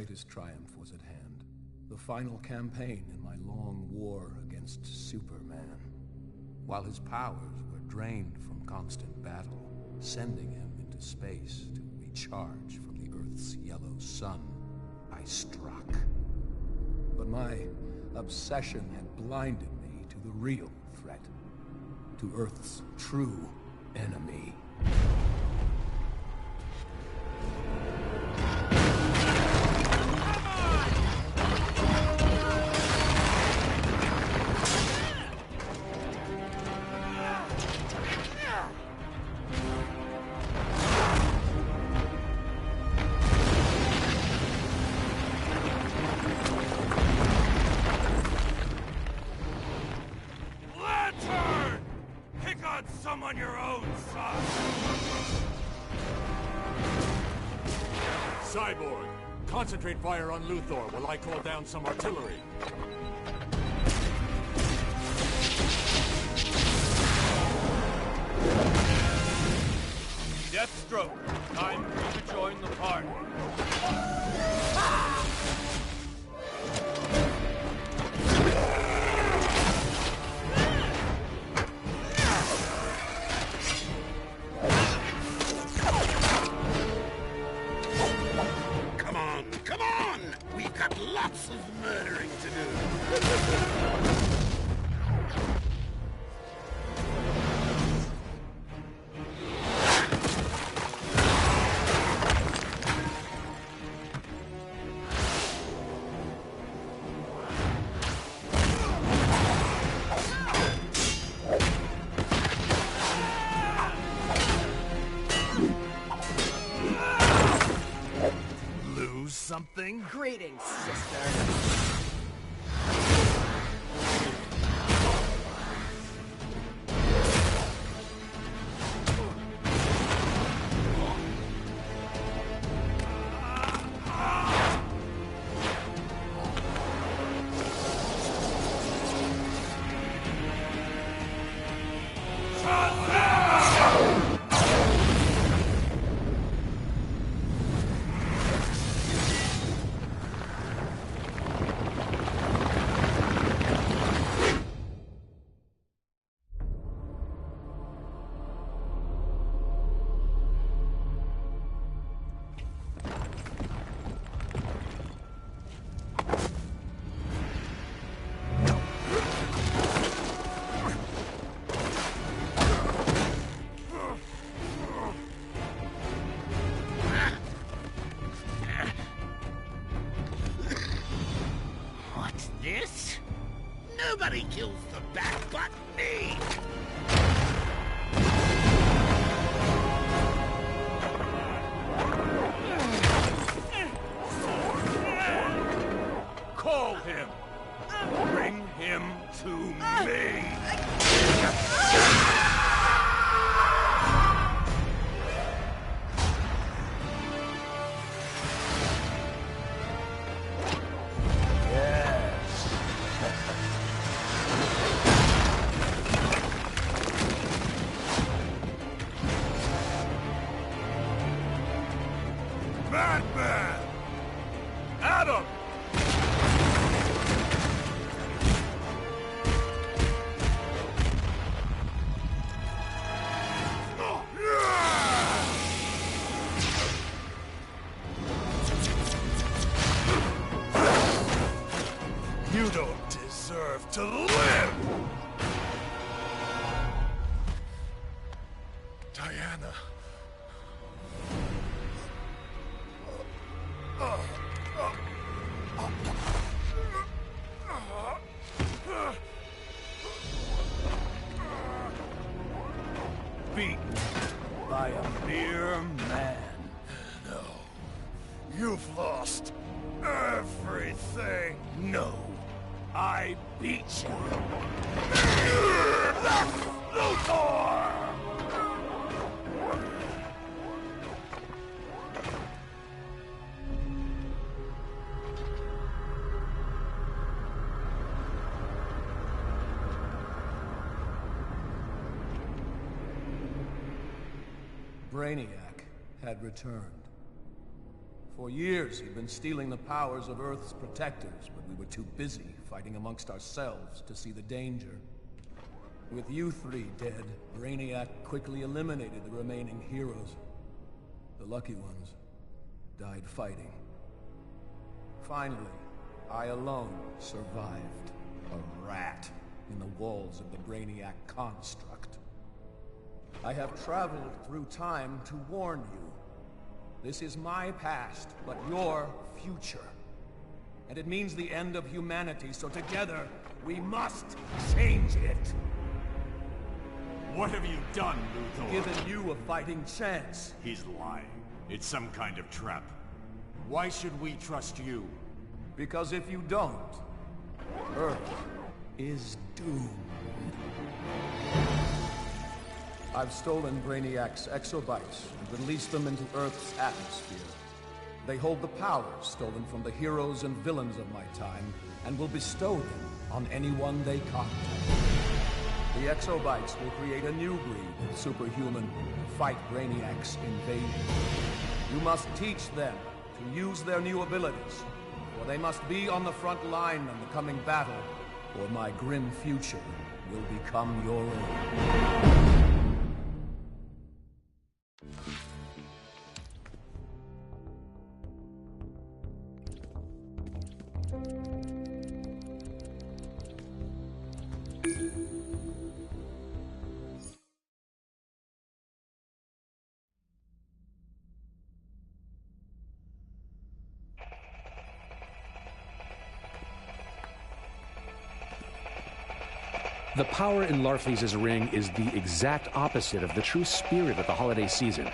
greatest triumph was at hand. The final campaign in my long war against Superman. While his powers were drained from constant battle, sending him into space to recharge from the Earth's yellow sun, I struck. But my obsession had blinded me to the real threat, to Earth's true enemy. On your own, son! Cyborg, concentrate fire on Luthor while I call down some artillery. Deathstroke, time for you to join the party. Lots of murdering to do. Lose something? Greetings, sister. This? Nobody kills the bat but me! Call him! Bring him to me! Batman! Adam! You don't deserve to live! Diana. Beaten by a mere man. No. You've lost everything. No. I beat you. Luthor! Brainiac had returned. For years, he'd been stealing the powers of Earth's protectors, but we were too busy fighting amongst ourselves to see the danger. With you three dead, Brainiac quickly eliminated the remaining heroes. The lucky ones died fighting. Finally, I alone survived. A rat in the walls of the Brainiac construct. I have traveled through time to warn you. This is my past, but your future. And it means the end of humanity, so together, we must change it. What have you done, Luthor? Given you a fighting chance. He's lying. It's some kind of trap. Why should we trust you? Because if you don't, Earth is doomed. I've stolen Brainiac's exobytes and released them into Earth's atmosphere. They hold the powers stolen from the heroes and villains of my time, and will bestow them on anyone they contact. The exobytes will create a new breed of superhuman to fight Brainiac's invasion. You must teach them to use their new abilities, for they must be on the front line in the coming battle, or my grim future will become your own. The power in Larfleeze's ring is the exact opposite of the true spirit of the holiday season.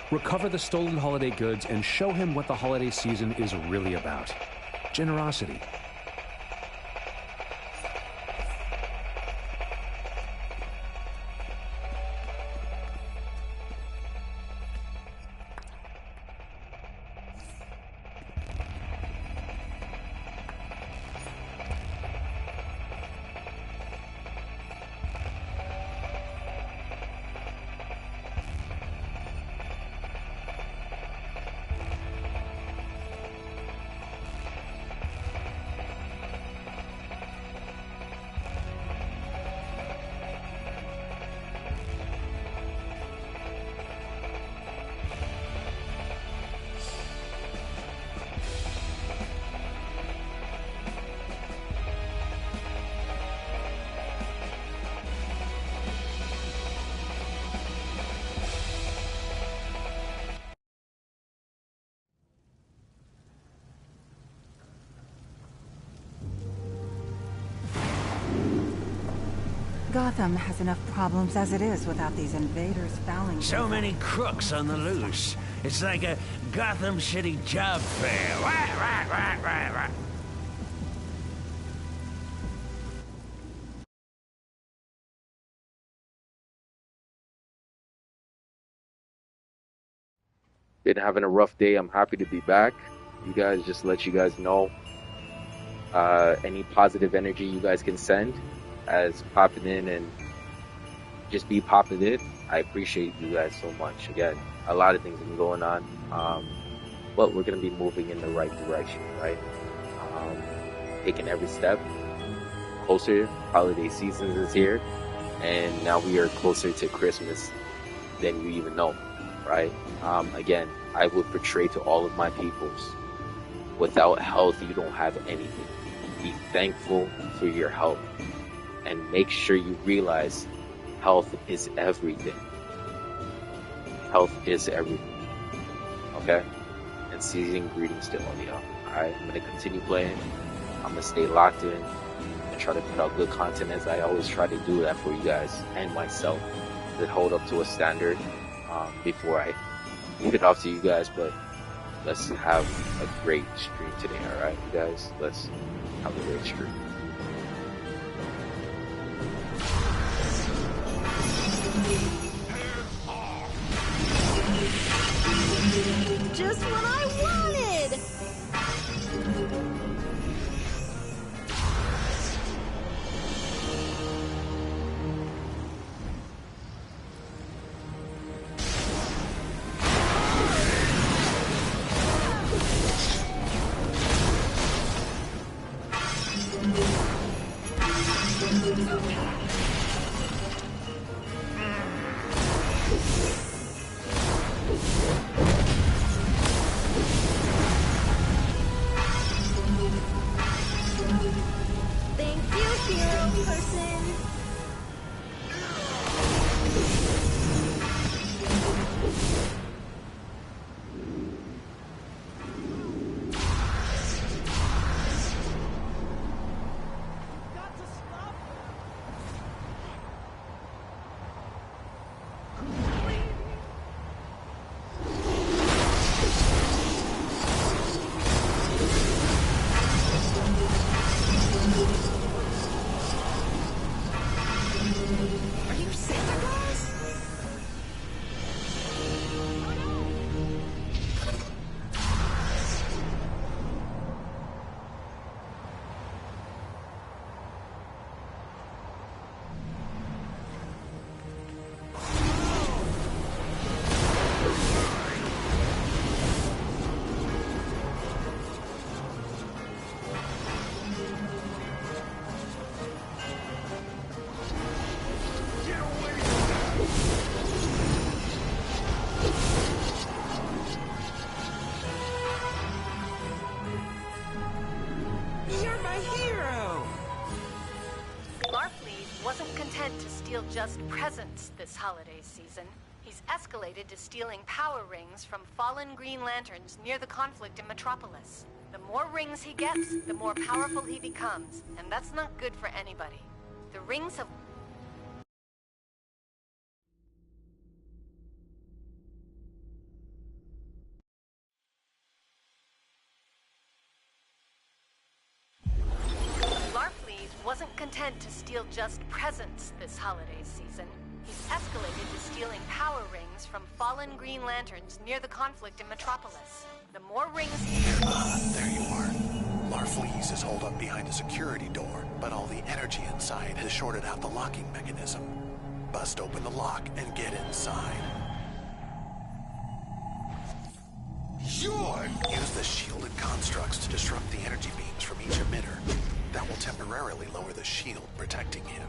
Recover the stolen holiday goods and show him what the holiday season is really about. Generosity. Gotham has enough problems as it is without these invaders fouling. So many crooks on the loose. It's like a Gotham City job fair. Right. Been having a rough day. I'm happy to be back. You guys, just let you guys know, any positive energy you guys can send as popping in and just be popping in. I appreciate you guys so much. Again, a lot of things have been going on, but we're going to be moving in the right direction, right? Taking every step closer. Holiday season is here, and now we are closer to Christmas than you even know, right? Again, I would portray to all of my peoples, without health, you don't have anything. Be thankful for your health, and make sure you realize health is everything. Health is everything. Okay? And season greetings to all of y'all. Alright? I'm going to continue playing. I'm going to stay locked in and try to put out good content as I always try to do that for you guys and myself, to hold up to a standard before I give it off to you guys. But let's have a great stream today. Alright, you guys? Let's have a great stream. Just what I wanted! Thank you, hero person. Are you Santa Claus? You're my hero! Larfleeze wasn't content to steal just presents this holiday season. He's escalated to stealing power rings from fallen Green Lanterns near the conflict in Metropolis. The more rings he gets, the more powerful he becomes, and that's not good for anybody. The rings have... Larfleeze wasn't content to steal just presents this holiday season. He's escalated to stealing power rings from fallen Green Lanterns near the conflict in Metropolis. The more rings he... There you are. Larfleeze is holed up behind a security door, but all the energy inside has shorted out the locking mechanism. Bust open the lock and get inside. Sure! Use the shielded constructs to disrupt the energy beams from each emitter. That will temporarily lower the shield protecting him.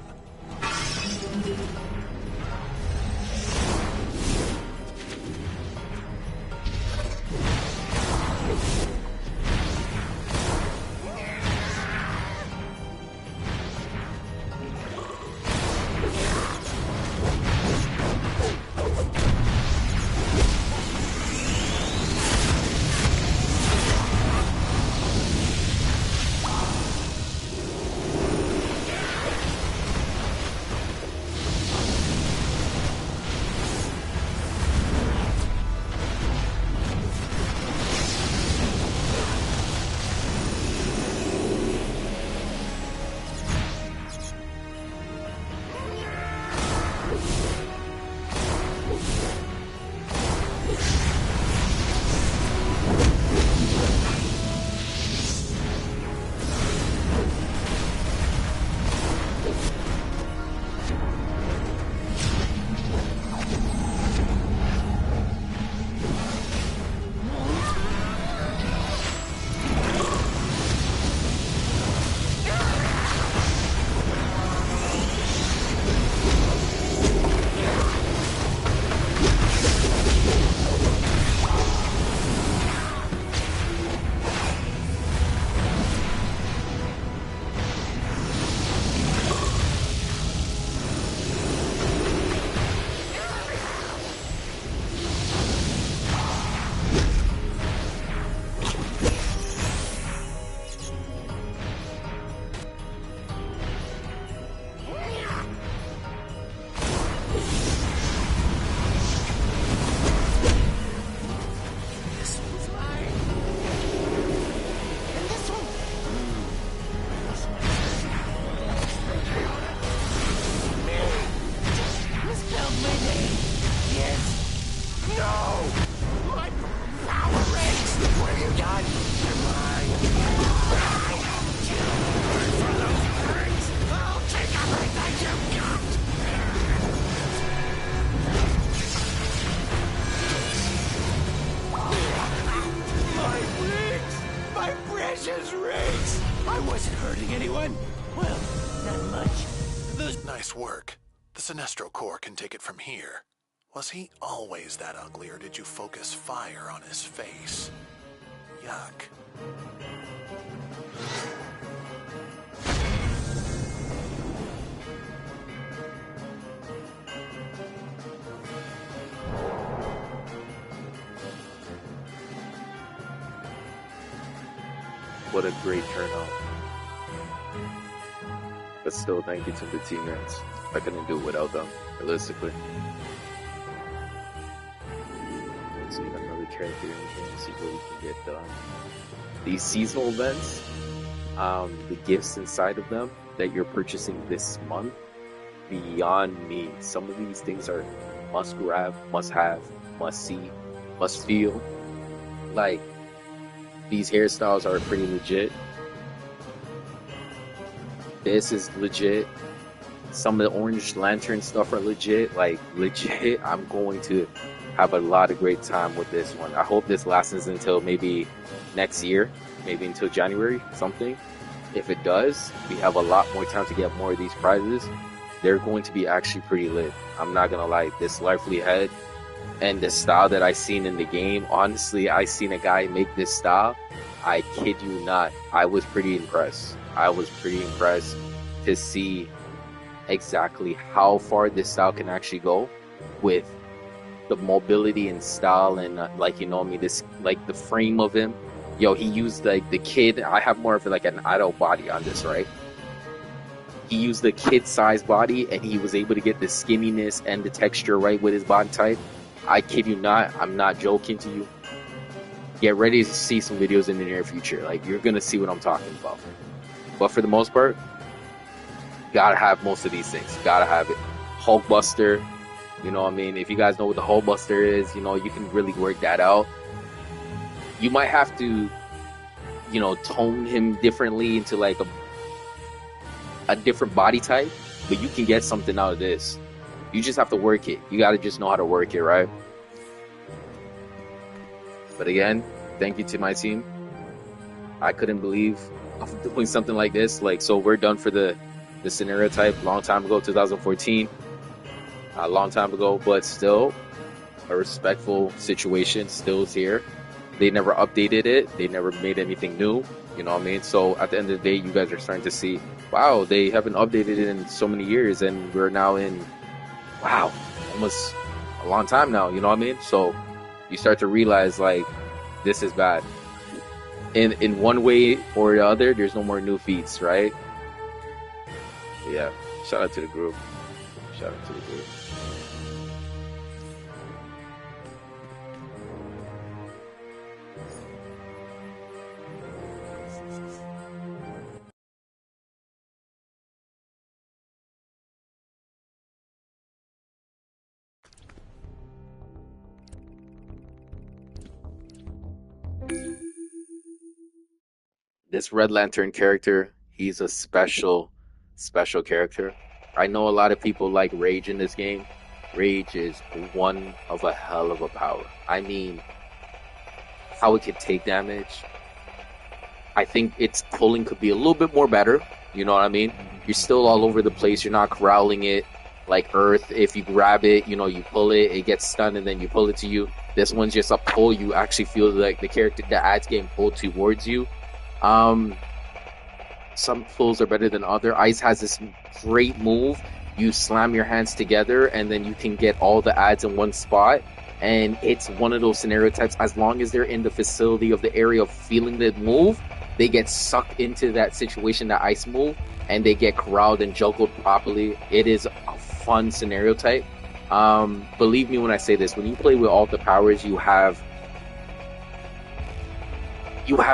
Nice work. The Sinestro Corps can take it from here. Was he always that ugly, or did you focus fire on his face? Yuck. What a great turnout. But still, thank you to the teammates. I couldn't do it without them, realistically. Let's see another character in here and see what we can get done. These seasonal events, the gifts inside of them that you're purchasing this month, beyond me. Some of these things are must grab, must have, must see, must feel. Like, these hairstyles are pretty legit. This is legit. Some of the orange lantern stuff are legit. Like, legit. I'm going to have a lot of great time with this one. I hope this lasts until maybe next year, maybe until January, something. If it does, we have a lot more time to get more of these prizes. They're going to be actually pretty lit. I'm not gonna lie, this lively head and the style that I seen in the game, honestly, I seen a guy make this style. I kid you not, I was pretty impressed. I was pretty impressed to see exactly how far this style can actually go with the mobility and style and like, you know me, this, like the frame of him. Yo, he used like the kid, I have more of like an adult body on this, right? He used the kid-sized body and he was able to get the skinniness and the texture right with his body type. I kid you not, I'm not joking to you. Get ready to see some videos in the near future. Like, you're gonna see what I'm talking about. But for the most part, gotta have most of these things. Gotta have it. Hulkbuster, you know what I mean? If you guys know what the Hulkbuster is, you know, you can really work that out. You might have to, you know, tone him differently into like a different body type, but you can get something out of this. You just have to work it. You gotta just know how to work it, right? But again, thank you to my team. I couldn't believe I'm doing something like this. Like, so we're done for the scenario type long time ago, 2014. A long time ago, but still a respectful situation still is here. They never updated it. They never made anything new. You know what I mean? So at the end of the day, you guys are starting to see, wow, they haven't updated it in so many years, and we're now in, wow, almost a long time now. You know what I mean? So you start to realize, like, this is bad. In one way or the other, there's no more new feats, right? Yeah. Shout out to the group. Shout out to the group. This Red Lantern character, he's a special character. I know a lot of people like Rage in this game. Rage is one of a hell of a power. I mean, how it can take damage. I think its pulling could be a little bit more better. You know what I mean? You're still all over the place. You're not corralling it like Earth. If you grab it, you know, you pull it, it gets stunned, and then you pull it to you. This one's just a pull. You actually feel like the character, the ad's getting pulled towards you. Some pulls are better than other. Ice has this great move. You slam your hands together and then you can get all the ads in one spot. And it's one of those scenario types, as long as they're in the facility of the area of feeling the move, they get sucked into that situation, that ice move, and they get corralled and juggled properly. It is a fun scenario type. Believe me when I say this, when you play with all the powers, you have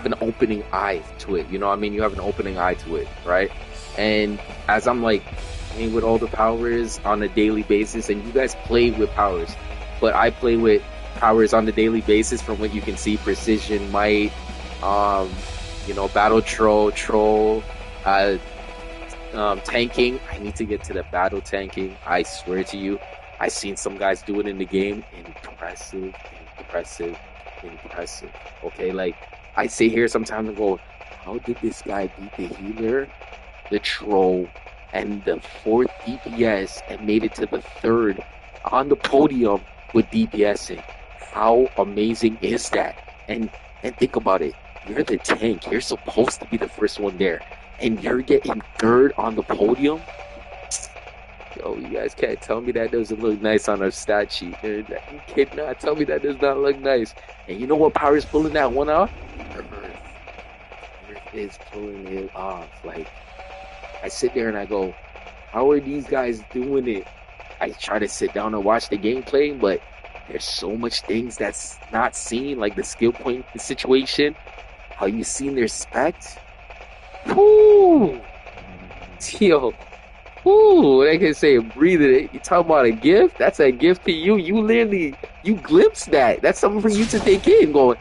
an opening eye to it. You know what I mean? You have an opening eye to it, right? And as I'm like playing with all the powers on a daily basis, and you guys play with powers, but I play with powers on a daily basis from what you can see: precision, might, you know, battle troll, tanking. I need to get to the battle tanking. I swear to you, I've seen some guys do it in the game. Impressive. Okay, like, I sit here sometimes and go, how did this guy beat the healer, the troll, and the 4th DPS and made it to the 3rd on the podium with DPSing. How amazing is that? And think about it. You're the tank. You're supposed to be the first one there. And you're getting third on the podium? Yo, you guys can't tell me that doesn't look nice on our stat sheet. You cannot tell me that does not look nice. And you know what power is pulling that one off? Earth. Earth is pulling it off. Like, I sit there and I go, how are these guys doing it? I try to sit down and watch the gameplay, but there's so much things that's not seen, like the skill point situation, how you seen their specs. Whoo! Yo. Whoo! They can say breathe it. You talking about a gift? That's a gift to you. You literally, you glimpsed that. That's something for you to take in, going,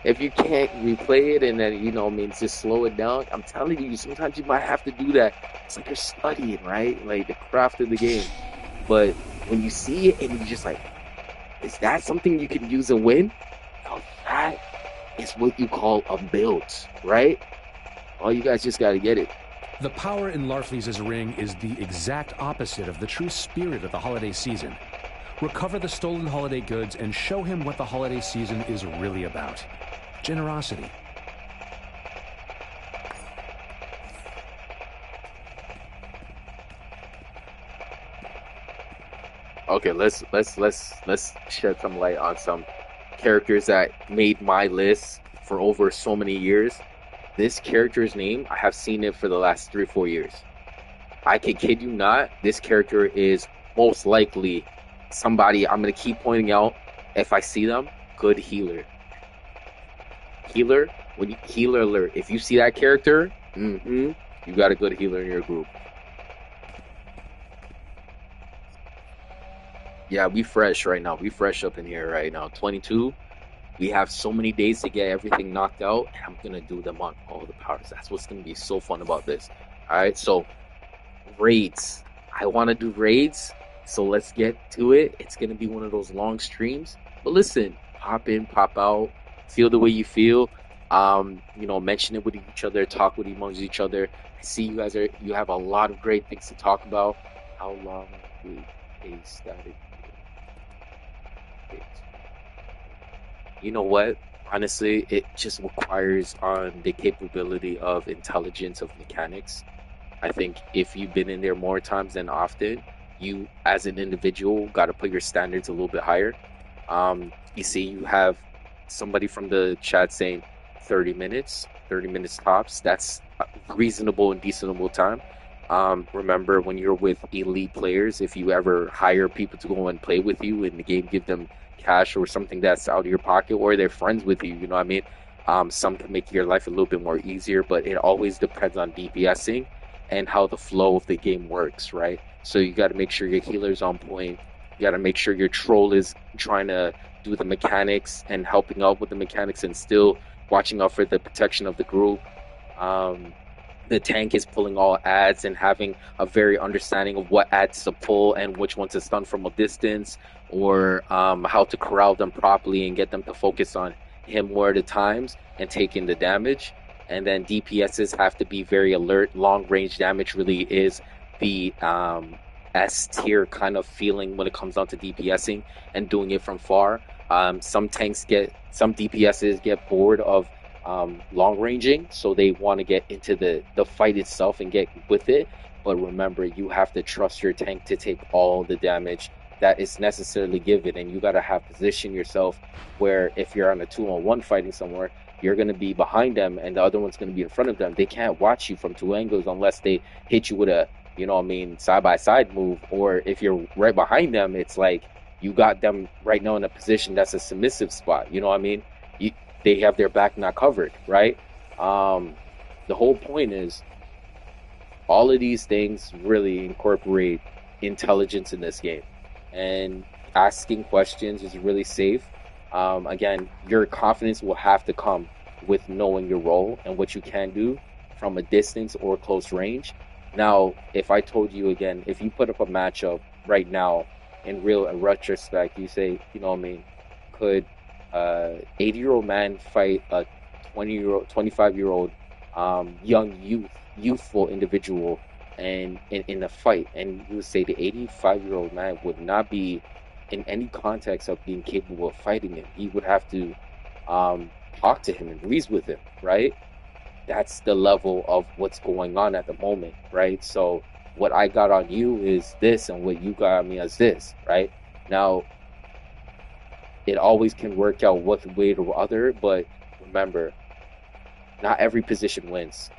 If you can't replay it and then, just slow it down, I'm telling you, sometimes you might have to do that. It's like you're studying, right? Like the craft of the game. But when you see it and you're just like, is that something you can use and win? Now that is what you call a build, right? Oh, you guys just got to get it. The power in Larfleeze' ring is the exact opposite of the true spirit of the holiday season. Recover the stolen holiday goods and show him what the holiday season is really about. Generosity. Okay, let's shed some light on some characters that made my list for over so many years. This character's name, I have seen it for the last 3-4 years. I can kid you not, this character is most likely somebody I'm going to keep pointing out if I see them. Good healer. Healer alert. If you see that character, you got a good healer in your group. Yeah, we fresh right now. We fresh up in here right now. 22. We have so many days to get everything knocked out, and I'm going to do them on all the powers. That's what's going to be so fun about this. All right, so raids. I want to do raids, so let's get to it. It's going to be one of those long streams. But listen, pop in, pop out, feel the way you feel. Mention it with each other, talk with amongst each other. I see you have a lot of great things to talk about. How long will a static? You know what? Honestly, it just requires on the capability of intelligence of mechanics. I think if you've been in there more times than often, you as an individual got to put your standards a little bit higher. You see, you have somebody from the chat saying 30 minutes tops. That's a reasonable and decentable time. Remember, when you're with elite players, if you ever hire people to go and play with you in the game, give them cash or something that's out of your pocket, or they're friends with you, you know what I mean? Some can make your life a little bit more easier, but it always depends on DPSing and how the flow of the game works, right? So you got to make sure your healer's on point. You got to make sure your troll is trying to do the mechanics and helping out with the mechanics and still watching out for the protection of the group. The tank is pulling all ads and having a very understanding of what ads to pull and which ones to stun from a distance, or how to corral them properly and get them to focus on him more at a times and taking the damage. And then DPSs have to be very alert. Long range damage really is the S tier kind of feeling when it comes down to DPSing and doing it from far. Some DPSs get bored of long ranging, so they want to get into the fight itself and get with it. But remember, you have to trust your tank to take all the damage that is necessarily given, and you got to have position yourself where if you're on a 2-on-1 fighting somewhere, you're going to be behind them and the other one's going to be in front of them. They can't watch you from two angles unless they hit you with a side by side move, or if you're right behind them, it's like you got them right now in a position that's a submissive spot, you know what I mean? They have their back not covered, right? The whole point is all of these things really incorporate intelligence in this game, and asking questions is really safe. Again, your confidence will have to come with knowing your role and what you can do from a distance or close range. Now, if I told you again, if you put up a matchup right now in retrospect, you say, could 80-year-old man fight a 25-year-old youthful individual, and in a fight, and you would say the 85-year-old man would not be in any context of being capable of fighting him. He would have to talk to him and reason with him, right? That's the level of what's going on at the moment, right? So what I got on you is this, and what you got on me is this, right? Now, it always can work out one way or other, but remember, not every position wins,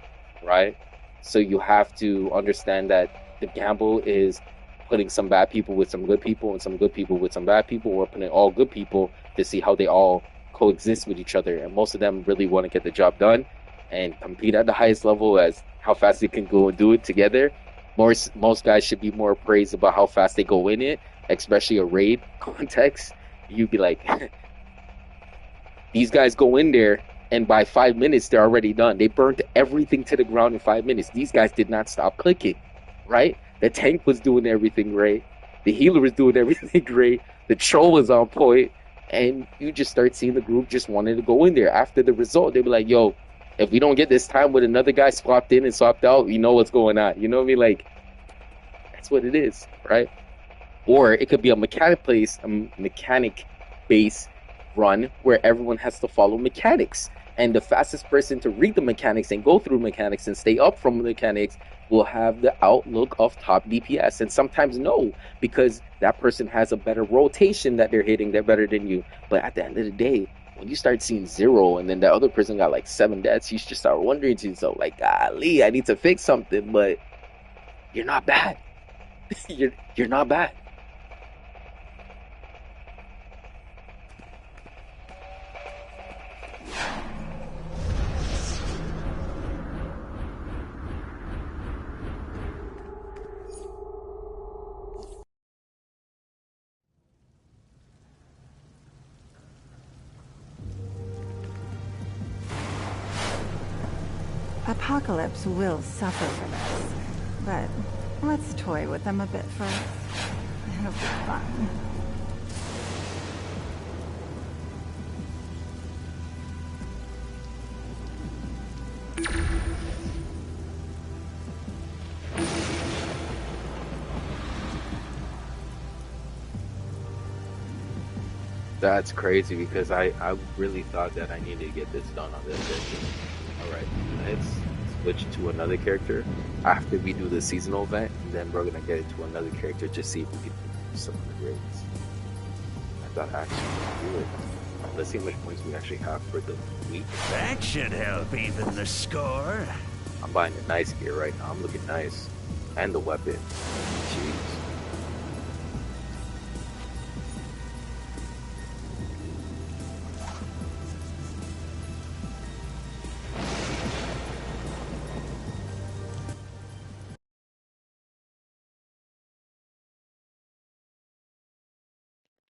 right? So you have to understand that the gamble is putting some bad people with some good people and some good people with some bad people, or putting all good people to see how they all coexist with each other. And most of them really want to get the job done and compete at the highest level as how fast they can go and do it together. Most guys should be more praised about how fast they go in it, especially a raid context. You'd be like, these guys go in there and by 5 minutes they're already done. They burnt everything to the ground in 5 minutes. These guys did not stop clicking, right? The tank was doing everything great. The healer was doing everything great. The troll was on point. And you just start seeing the group just wanting to go in there. After the result, they'd be like, yo, if we don't get this time with another guy swapped in and swapped out, you know what's going on. You know what I mean? Like, that's what it is, right? Or it could be a mechanic-based run where everyone has to follow mechanics. And the fastest person to read the mechanics and go through mechanics and stay up from mechanics will have the outlook of top DPS. And sometimes no, because that person has a better rotation that they're hitting. They're better than you. But at the end of the day, when you start seeing 0 and then the other person got like 7 deaths, you just start wondering to yourself, like, golly, I need to fix something. But you're not bad. you're not bad. Apocalypse will suffer for this, but let's toy with them a bit first. It'll be fun. That's crazy because I really thought that I needed to get this done on this issue. Alright, let's switch to another character after we do the seasonal event, and then we're gonna get into another character to see if we can do some of the grades. I thought I actually could do it. Let's see how much points we actually have for the week. That should help even the score. I'm buying the nice gear right now. I'm looking nice. And the weapon. Jeez.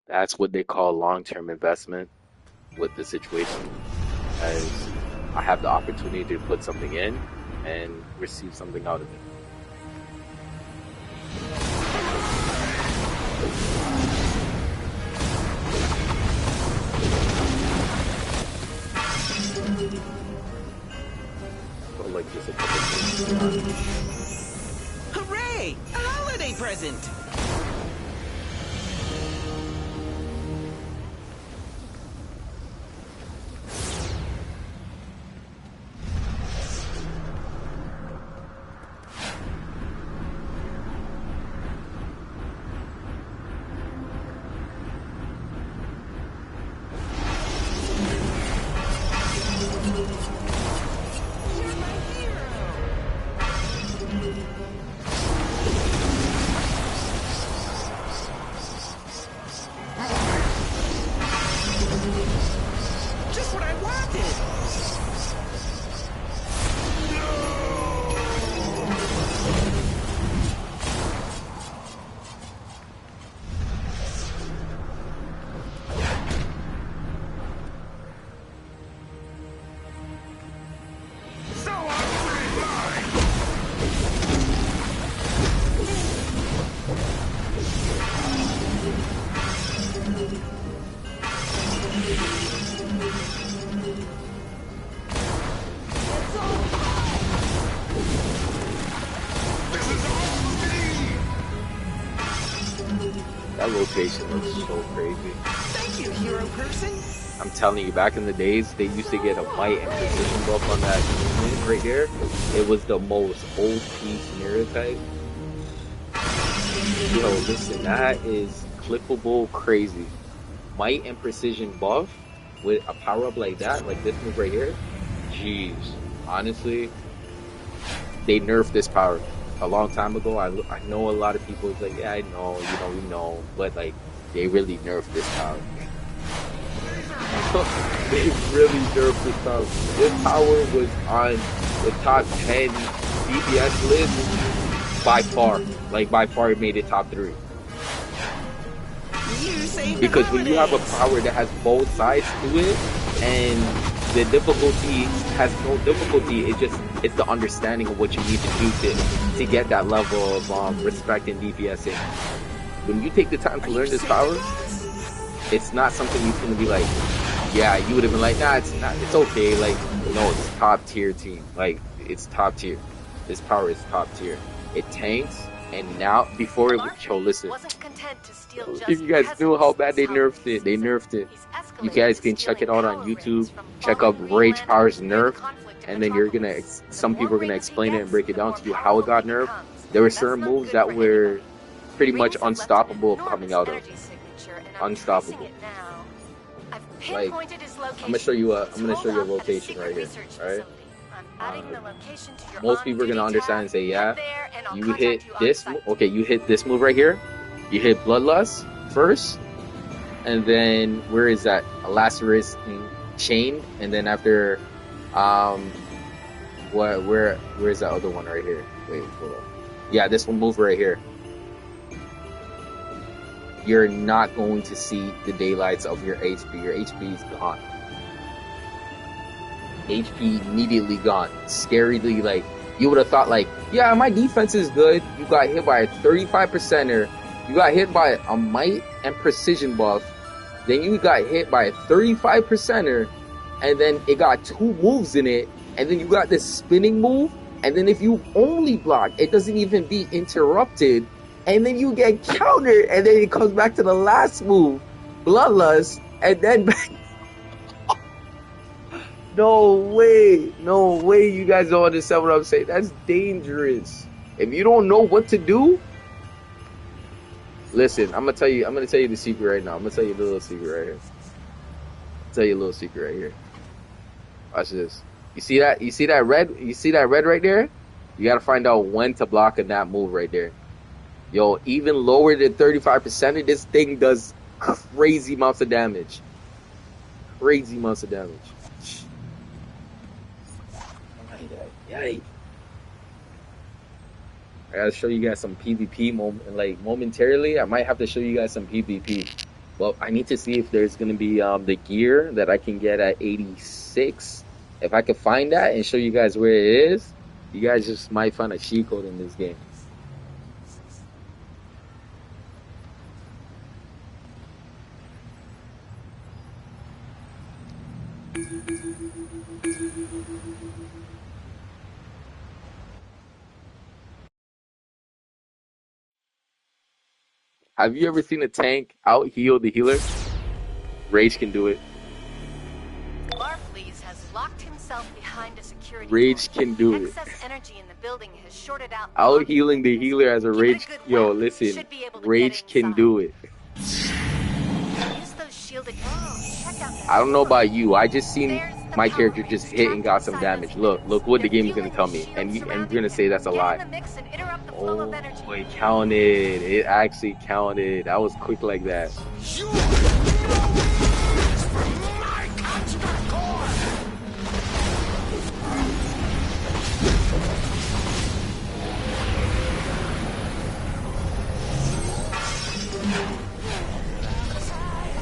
That's what they call long-term investment with the situation, as I have the opportunity to put something in and receive something out of it. So like just a couple things. Hooray! A holiday present! That rotation looks so crazy. Thank you, hero person. I'm telling you, back in the days, they used to get a might and precision buff on that unit right there. It was the most OP scenario type. Yo, listen, that is clippable crazy. Might and precision buff with a power up like that, like this move right here. Jeez, honestly, they nerfed this power a long time ago. I know a lot of people is like, yeah, I know, you know, we know, but like they really nerfed this power. They really nerfed this power. This power was on the top 10 DPS list by far. Like by far, it made it top 3. Because when you have a power that has both sides to it, and the difficulty has no difficulty, it's the understanding of what you need to do to get that level of respect and DPSing. When you take the time to learn this power, it's not something you're gonna be like, yeah, you would have been like, nah, it's not, it's okay. Like, no, it's top tier team. Like, it's top tier. This power is top tier. It tanks, and now before it would show. Listen, if you guys knew how bad they nerfed it, You guys can check it out on YouTube. Check out Rage Power's nerf, and then some people are gonna explain it and break it down to you how it got nerfed. There were certain moves that were pretty much unstoppable coming out of. Unstoppable. Like, I'm gonna show you a rotation right here. Alright? Most people are gonna understand and say, yeah, you hit this. Okay, you hit this move right here. You hit Bloodlust first, and then where is that? A Lazarus chain, and then after, where is that other one right here? Wait, hold on. Yeah, this one move right here. You're not going to see the daylights of your HP. Your HP is gone. HP immediately gone. Scarily, like, you would have thought, like, yeah, my defense is good. You got hit by a 35%er. You got hit by a might and precision buff. Then you got hit by a 35%er. And then it got 2 moves in it. And then you got this spinning move. And then if you only block, it doesn't even be interrupted. And then you get countered, and then it comes back to the last move, Bloodlust, and then back. No way, you guys don't understand what I'm saying. That's dangerous. If you don't know what to do, listen, I'm gonna tell you the secret right now. I'm gonna tell you the little secret right here. Tell you a little secret right here. Watch this. You see that red? You see that red right there? You gotta find out when to block in that move right there. Yo, even lower than 35%, this thing does crazy amounts of damage. Crazy amounts of damage. Yikes. I gotta show you guys some PvP momentarily. I might have to show you guys some PvP. Well, I need to see if there's gonna be the gear that I can get at 86. If I can find that and show you guys where it is, you guys just might find a cheat code in this game. Have you ever seen a tank out heal the healer? Rage can do it. Larfleeze has locked himself behind a security Rage can do it. Energy in the building has shorted out out healing the healer as a rage. Yo, listen, Rage can do it. I don't know about you. I just seen my character just hit and got some damage. Look what the game is gonna tell me, and you're gonna say that's a lie. Oh, it counted. It actually counted. That was quick like that.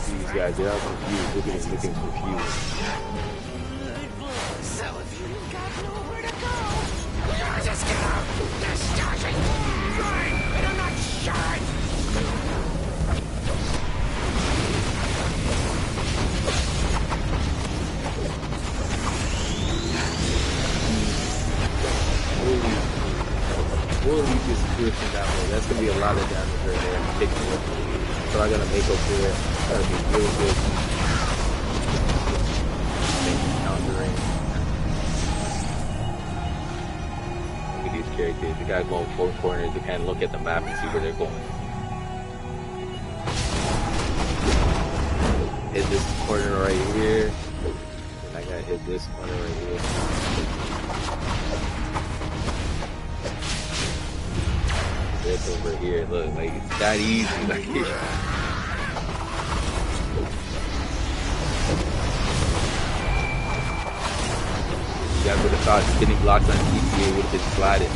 These guys, they're all confused. Look at them looking confused. So if you've got nowhere to go, you're just gonna discharge it. Fine, but I'm not sure. We'll leave this clear from that way. That's gonna be a lot of damage right there. So I gotta make up for it. Gotta be really good. Countering. Look at these characters. The guy going 4 corners. You can't look at the map and see where they're going. Hit this corner right here. And I gotta hit this corner right here. This over here. Look, like it's that easy. Like, you guys would have thought spinning blocks on DCUO would have been sliding.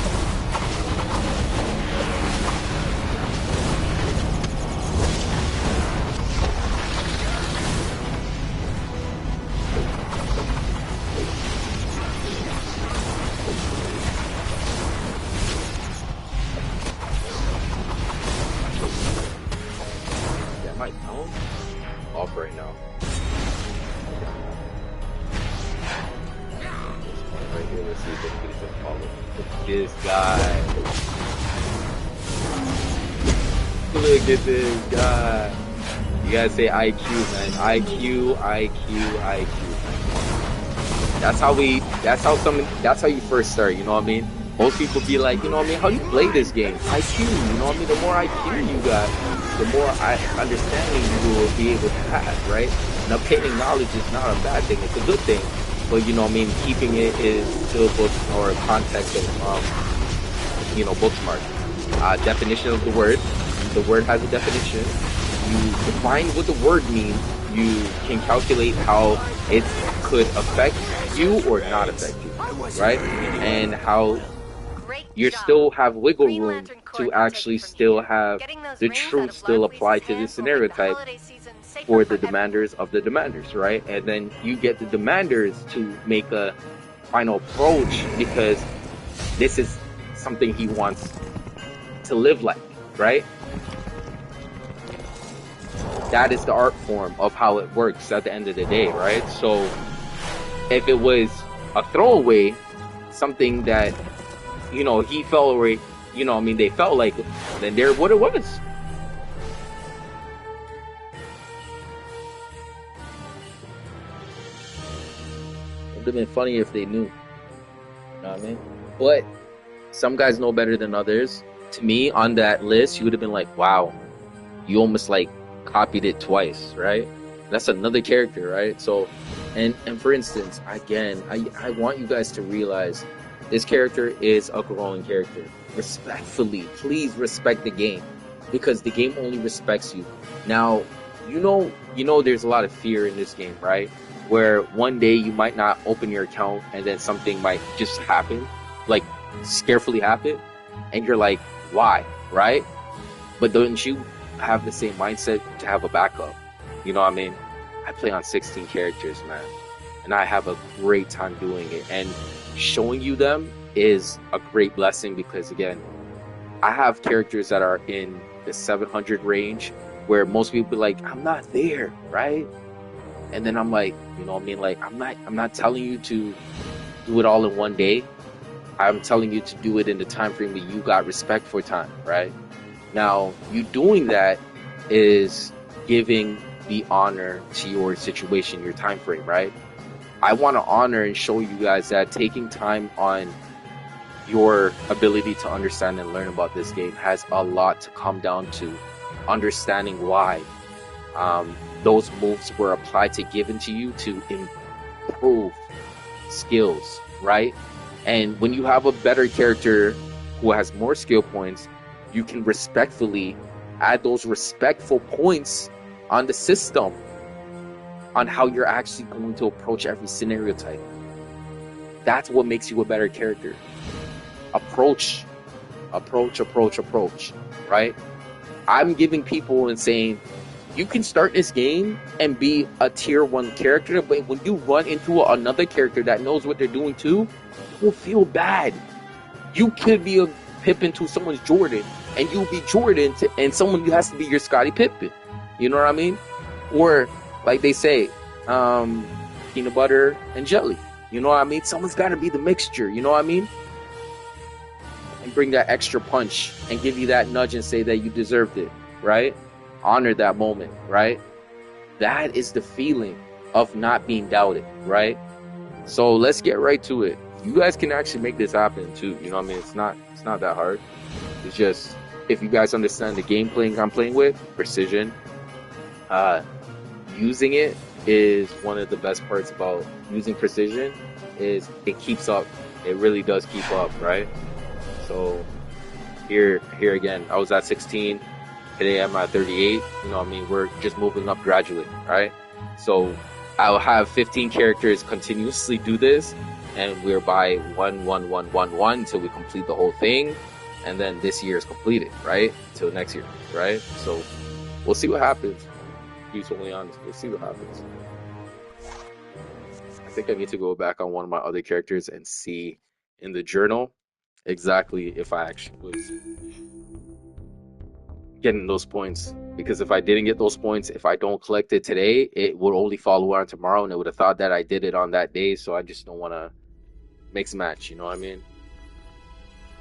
Yeah, my tone off right now. Right here, let's see if anybody's gonna follow. Look at this guy. Look at this guy. You gotta say IQ, man. IQ, IQ, IQ. That's how you first start, you know what I mean? Most people be like, you know what I mean, how do you play this game? IQ, you know what I mean? The more IQ you got, the more understanding you will be able to have, right? And obtaining knowledge is not a bad thing, it's a good thing. But you know what I mean, keeping it is still book or context of you know, book smart. Definition of the word. The word has a definition. You define what the word means. You can calculate how it could affect you or not affect you, right? And how you still have wiggle room to actually still have the truth still apply to the scenario type for the demanders of the demanders, right? And then you get the demanders to make a final approach because this is something he wants to live like, right? That is the art form of how it works at the end of the day, right? So if it was a throwaway, something that, you know, he felt or, you know, I mean, they felt like it, then they're what it was. It would have been funny if they knew. You know what I mean? But some guys know better than others. To me, on that list, you would have been like, wow, you almost like copied it twice, right? That's another character, right? So, and for instance, again, I want you guys to realize this character is a growing character. Respectfully, please respect the game, because the game only respects you. Now, you know, there's a lot of fear in this game, right? Where one day you might not open your account and then something might just happen, like scarefully happen, and you're like, why, right? But don't you have the same mindset to have a backup? You know what I mean? I play on 16 characters, man, and I have a great time doing it, and showing you them is a great blessing, because again, I have characters that are in the 700 range where most people be like, I'm not there, right? And then I'm like, you know what I mean, like I'm not telling you to do it all in one day. I'm telling you to do it in the time frame that you got respect for time, right? Now, you doing that is giving the honor to your situation, your time frame, right? I want to honor and show you guys that taking time on your ability to understand and learn about this game has a lot to come down to understanding why those moves were applied to given to you to improve skills, right? And when you have a better character who has more skill points, you can respectfully add those respectful points on the system on how you're actually going to approach every scenario type. That's what makes you a better character. Approach, right? I'm giving people and saying, you can start this game and be a tier 1 character, but when you run into another character that knows what they're doing too, you will feel bad. You could be a Pippin to someone's Jordan, and you'll be Jordan and someone has to be your Scottie Pippen. You know what I mean? Or like they say, peanut butter and jelly. You know what I mean? Someone's got to be the mixture. You know what I mean? And bring that extra punch and give you that nudge and say that you deserved it, right? honor that moment, right? That is the feeling of not being doubted, right? So let's get right to it. You guys can actually make this happen too. You know what I mean? It's not that hard. It's just, if you guys understand the gameplay I'm playing with, precision, using it is one of the best parts about using precision, is it keeps up. It really does keep up, right? So here again, I was at 16. Today I'm at 38. You know what I mean? We're just moving up gradually, right? So I'll have 15 characters continuously do this, and we're by 1 until we complete the whole thing, and then this year is completed, right? Till next year, right? So we'll see what happens. To be totally honest, we'll see what happens. I think I need to go back on one of my other characters and see in the journal exactly if I actually was getting those points, because if I didn't get those points, if I don't collect it today, it would only follow on tomorrow, and it would have thought that I did it on that day. So I just don't want to mix match, you know what I mean?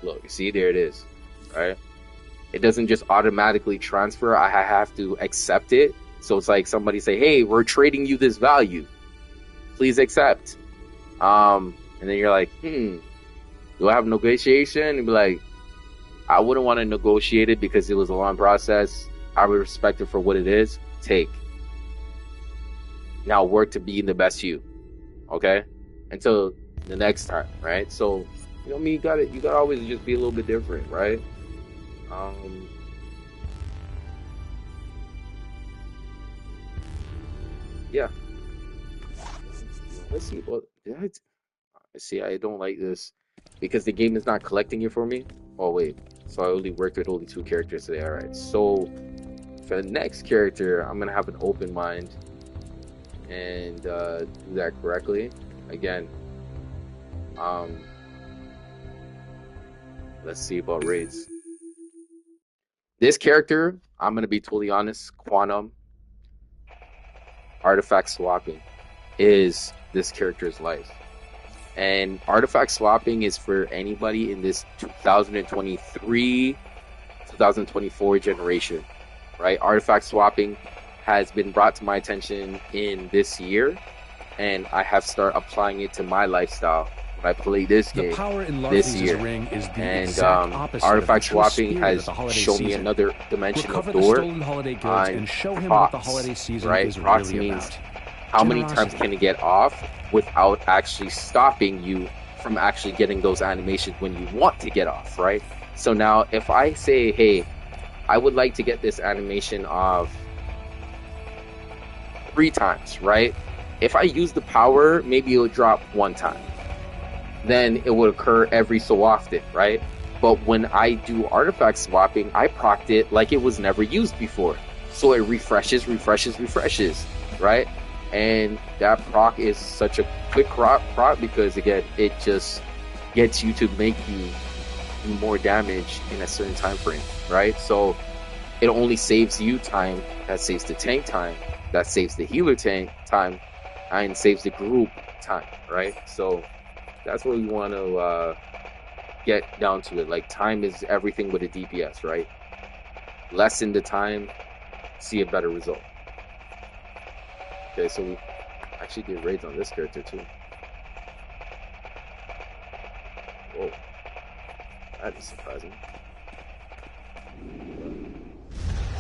Look, you see, there it is, right? It doesn't just automatically transfer. I have to accept it. So it's like somebody say, hey, we're trading you this value, please accept. And then you're like, do I have negotiation? And be like, I wouldn't want to negotiate it because it was a long process. I would respect it for what it is. Take. Now work to be the best you. Okay? Until the next time, right? So, you know what I mean? You gotta always just be a little bit different, right? Yeah. Let's see what see, I don't like this because the game is not collecting it for me. Oh wait. So I only worked with only 2 characters today. Alright, so for the next character, I'm gonna have an open mind and do that correctly. Again, let's see about raids. This character, I'm gonna be totally honest, quantum artifact swapping is this character's life. And artifact swapping is for anybody in this 2023, 2024 generation, right? Artifact swapping has been brought to my attention in this year, and I have started applying it to my lifestyle when I play this game this year. And artifact swapping has shown me another dimension of door on procs, right? Procs means how many times can it get off without actually stopping you from actually getting those animations when you want to get off, right? So now if I say, hey, I would like to get this animation off 3 times, right? If I use the power, maybe it'll drop 1 time. Then it would occur every so often, right? But when I do artifact swapping, I procced it like it was never used before. So it refreshes, right? And that proc is such a quick proc because, again, it just gets you to make you do more damage in a certain time frame, right? So it only saves you time, that saves the tank time, that saves the healer tank time, and saves the group time, right? So that's what we want to get down to it. Like, time is everything with a DPS, right? Lessen the time, see a better result. Okay, so we actually did raids on this character too. Whoa, that is surprising.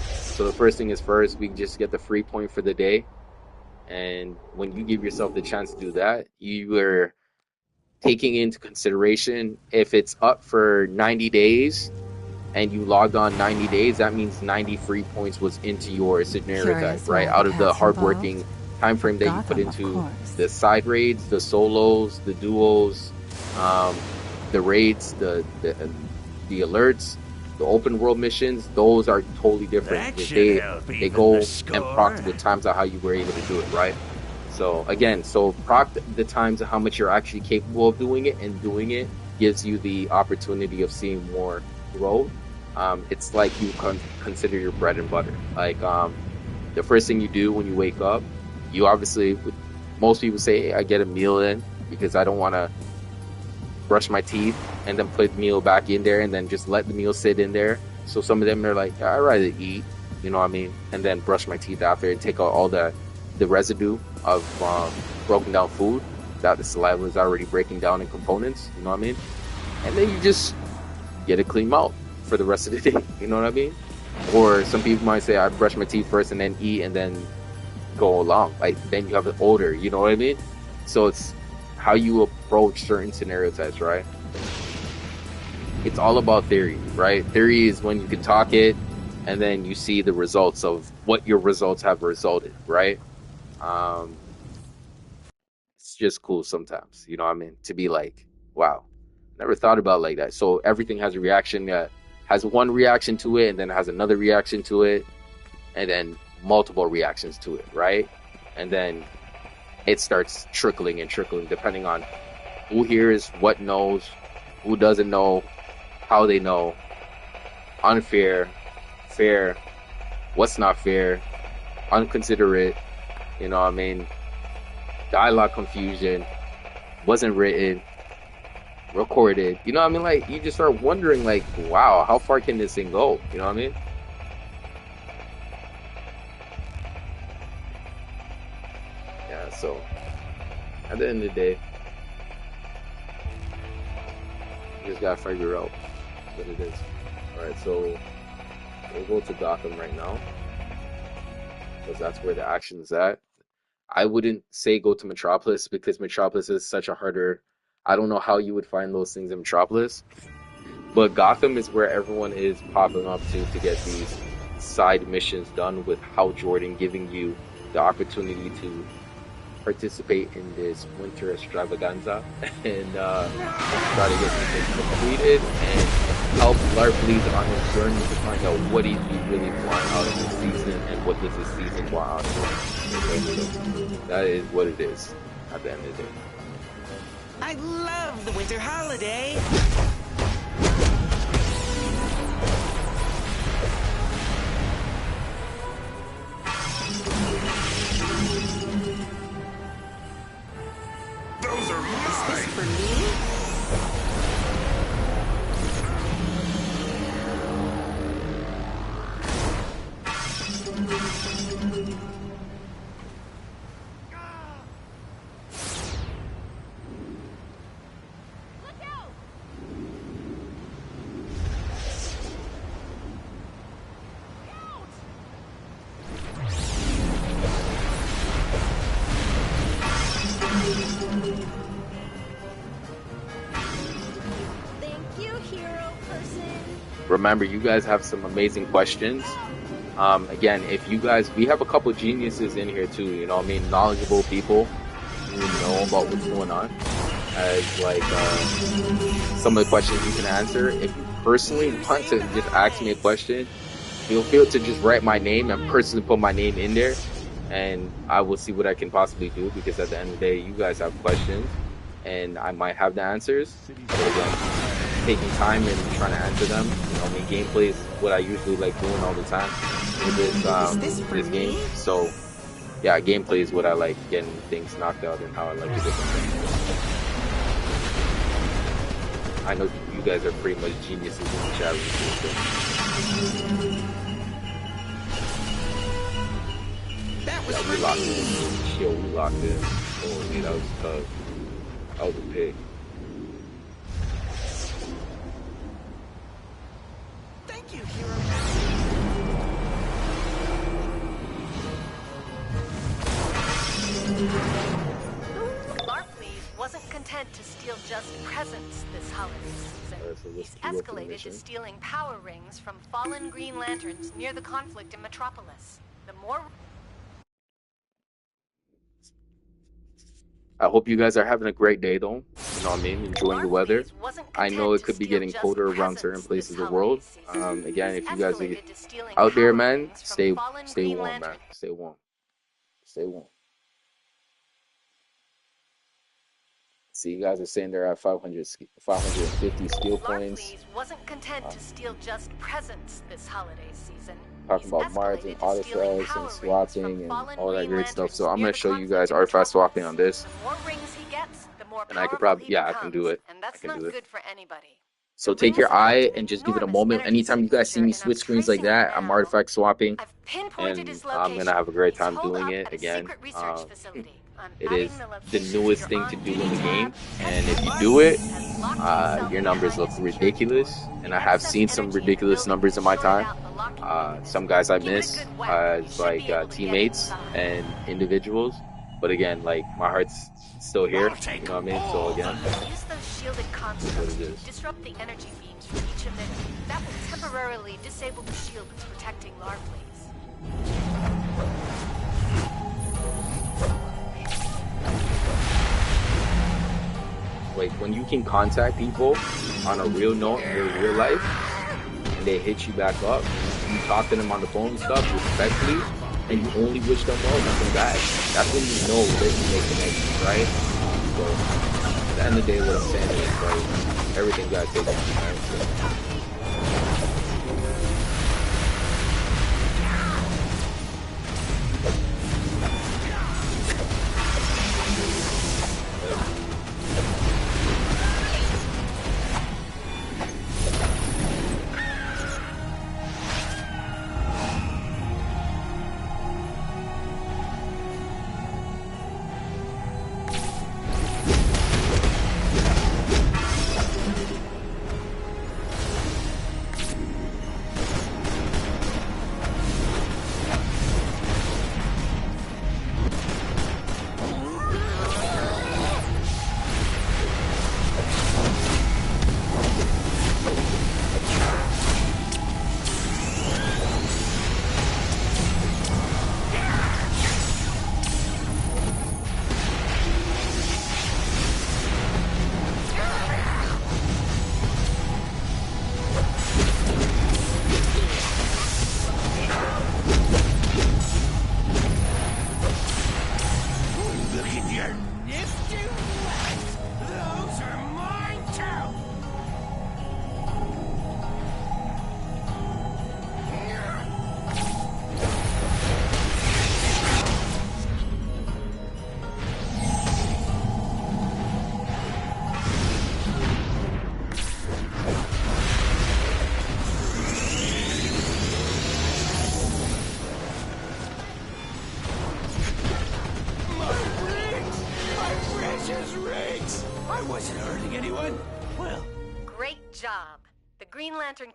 So the first thing is first, we just get the free point for the day. And when you give yourself the chance to do that, you are taking into consideration if it's up for 90 days and you logged on 90 days, that means 90 free points was into your scenario type, right? Out of the hardworking time frame that you put into the side raids, the solos, the duos, the raids, the alerts, the open world missions. Those are totally different. They go and proc the times of how you were able to do it, right? So again, proc the times of how much you're actually capable of doing it, and doing it gives you the opportunity of seeing more growth. It's like you consider your bread and butter. Like the first thing you do when you wake up, you obviously, most people say, hey, I get a meal in because I don't want to brush my teeth and then put the meal back in there and then just let the meal sit in there. So some of them are like, I'd rather eat you know what I mean, and then brush my teeth after and take out all the residue of broken down food that the saliva is already breaking down in components, you know what I mean, and then you just get a clean mouth for the rest of the day, you know what I mean. Or some people might say I brush my teeth first and then eat and then go along, like then you have an odor, you know what I mean. So it's how you approach certain scenario types, right? It's all about theory, right? Theory is when you can talk it and then you see the results of what your results have resulted, right? It's just cool sometimes, you know what I mean, to be like, wow, never thought about it like that. So everything has a reaction that has one reaction to it and then has another reaction to it and then multiple reactions to it, right? And then it starts trickling and trickling depending on who hears, what knows, who doesn't know, how they know, unfair, fair, what's not fair, unconsiderate, you know what I mean, dialogue confusion, wasn't written, recorded, you know what I mean, like you just start wondering like, wow, how far can this thing go, you know what I mean. Yeah, so at the end of the day, you just gotta figure out what it is. Alright, so we'll go to Gotham right now because that's where the action is at. I wouldn't say go to Metropolis because Metropolis is such a harder, I don't know how you would find those things in Metropolis, but Gotham is where everyone is popping up to get these side missions done, with Hal Jordan giving you the opportunity to participate in this winter extravaganza and try to get things completed and help Larfleeze on his journey to find out what he really wants out of this season and what does this season want out of it. That is what it is at the end of the day. I love the winter holiday. Those are mine! Is this for me? Remember, you guys have some amazing questions. Again, if you guys, we have a couple geniuses in here too, you know what I mean, knowledgeable people who know about what's going on, as like some of the questions you can answer. If you personally want to just ask me a question, feel free to just write my name and personally put my name in there, and I will see what I can possibly do, because at the end of the day, you guys have questions and I might have the answers. But again, taking time and trying to answer them, you know, I mean, gameplay is what I usually like doing all the time with this game. So yeah, gameplay is what I like, getting things knocked out and how I like to get them. I know you guys are pretty much geniuses in the chat room. That was we locked in. Chill, we locked in. Holy, that was tough. That was a pig. Thank you, hero. Larfleeze wasn't content to steal just presents this holiday season. He's escalated to stealing power rings from fallen Green Lanterns near the conflict in Metropolis. The more... I hope you guys are having a great day, though. You know what I mean? Enjoying the weather. I know it could be getting colder around certain places of the world. Again, if you guys are out there, man, stay warm, man. Stay warm. Stay warm. See, you guys are saying they're at 550 skill points. Wasn't content to steal just presents this holiday season. Talking about Mars and auto cells and swapping and all that great stuff. So I'm gonna show you guys artifact swapping on this. The more rings he gets, the more and I could probably, yeah, I can do it. And that's not good for anybody. So take your eye and just give it a moment. Anytime you guys see me switch screens like that, I'm artifact swapping, and I'm gonna have a great time doing it again. It is the newest thing to do in the game, and if you do it, your numbers look ridiculous. And I have seen some ridiculous numbers in my time. Some guys I miss as like teammates and individuals, but again, like my heart's still here. You know what I mean? So again, Use those shielded constructs to disrupt the energy beams from each emitter. That will temporarily disable the shield that's protecting Larfleeze. like when you can contact people on a real note in real life, and they hit you back up, you talk to them on the phone and stuff respectfully, and you only wish them well, nothing bad. That's when you know that you make connections, right? So at the end of the day, what I'm saying is like everything got taken, right?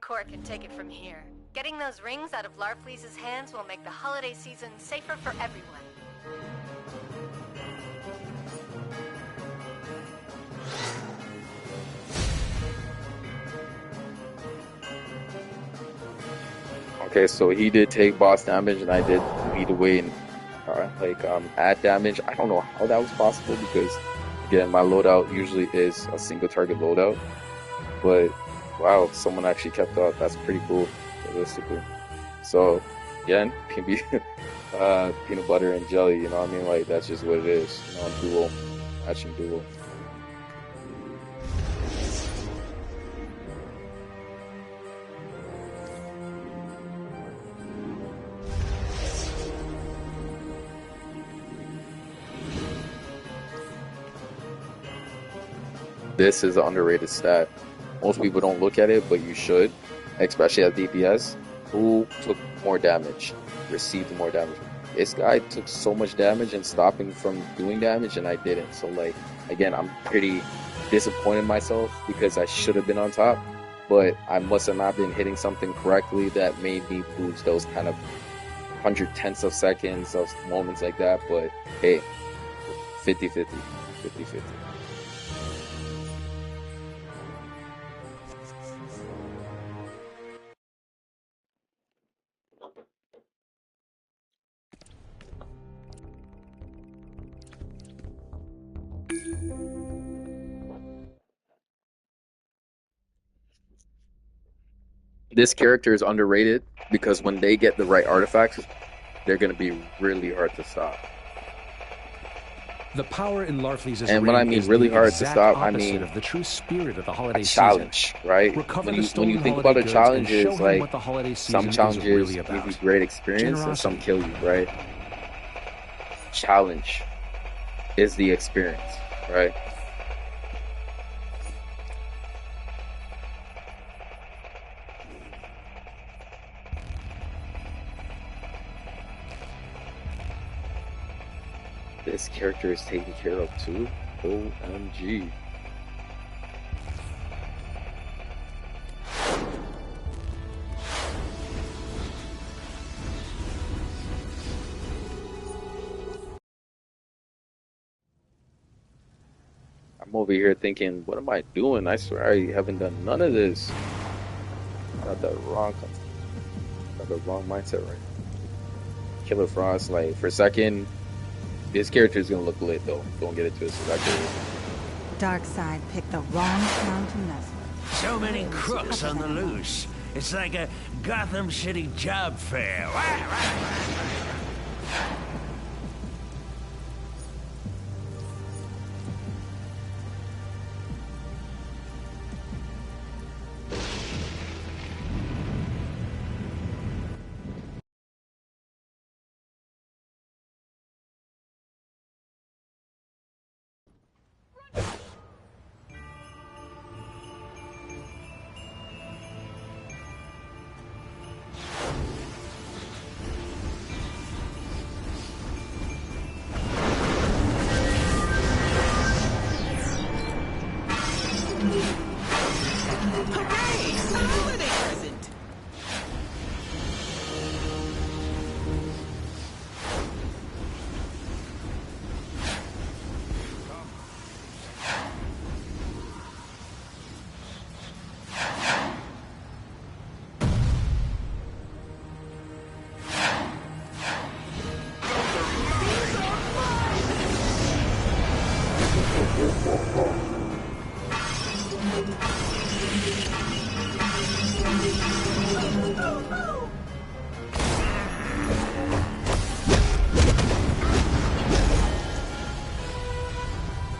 Corps can take it from here. Getting those rings out of Larfleeze's hands will make the holiday season safer for everyone. Okay, so he did take boss damage, and I did lead away and add damage. I don't know how that was possible because, again, my loadout usually is a single target loadout, but wow, someone actually kept up. That's pretty cool, realistically. So, again, can be peanut butter and jelly, you know what I mean? Like, that's just what it is. You know, duel, matching duel. This is an underrated stat. Most people don't look at it, but you should, especially at DPS. Who took more damage, received more damage? This guy took so much damage and stopping from doing damage, and I didn't. So, like, again, I'm pretty disappointed in myself because I should have been on top, but I must have not been hitting something correctly that made me lose those kind of 100/10ths of seconds of moments like that. But hey, 50-50, 50-50. This character is underrated because when they get the right artifacts, they're going to be really hard to stop. The power in Larfleeze's and when I mean really hard to stop, I mean of the true spirit of the holiday a challenge, season. Right? Recover when you think about a challenge, is like some challenges really give you great experience and some kill you, right? Challenge is the experience, right? This character is taken care of too. OMG. I'm over here thinking, what am I doing? I swear I haven't done none of this. Got the wrong mindset right. Killer Frost, like for a second, this character is gonna look lit though. Don't get it twisted. Darkseid picked the wrong town to mess with. So many crooks on the loose. It's like a Gotham City job fair.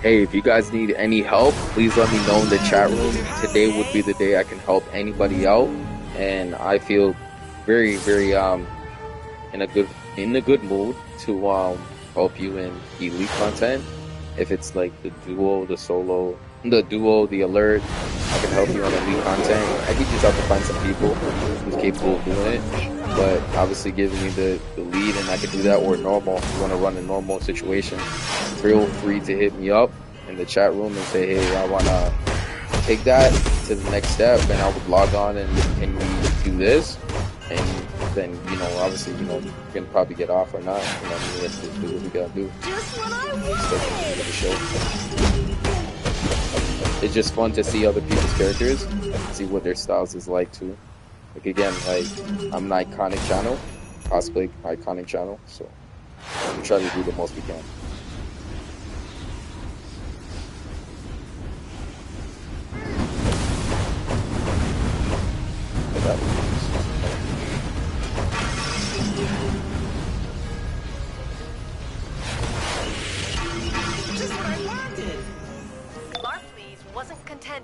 Hey, if you guys need any help, please let me know in the chat room. Today would be the day I can help anybody out, and I feel very, very in a good mood to help you in elite content. If it's like the duo, the solo, the duo, the alert, I can help you on elite content. I think you just have to find some people who's capable of doing it. But obviously giving me the lead, and I can do that, or normal. If you want to run a normal situation, feel free to hit me up in the chat room and say, hey, I want to take that to the next step, and I would log on and can we do this? And then, you know, obviously, you know, you can probably get off or not. You know, let's just do what we gotta do. Just what I wanted. The show. It's just fun to see other people's characters, see what their styles is like too. Like again, like I'm an iconic channel, cosplay iconic channel, so we try to do the most we can.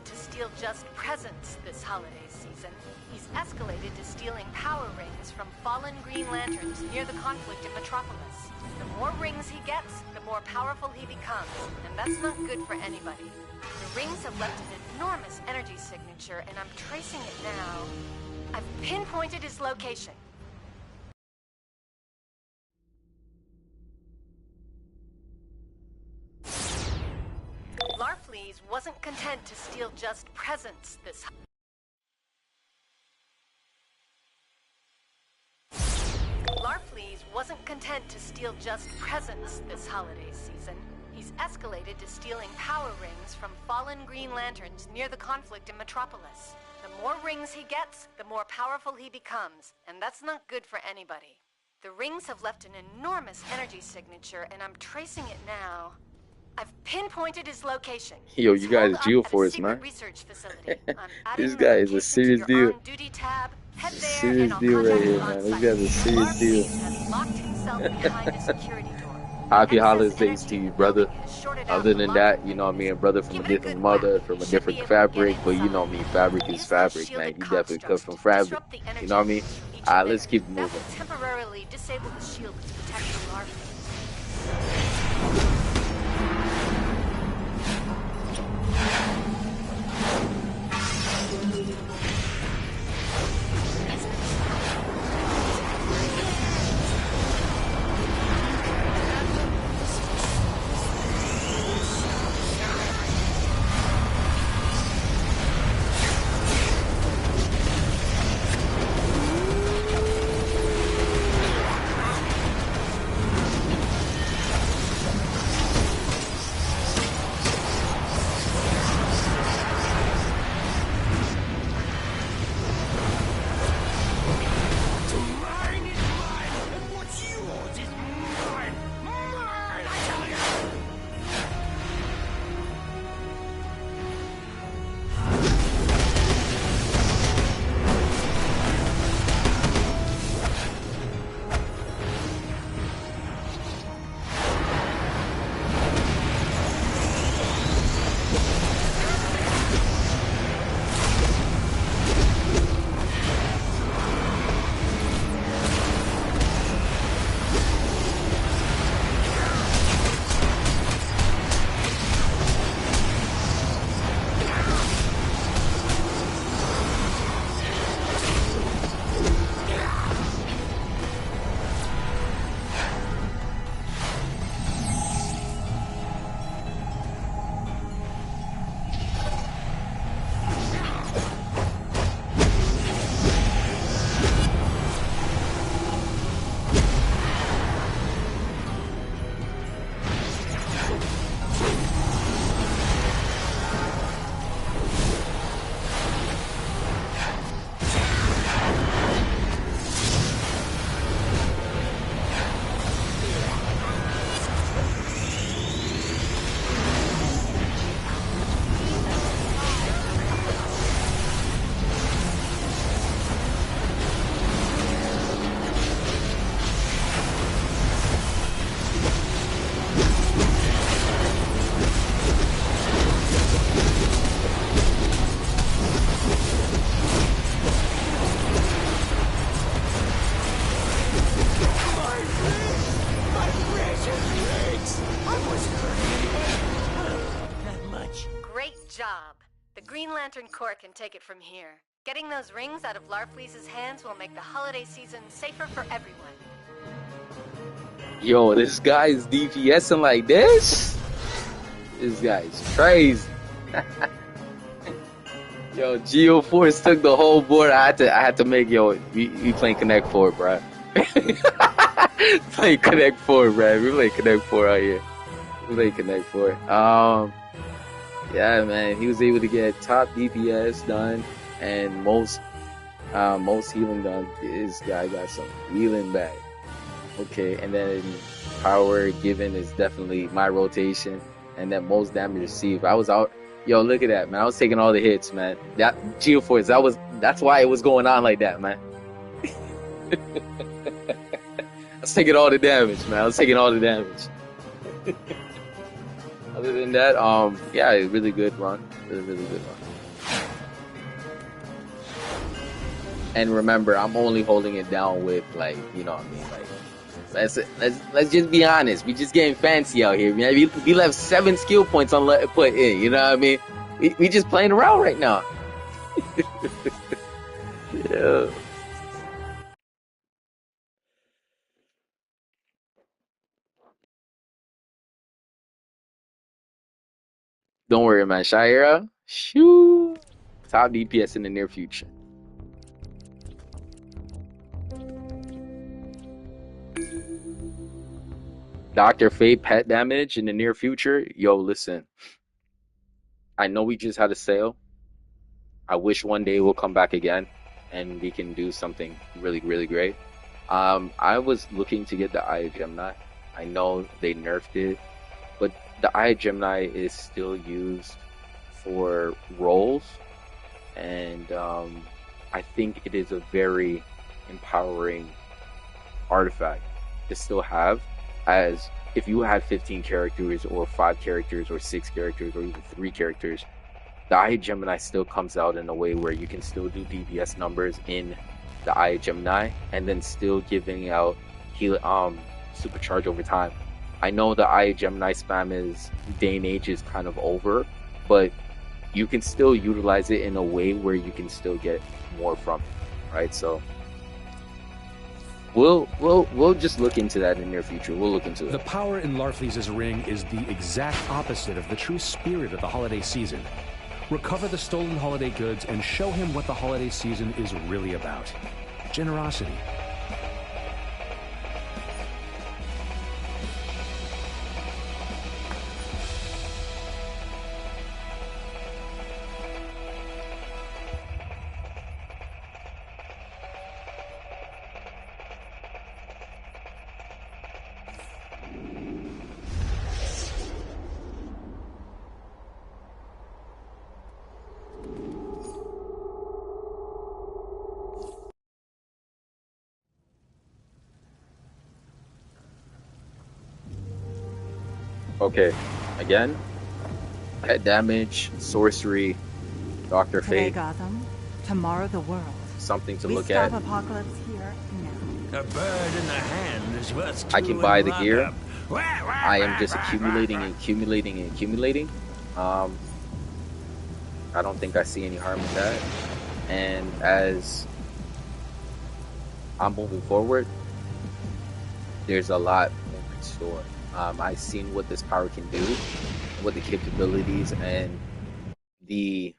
To steal just presents this holiday season, he's escalated to stealing power rings from fallen Green Lanterns near the conflict in Metropolis. The more rings he gets, the more powerful he becomes, and that's not good for anybody. The rings have left an enormous energy signature, and I'm tracing it now. I've pinpointed his location. Larfleeze wasn't content to steal just presents this holiday season. He's escalated to stealing power rings from fallen Green Lanterns near the conflict in Metropolis. The more rings he gets, the more powerful he becomes, and that's not good for anybody. The rings have left an enormous energy signature, and I'm tracing it now. I've pinpointed his location. Yo, you guys Geoforce, man. This guy is a serious deal. Serious deal right here, man. This guy's a serious deal. Happy holidays to you, brother. Other than that, you know what I mean, brother from a different mother, from a different fabric, but you know me, fabric is fabric, man. You definitely cut from fabric. You know what I mean? Alright, let's keep moving. Temporarily disable the shield to protect the larvae. Green Lantern Corps can take it from here. Getting those rings out of Larfleeze's hands will make the holiday season safer for everyone. Yo, this guy's DPSing like this? This guy's crazy. Yo, Geo Force took the whole board. I had to make, yo, we playing Connect 4, bro. Playing Connect 4, bro. We playing Connect 4 out here. We playing Connect 4. Yeah, man, he was able to get top DPS done and most healing done. This guy got some healing back. Okay, and then power given is definitely my rotation, and then most damage received. I was out. Yo, look at that, man. I was taking all the hits, man. That Geoforce, that's why it was going on like that, man. I was taking all the damage, man. I was taking all the damage. Other than that, yeah, really good run. Really good run. And remember, I'm only holding it down with, like, you know what I mean, like, let's just be honest. We just getting fancy out here, man. We left 7 skill points on put in. You know what I mean? We just playing around right now. Yeah. Don't worry, man. Shira, shoo, top DPS in the near future. Dr. Fate pet damage in the near future. Yo, listen. I know we just had a sale. I wish one day we'll come back again and we can do something really, really great. I was looking to get the Eye of Gemini. I know they nerfed it, but the Eye of Gemini is still used for roles, and I think it is a very empowering artifact to still have. As if you had 15 characters or 5 characters or 6 characters or even 3 characters, the Eye of Gemini still comes out in a way where you can still do DPS numbers in the Eye of Gemini and then still giving out heal supercharge over time. I know the Eye of Gemini spam is day and age is kind of over, but you can still utilize it in a way where you can still get more from it, right? So We'll just look into that in the near future. We'll look into it. The power in Larfleeze's ring is the exact opposite of the true spirit of the holiday season. Recover the stolen holiday goods and show him what the holiday season is really about. Generosity. Okay, again, pet damage, sorcery, Dr. Today Fate. Gotham, tomorrow the world. Something to We look stop at. Apocalypse here now. A bird in the hand is worth 2 I can buy in the gear. lockup. Wah, wah, I am wah, just wah, accumulating wah, and accumulating and accumulating. I don't think I see any harm in that. And as I'm moving forward, there's a lot more in store. I've seen what this power can do, what the capabilities and the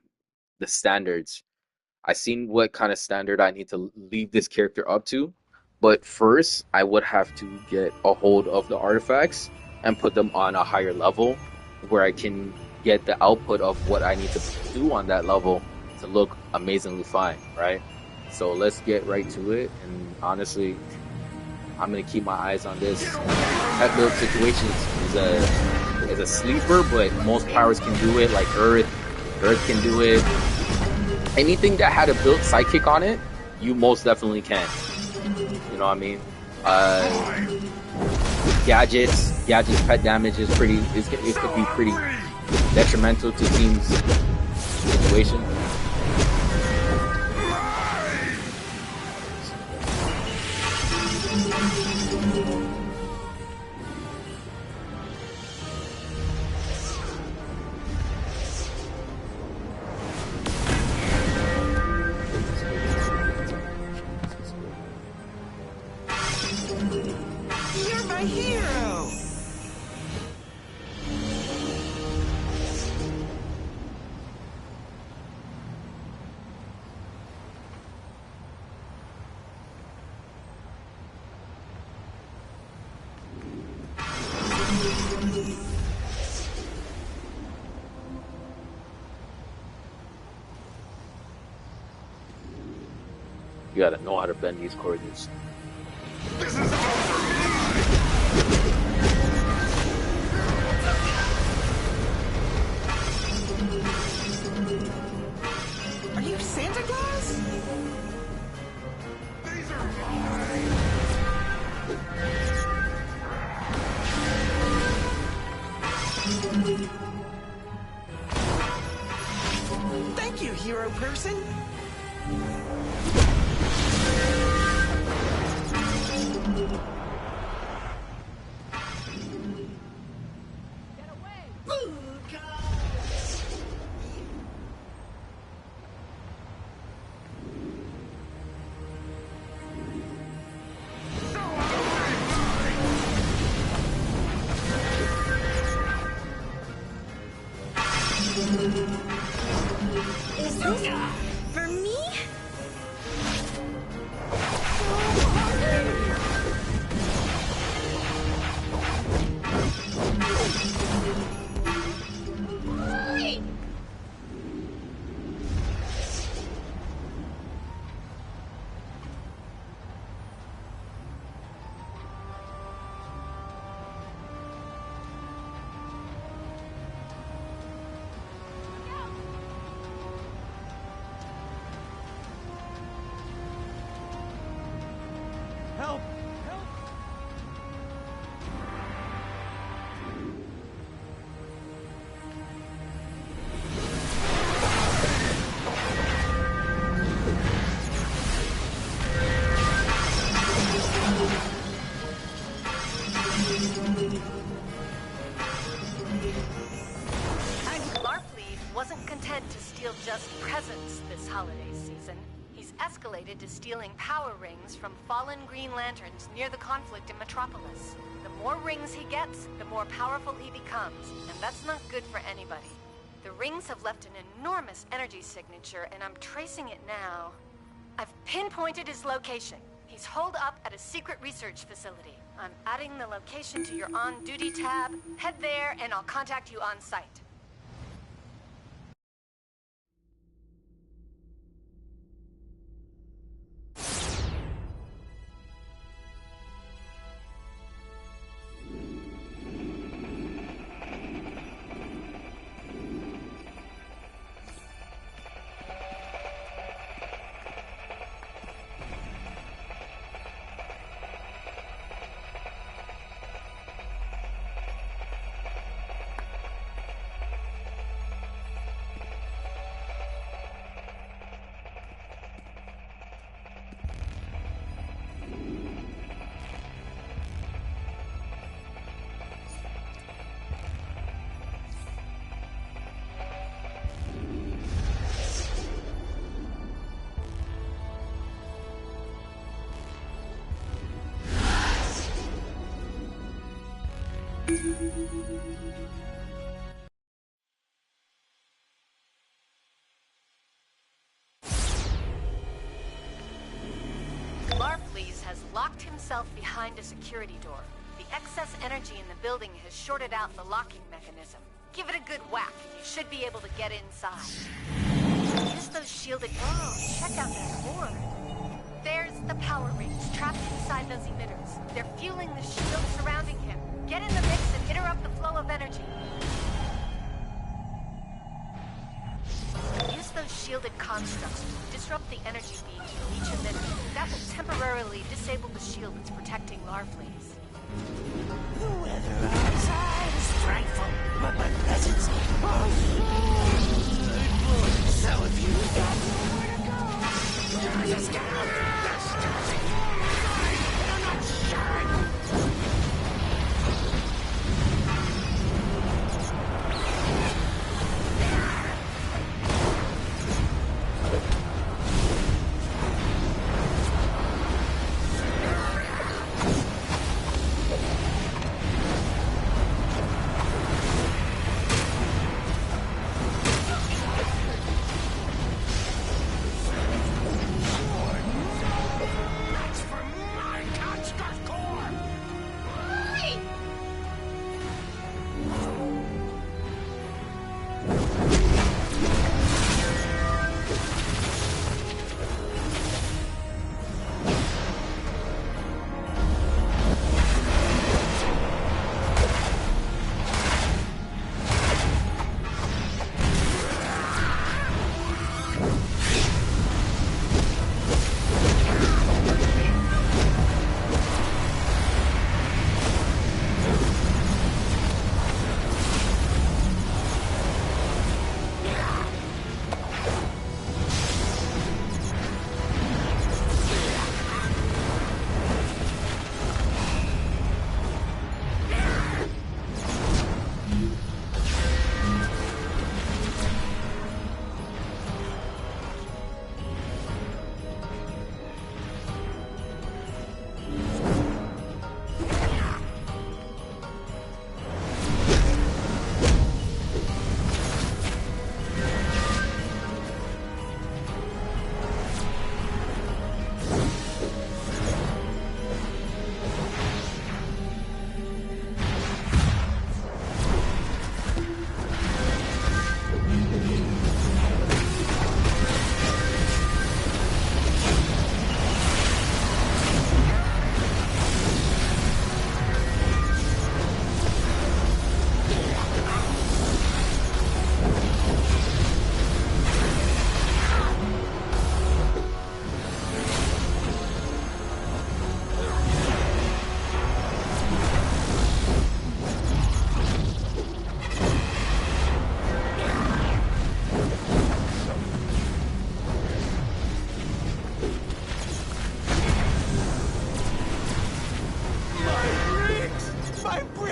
standards. I've seen what kind of standard I need to leave this character up to. But first, I would have to get a hold of the artifacts and put them on a higher level where I can get the output of what I need to do on that level to look amazingly fine, right? So let's get right to it. And honestly, I'm gonna keep my eyes on this. Pet build situation is a sleeper, but most powers can do it. Like Earth can do it. Anything that had a built psychic on it, you most definitely can. You know what I mean? Gadgets pet damage is pretty. It could be pretty detrimental to teams' situation. You gotta know how to bend these coordinates. This is all for me! Are you Santa Claus? These are mine! Thank you, hero person. Is this for me? Help! Help! Larfleet wasn't content to steal just presents this holiday season. He's escalated to stealing power rings from fallen Green Lanterns near the conflict in Metropolis. The more rings he gets, the more powerful he becomes, and that's not good for anybody. The rings have left an enormous energy signature, and I'm tracing it now. I've pinpointed his location. He's holed up at a secret research facility. I'm adding the location to your on-duty tab. Head there, and I'll contact you on site. Larfleet has locked himself behind a security door. The excess energy in the building has shorted out the locking mechanism. Give it a good whack, and you should be able to get inside. Use those shielded... Oh, check out that board. There's the power rings trapped inside those emitters. They're fueling the shield surrounding him. Get in the mix and interrupt the flow of energy. Use those shielded constructs to disrupt the energy beams from each emitter. That will temporarily disable the shield that's protecting Larfleet. The weather outside is frightful, but my presence is so if you got nowhere to go, just get out. That's starting. I'm not sure.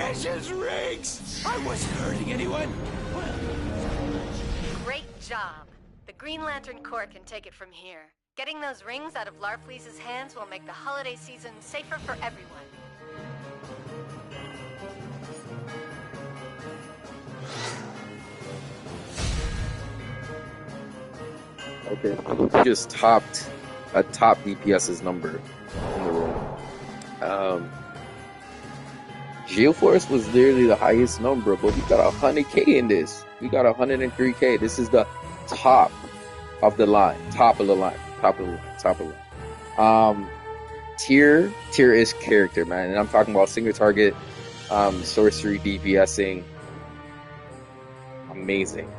precious rings! I wasn't hurting anyone. Great job. The Green Lantern Corps can take it from here. Getting those rings out of Larfleeze's hands will make the holiday season safer for everyone. Okay, we just topped a top DPS's number in the room. Geoforce was literally the highest number, but we got 100k in this. We got 103k. This is the top of the line. Top of the line. Tier is character, man. And I'm talking about single target, sorcery, DPSing. Amazing.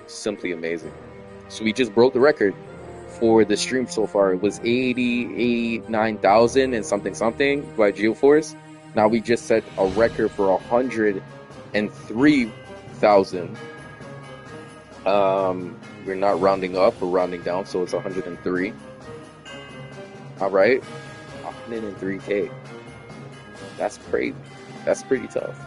Simply amazing. So we just broke the record for the stream so far. It was 89,000 and something by Geoforce. Now we just set a record for 103,000. We're not rounding up, we're rounding down, so it's 103. Alright. 103k. That's crazy. That's pretty tough.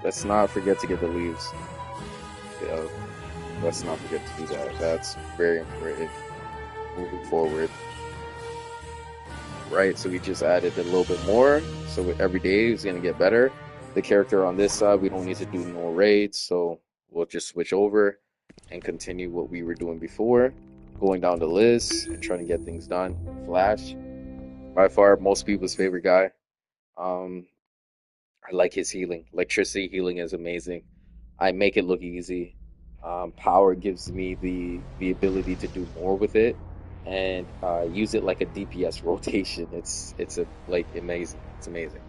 Let's not forget to get the leaves. Yeah, let's not forget to do that. That's very important moving forward. Right, so we just added a little bit more. So every day is going to get better. The character on this side, we don't need to do no raids. So we'll just switch over and continue what we were doing before. Going down the list and trying to get things done. Flash, by far, most people's favorite guy. I like his healing. Electricity healing is amazing. I make it look easy. Power gives me the ability to do more with it, and use it like a DPS rotation. It's amazing. It's amazing.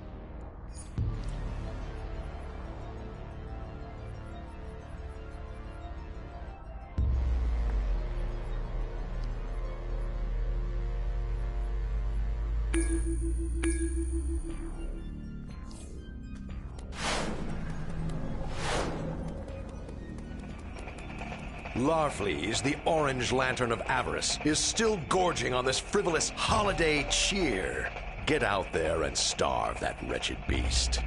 Larfleeze, the Orange Lantern of Avarice, is still gorging on this frivolous holiday cheer. Get out there and starve that wretched beast.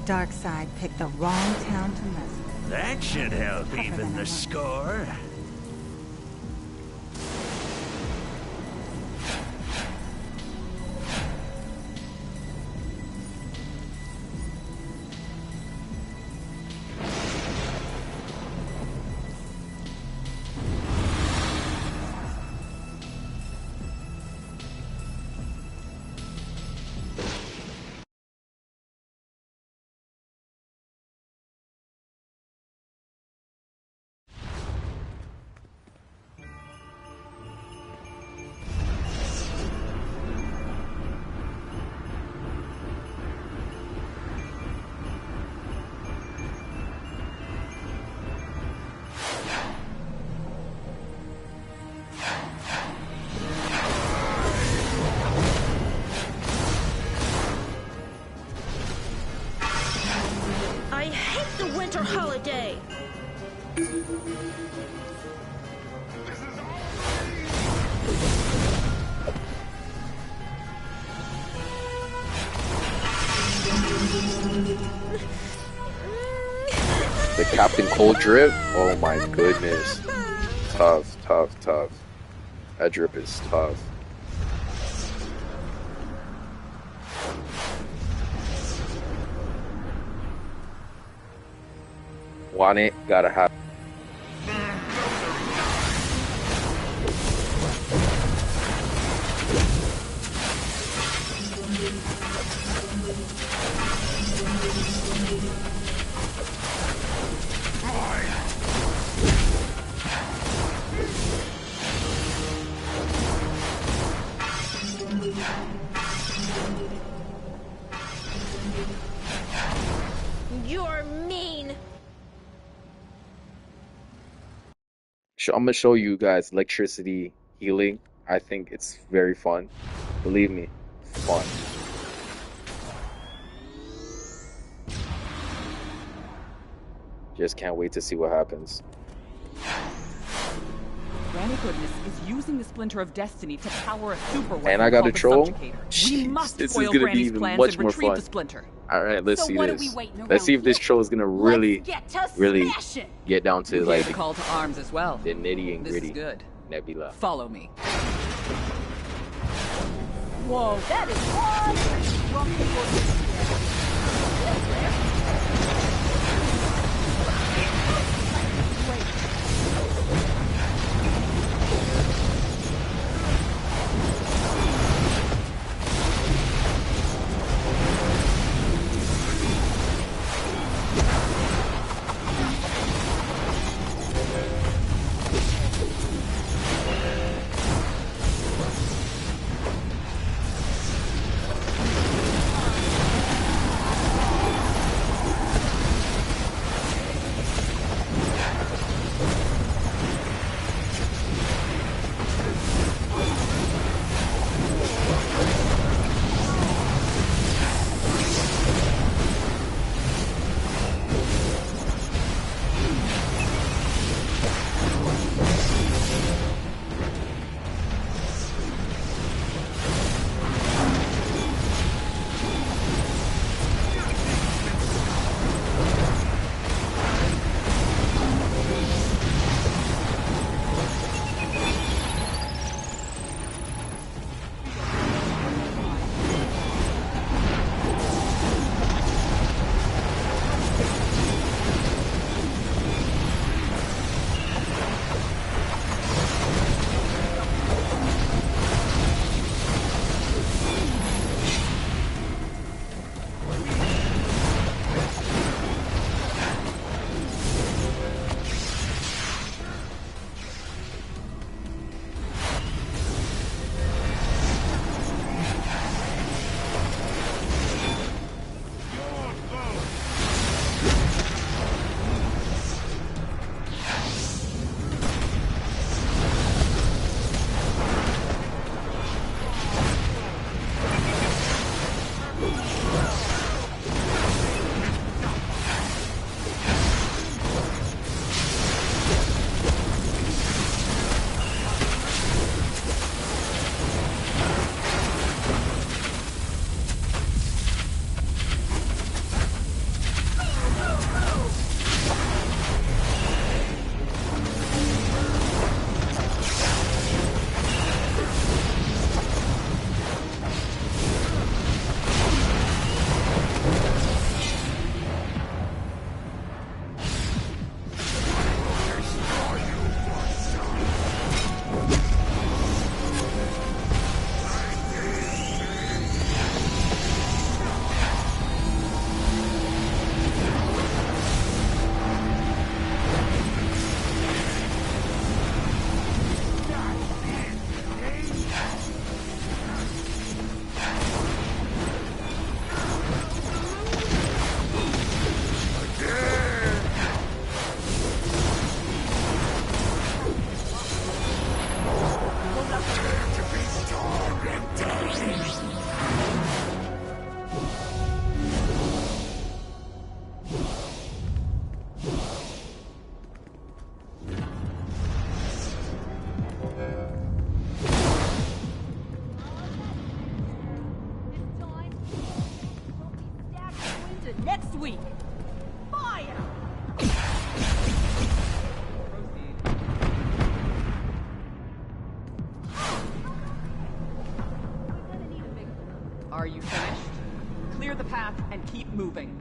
Darkseid picked the wrong town to mess with. That should help even the score. Holiday. The Captain Cold drip? Oh my goodness. Tough. That drip is tough. Want it, gotta have. You're mean. I'm gonna show you guys electricity healing. I think it's very fun. Believe me, fun. Just can't wait to see what happens. Granny Goodness is using the Splinter of Destiny to power a super weapon And I got a called the troll. Subjugator. We must This is foil gonna be Granny's even plans much and more retrieve fun. the Splinter. All right, let's So see what are this. we waiting Let's see around if this troll is gonna really, really get down to You like hear the call to arms as well. the nitty and This gritty. is good. Nebula. Follow me. Whoa, that is one. Next week. Fire! Are you finished? Clear the path and keep moving.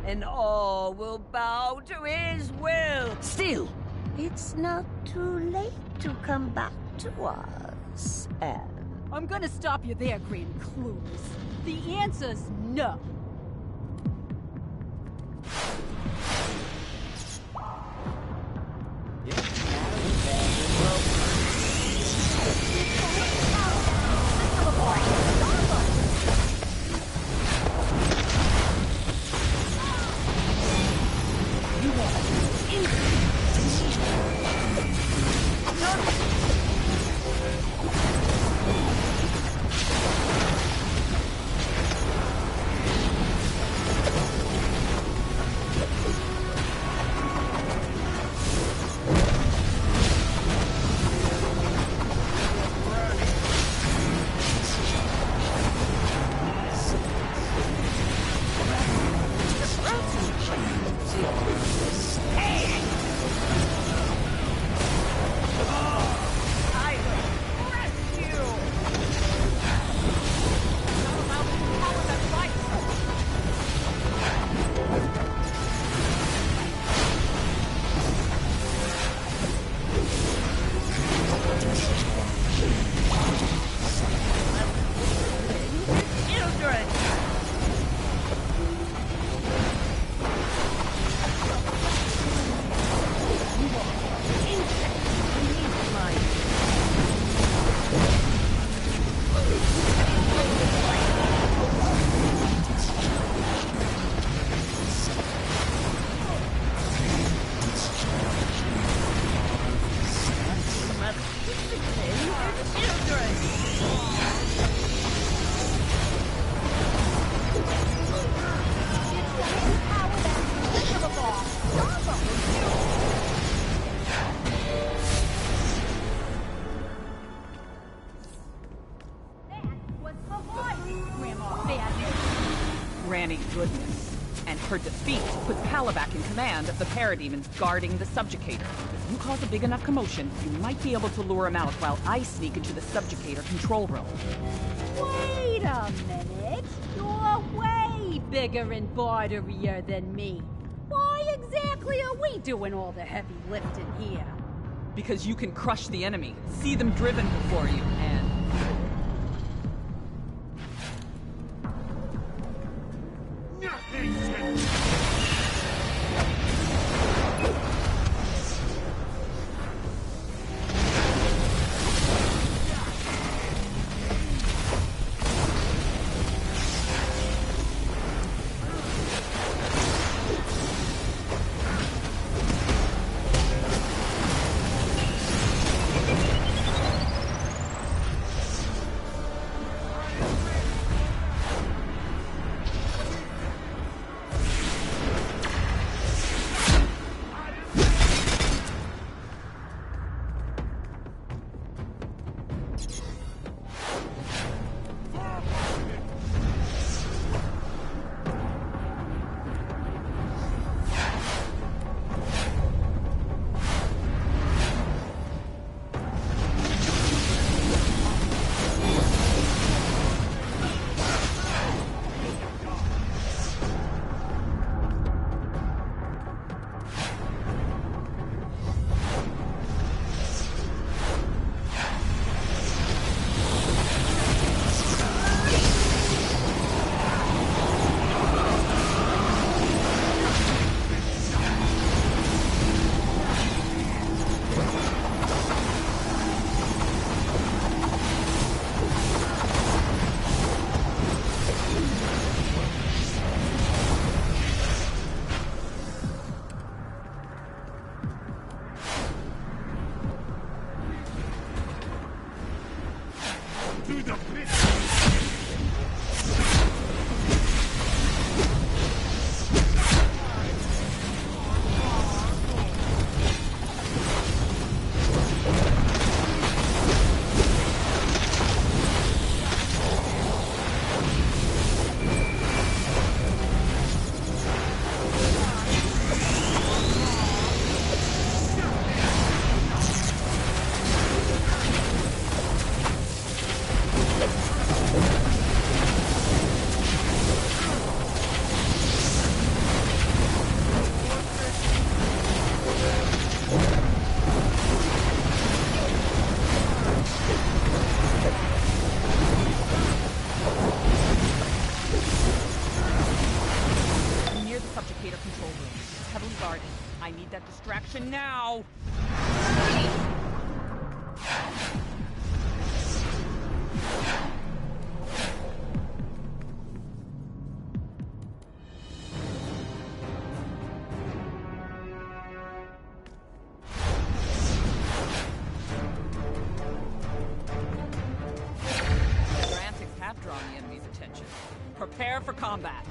And all will bow to his will. Still, it's not too late to come back to us, Anne. I'm gonna stop you there, Green Clues. The answer's no. Granny goodness. And her defeat puts Palabak in command of the parademons guarding the subjugator. If you cause a big enough commotion, you might be able to lure him out while I sneak into the subjugator control room. Wait a minute. You're way bigger and barderier than me. Why exactly are we doing all the heavy lifting here? Because you can crush the enemy, see them driven before you, and... subjugator control room. It's heavily guarded. I need that distraction now! Your antics have drawn the enemy's attention. Prepare for combat.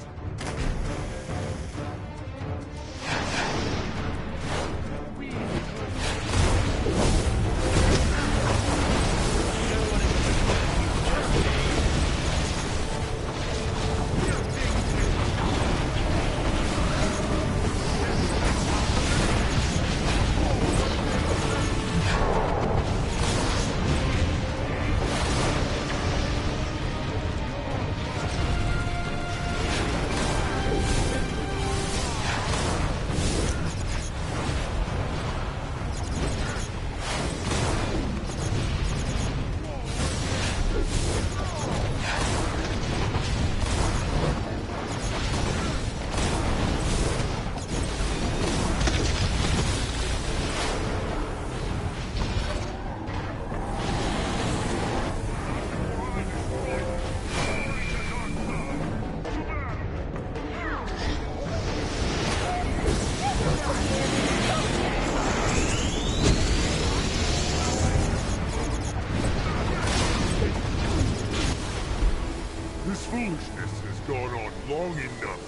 This foolishness has gone on long enough.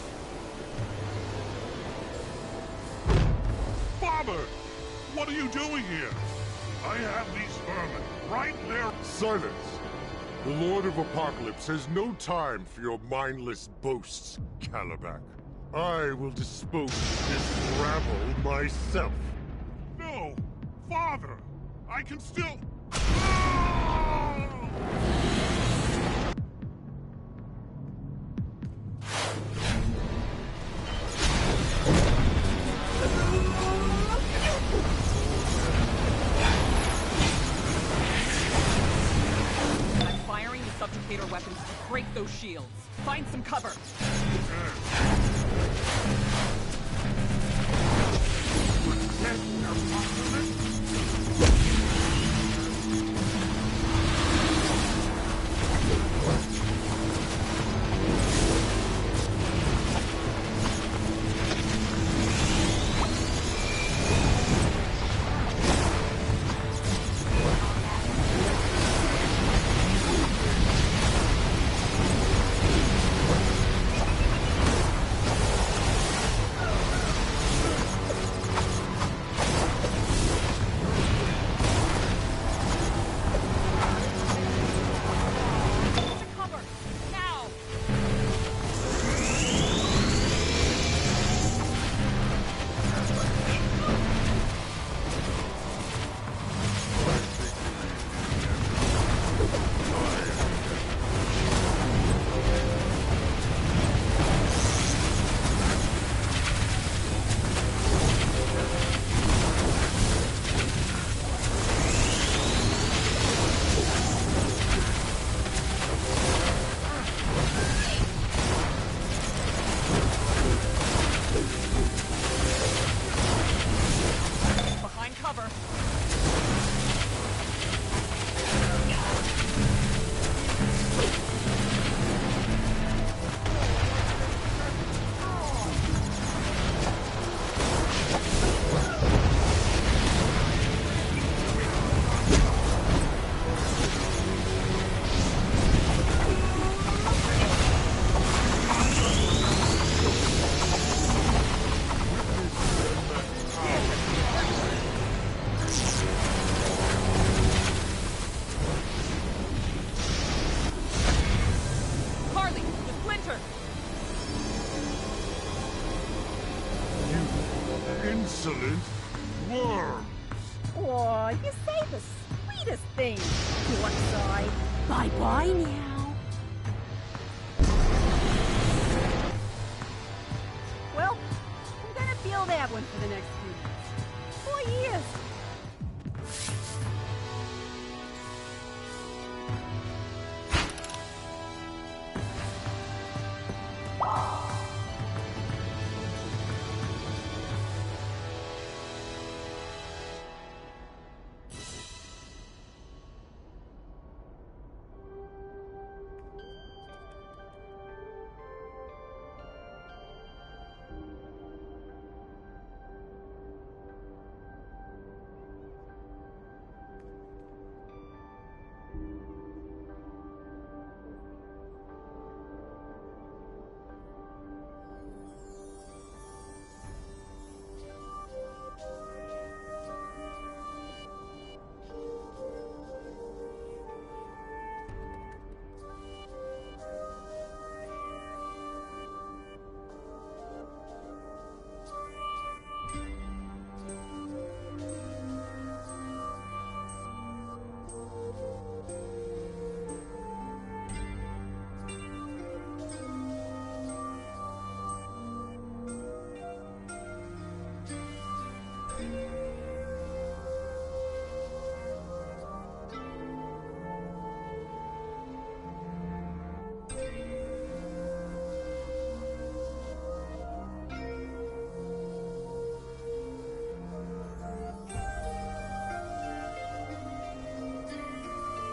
Father! What are you doing here? I have these vermin right there. Silence! The Lord of Apocalypse has no time for your mindless boasts, Calabac. I will dispose of this rabble myself. No! Father! I can still... I'm firing the subjugator weapons to break those shields. Find some cover. Insolent worm! Aw, you say the sweetest things. One side. Bye-bye now. Well, I'm gonna feel that one for the next few months. 4 years.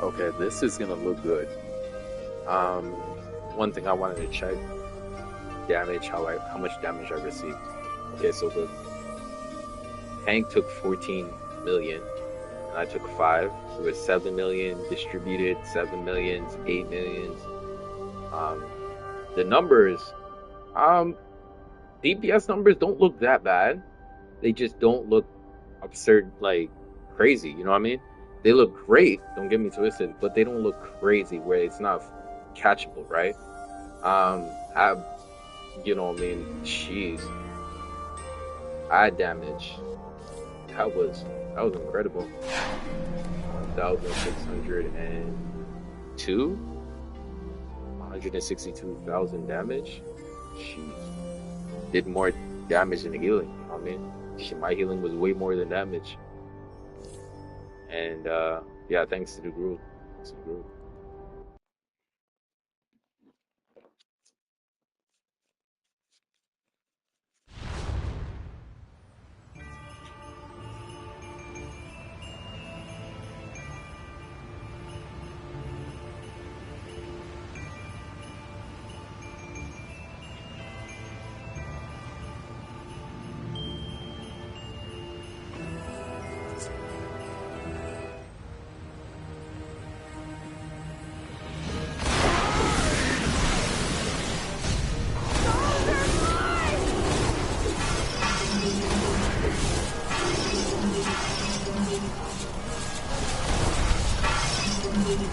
Okay, this is gonna look good. One thing I wanted to check: damage. How much damage I received. Okay, so the tank took 14 million, and I took 5. It was 7 million distributed, 7 millions, 8 millions. The numbers, DPS numbers don't look that bad. They just don't look absurd, like crazy. You know what I mean? They look great. Don't get me twisted, but they don't look crazy where it's not catchable, right? You know what I mean? Jeez, eye damage. That was incredible. 1,602, 162,000 damage. Jeez, did more damage than healing. You know what I mean? My healing was way more than damage. And yeah, thanks to the group.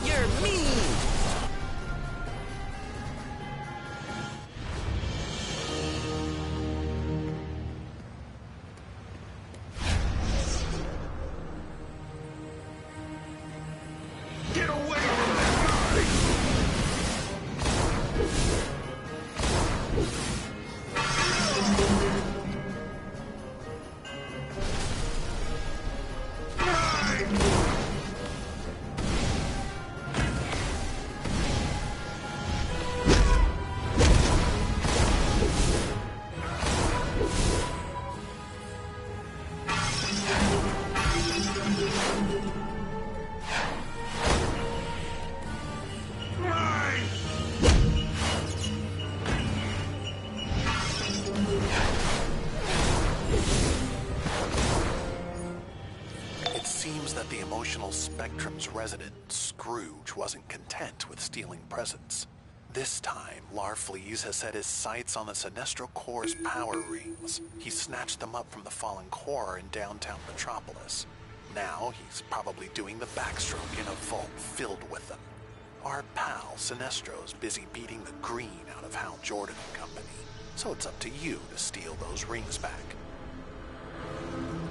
You're mean! Get away from that It seems that the emotional spectrum's resident, Scrooge, wasn't content with stealing presents. This time, Larfleeze has set his sights on the Sinestro Core's power rings. He snatched them up from the fallen core in downtown Metropolis. Now, he's probably doing the backstroke in a vault filled with them. Our pal Sinestro's busy beating the green out of Hal Jordan and company, so it's up to you to steal those rings back.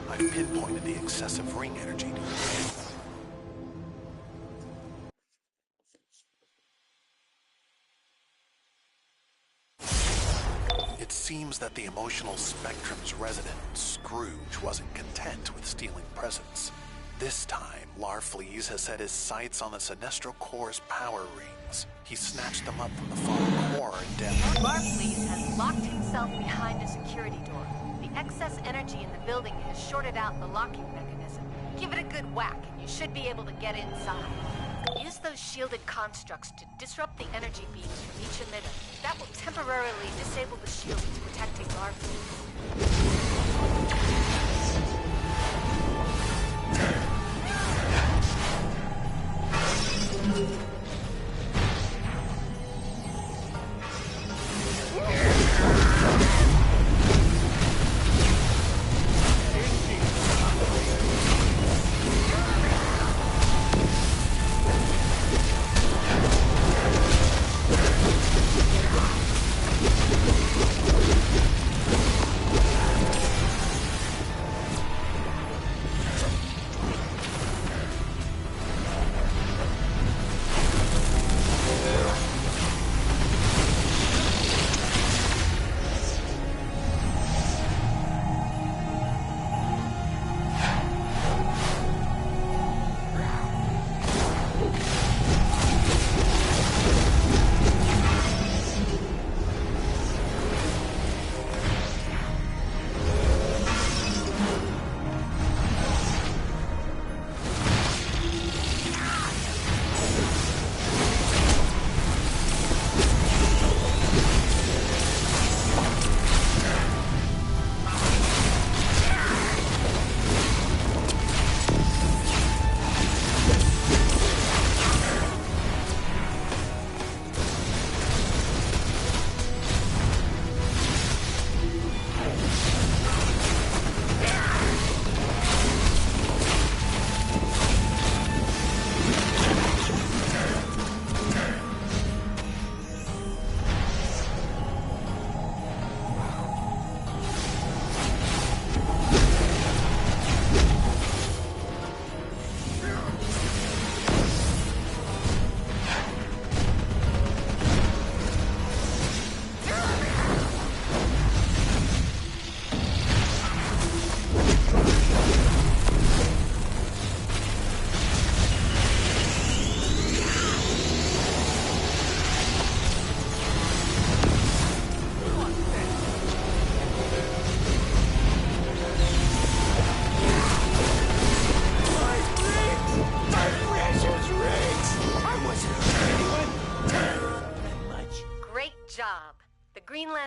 I've pinpointed the excessive ring energy to you. It seems that the emotional spectrum's resident, Scrooge, wasn't content with stealing presents. This time, Larfleeze has set his sights on the Sinestro Core's power rings. He snatched them up from the fallen core and down. Larfleeze has locked himself behind a security door. The excess energy in the building has shorted out the locking mechanism. Give it a good whack, and you should be able to get inside. Use those shielded constructs to disrupt the energy beams from each emitter. That will temporarily disable the shields protecting Larfleeze.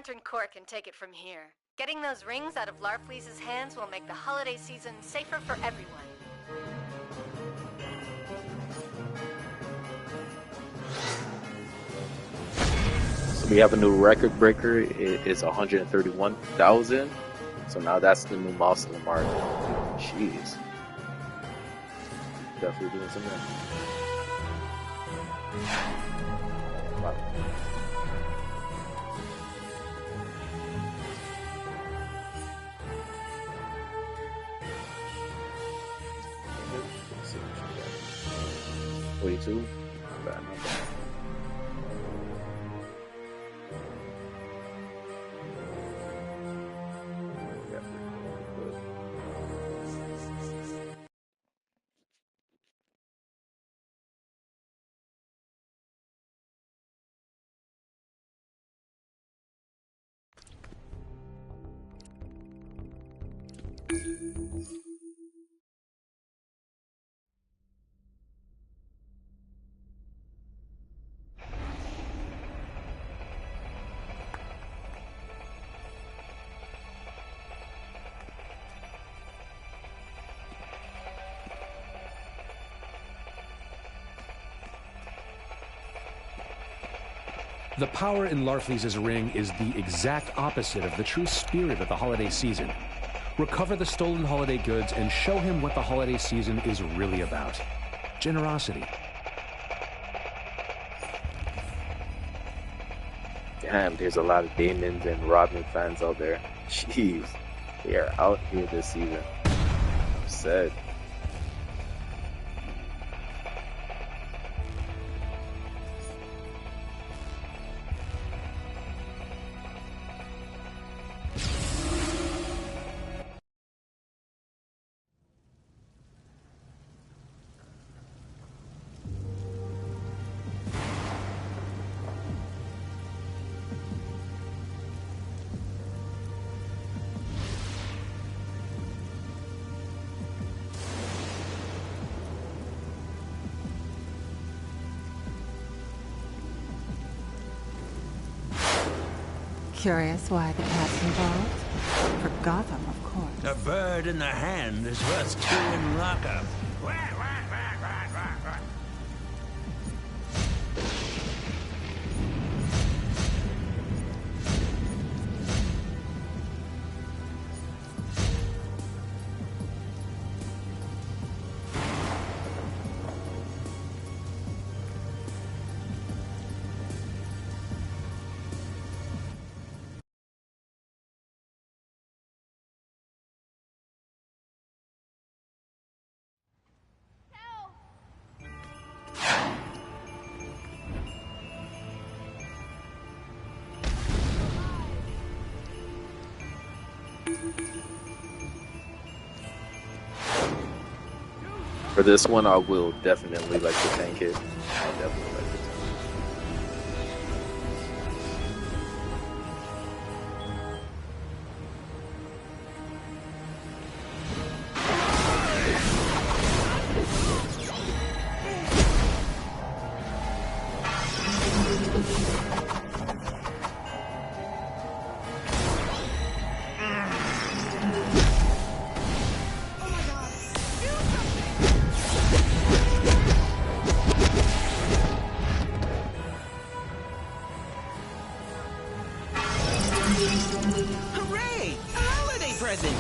Lantern Corps can take it from here. Getting those rings out of Larfleeze's hands will make the holiday season safer for everyone. So we have a new record breaker. It is 131,000. So now that's the new milestone mark. Jeez. Definitely doing something. Wow. $42. Not bad, not bad. The power in Larfleeze's ring is the exact opposite of the true spirit of the holiday season. Recover the stolen holiday goods and show him what the holiday season is really about. Generosity. Damn, there's a lot of Damons and Rodman fans out there. Jeez, they are out here this season. I'm sad. Curious why the cat's involved? For Gotham, of course. A bird in the hand is worth two in lockup. For this one, I will definitely like to thank it. I'll definitely like to thank Hooray! A holiday present!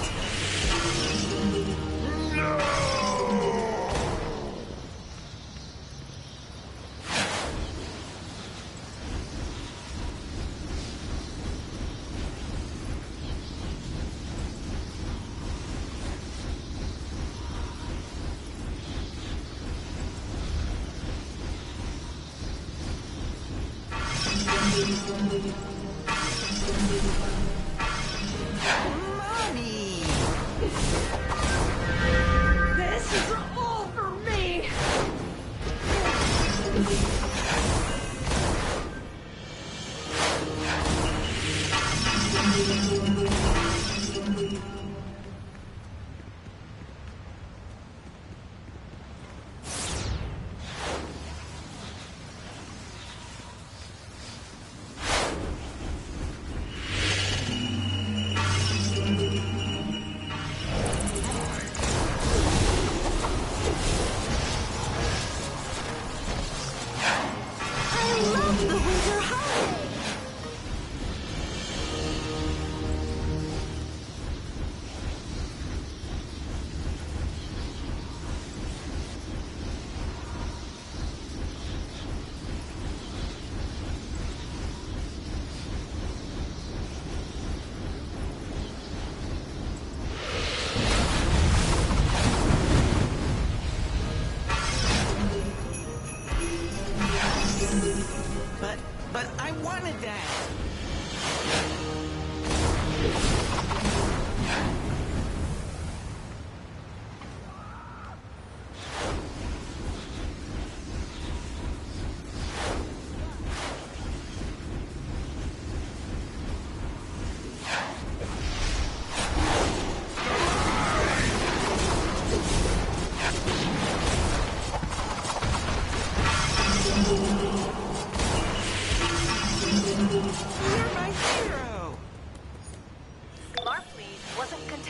Money! This is all for me!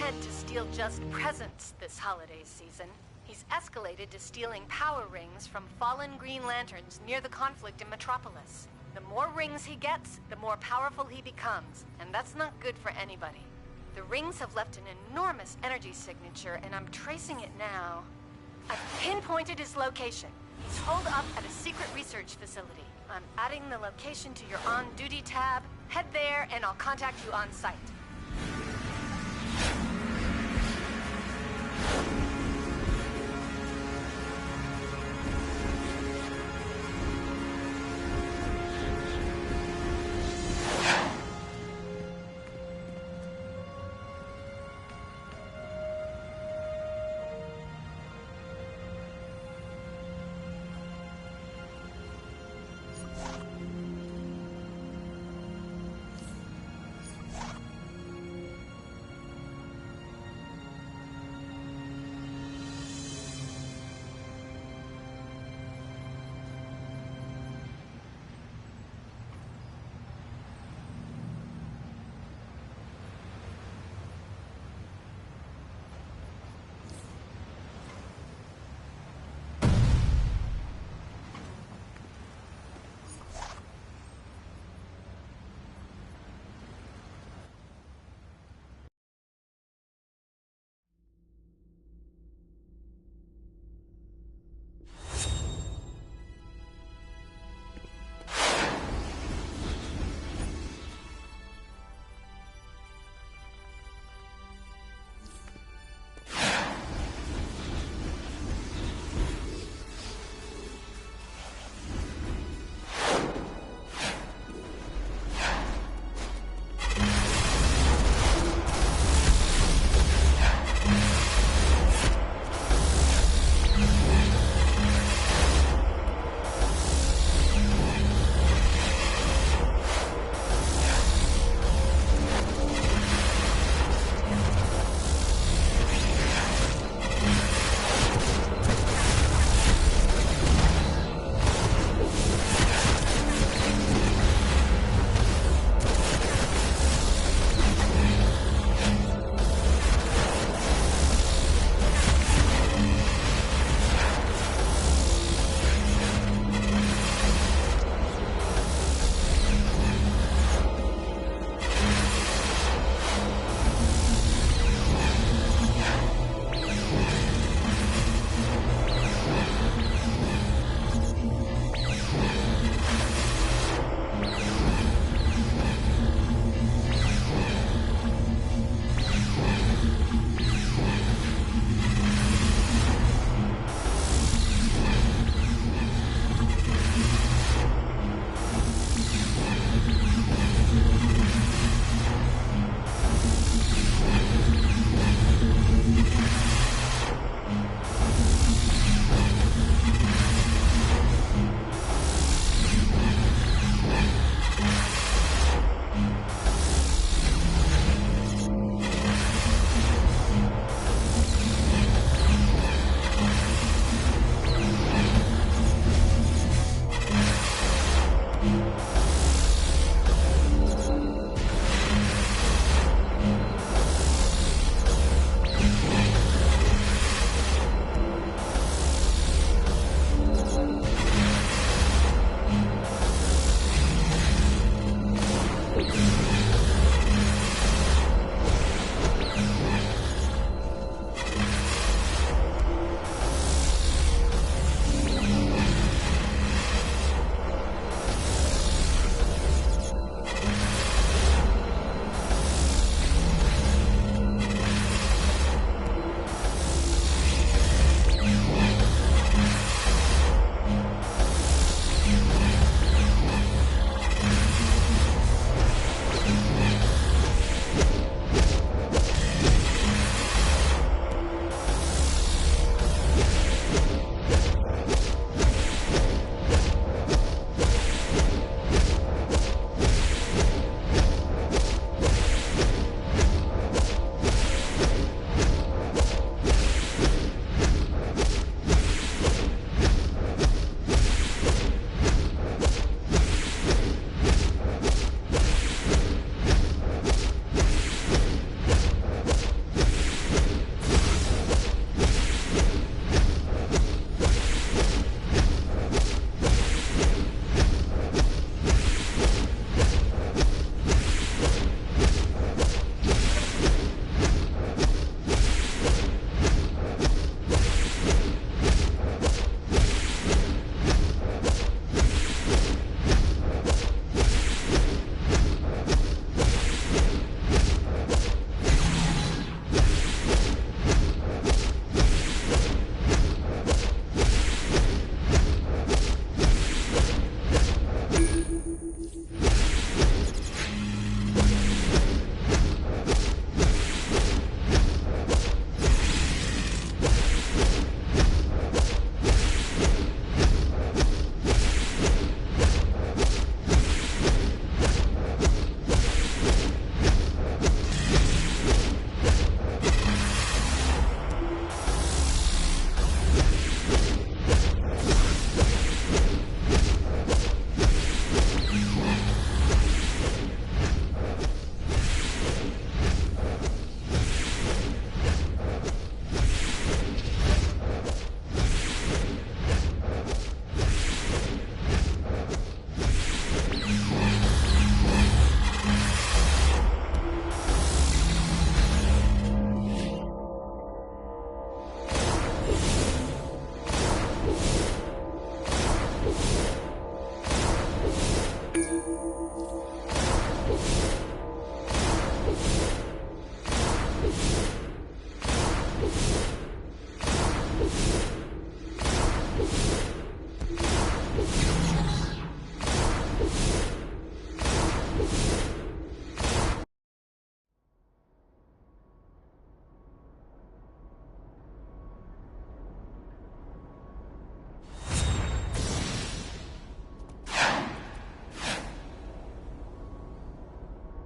content to steal just presents this holiday season. He's escalated to stealing power rings from fallen Green Lanterns near the conflict in Metropolis. The more rings he gets, the more powerful he becomes, and that's not good for anybody. The rings have left an enormous energy signature, and I'm tracing it now. I've pinpointed his location. He's holed up at a secret research facility. I'm adding the location to your on-duty tab. Head there, and I'll contact you on site.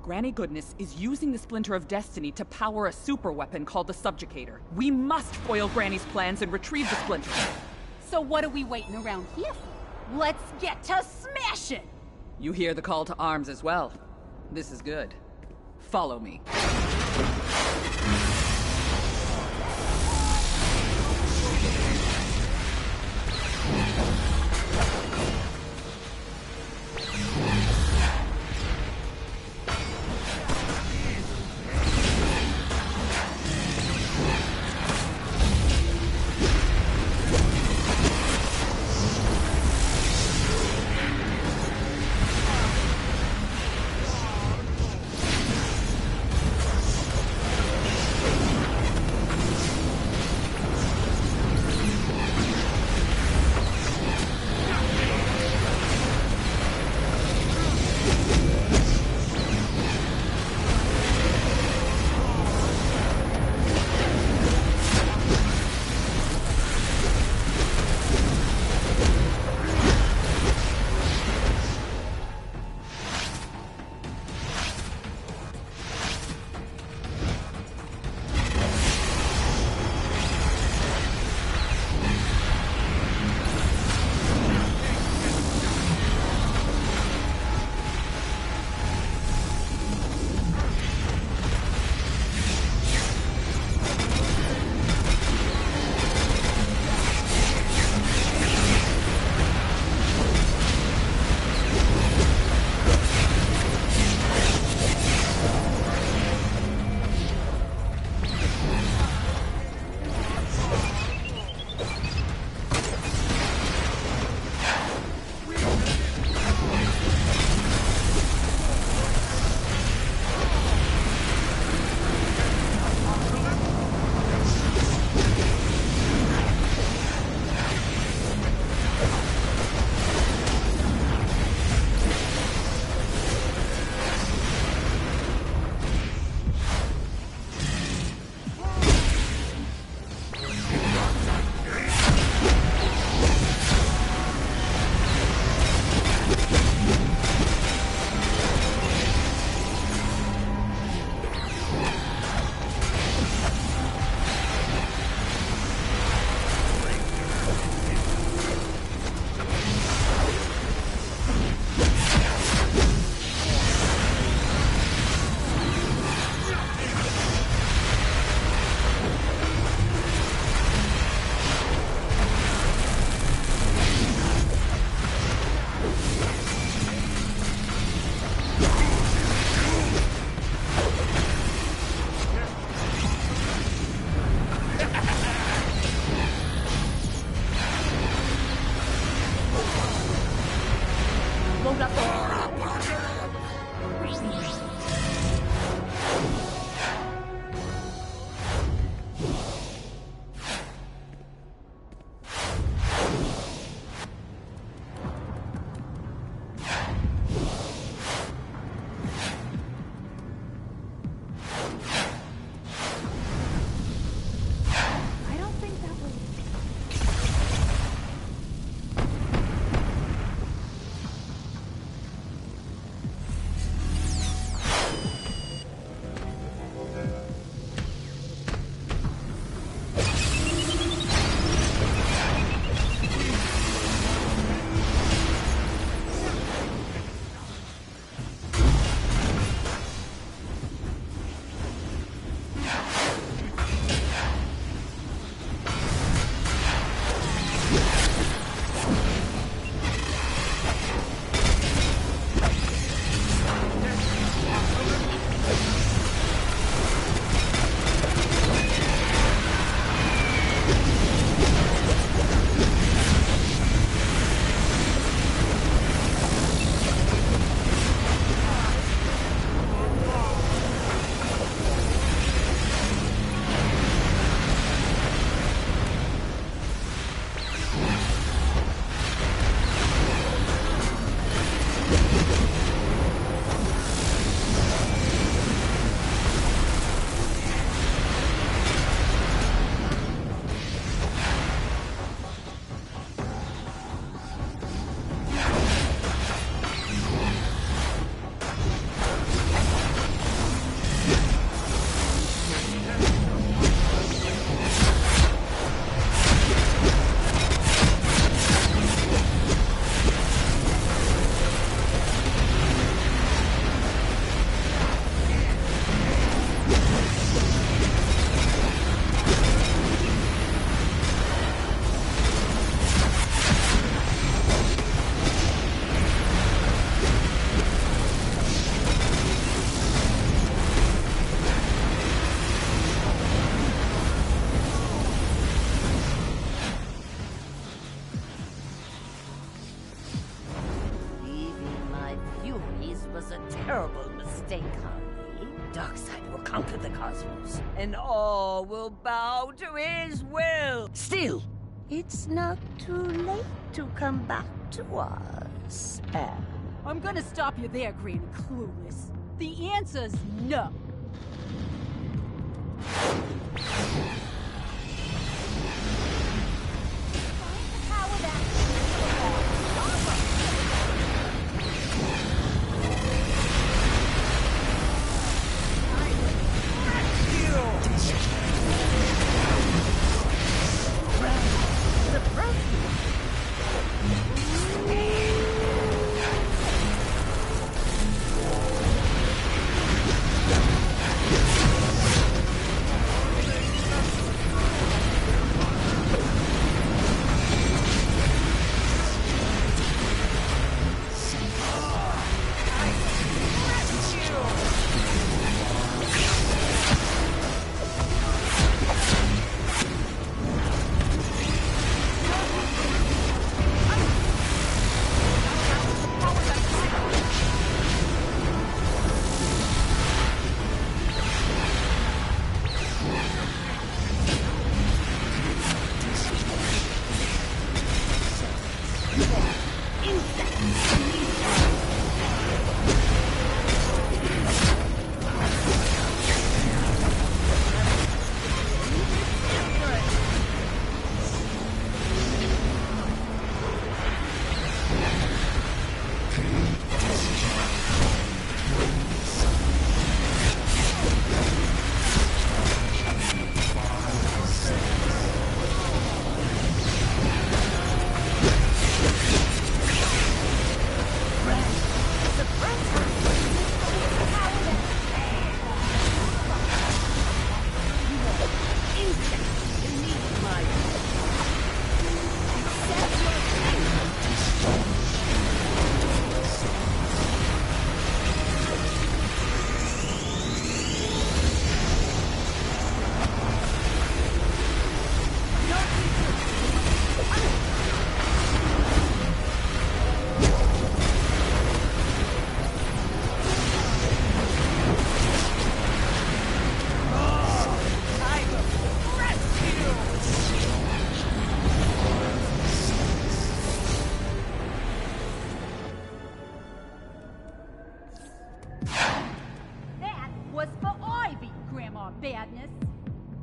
Granny Goodness is using the Splinter of Destiny to power a super weapon called the Subjugator. We must foil Granny's plans and retrieve the Splinter. So what are we waiting around here for? Let's get to smashing! You hear the call to arms as well. This is good. Follow me. us, and all will bow to his will. Still, it's not too late to come back to us, Anne. I'm gonna stop you there, Granny Clueless. The answer's no.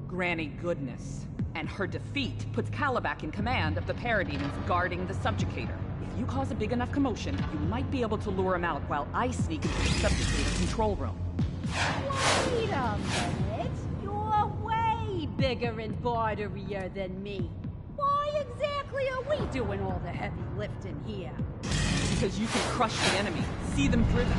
Granny Goodness. And her defeat puts Calabac in command of the parademons guarding the subjugator. If you cause a big enough commotion, you might be able to lure him out while I sneak into the subjugator control room. Wait a minute. You're way bigger and barderier than me. Why exactly are we doing all the heavy lifting here? Because you can crush the enemy, see them driven.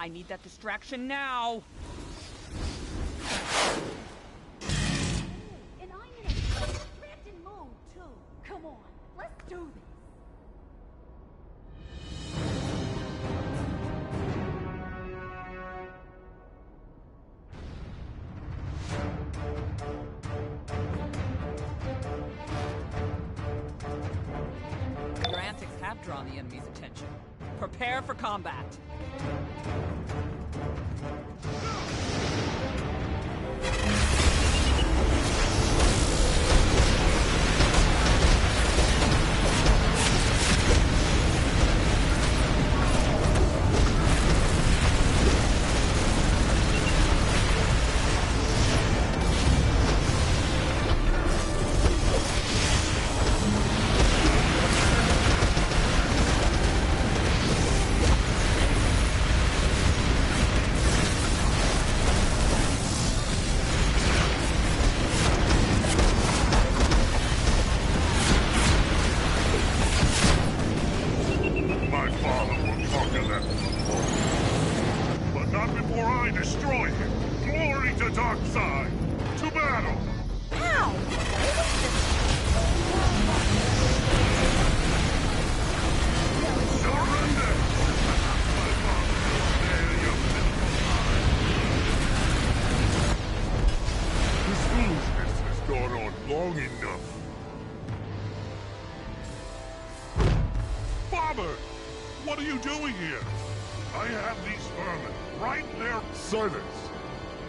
I need that distraction now! And I'm in a distracted mood, too. Come on, let's do this. Your antics have drawn the enemy's attention. Prepare for combat. What are you doing here? I have these vermin right there. Silence!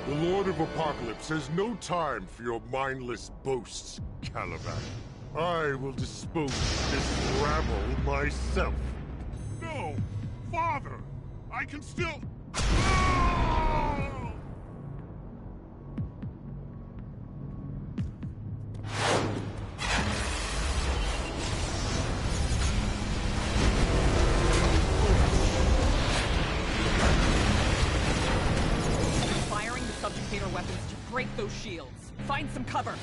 The Lord of Apocalypse has no time for your mindless boasts, Caliban. I will dispose of this rabble myself. No! Father! I can still... weapons to break those shields. Find some cover.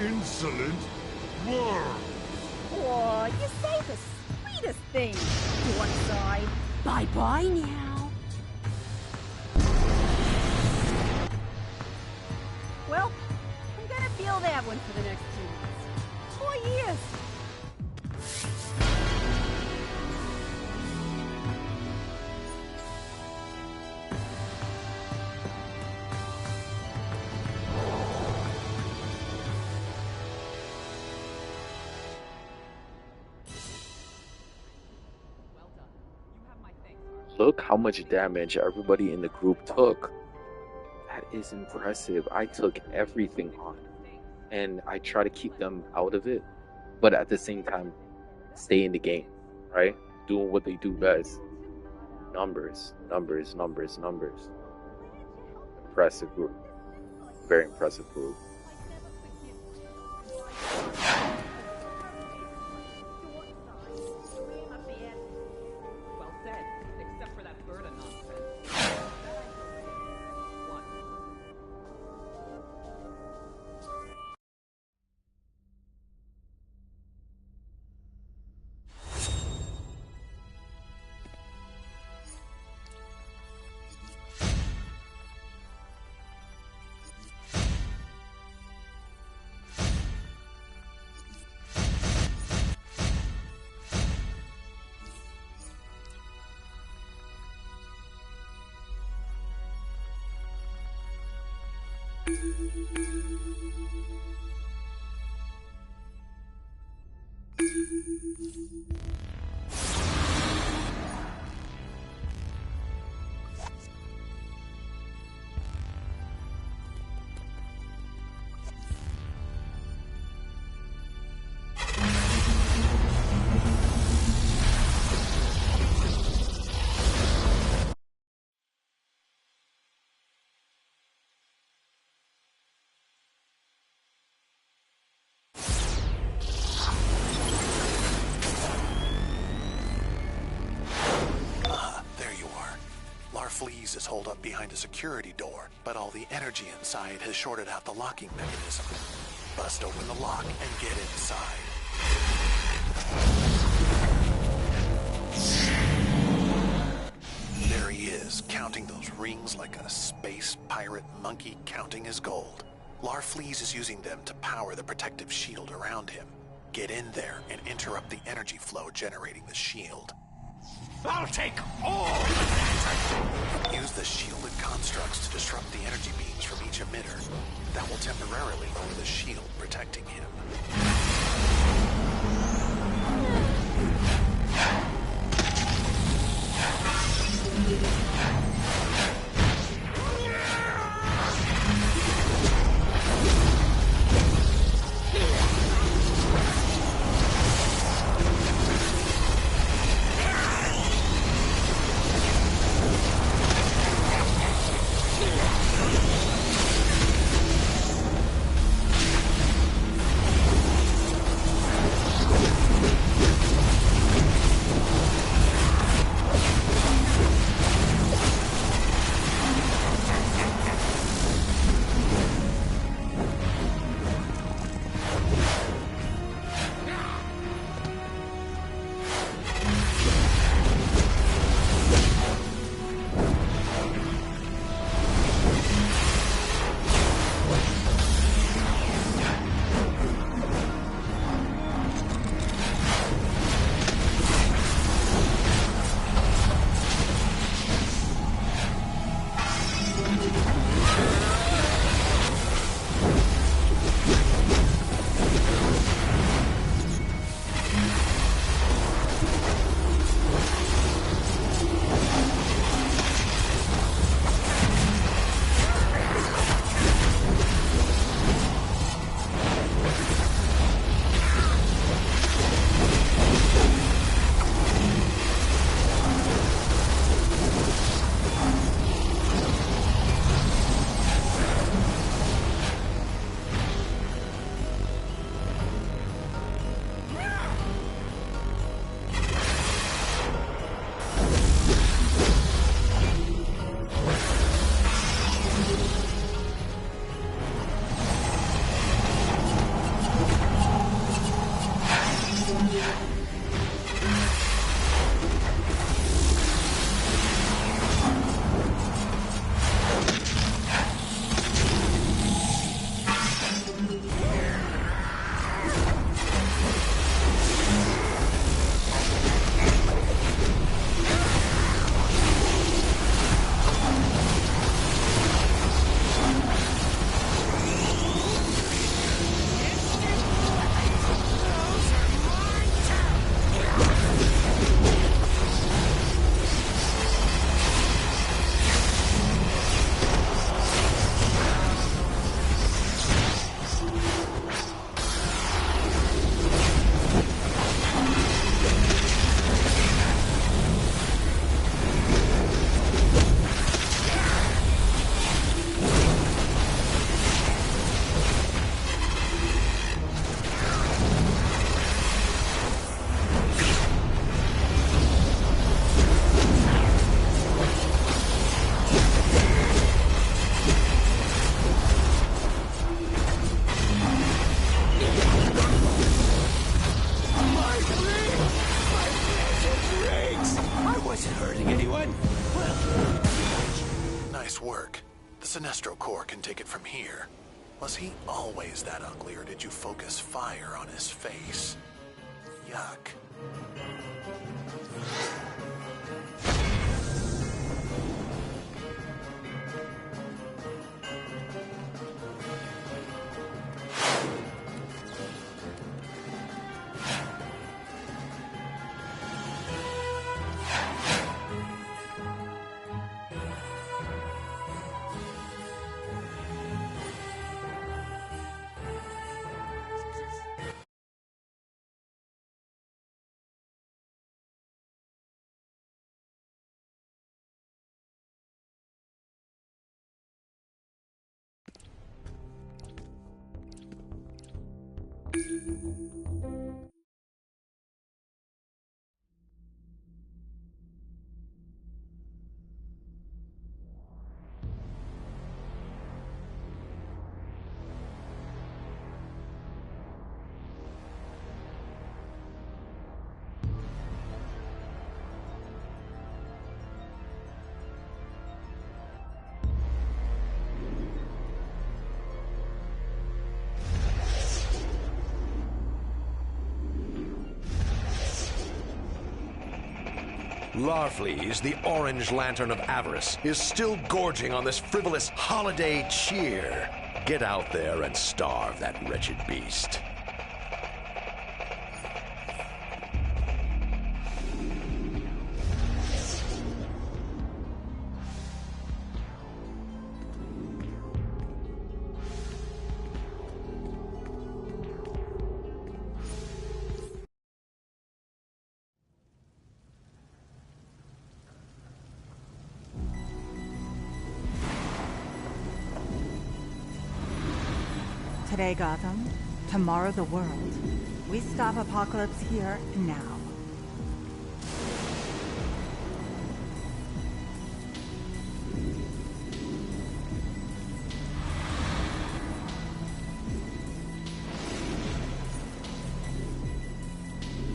Insolent worm! Aw, you say the sweetest thing. One side. Bye-bye now. Well, I'm gonna feel that one for the next 2 months. 4 years. Well done. You have my thanks. look how much damage everybody in the group took. That is impressive. I took everything on, and I try to keep them out of it, but at the same time, stay in the game, right? Doing what they do best. Numbers, numbers, numbers, numbers. Impressive group. Very impressive group. Well said, except for that Berta nonsense. Fleas is holed up behind a security door, but all the energy inside has shorted out the locking mechanism. Bust open the lock and get inside. There he is, counting those rings like a space pirate monkey counting his gold. Larfleeze is using them to power the protective shield around him. Get in there and interrupt the energy flow generating the shield. I'll take all! Use the shielded constructs to disrupt the energy beams from each emitter. That will temporarily lower the shield protecting him. Nice work. The Sinestro Corps can take it from here. Was he always that ugly, or did you focus fire on his face? Yuck. Larfleeze, the Orange Lantern of Avarice, is still gorging on this frivolous holiday cheer. Get out there and starve that wretched beast. Today, Gotham. Tomorrow, the world. We stop Apocalypse here, now.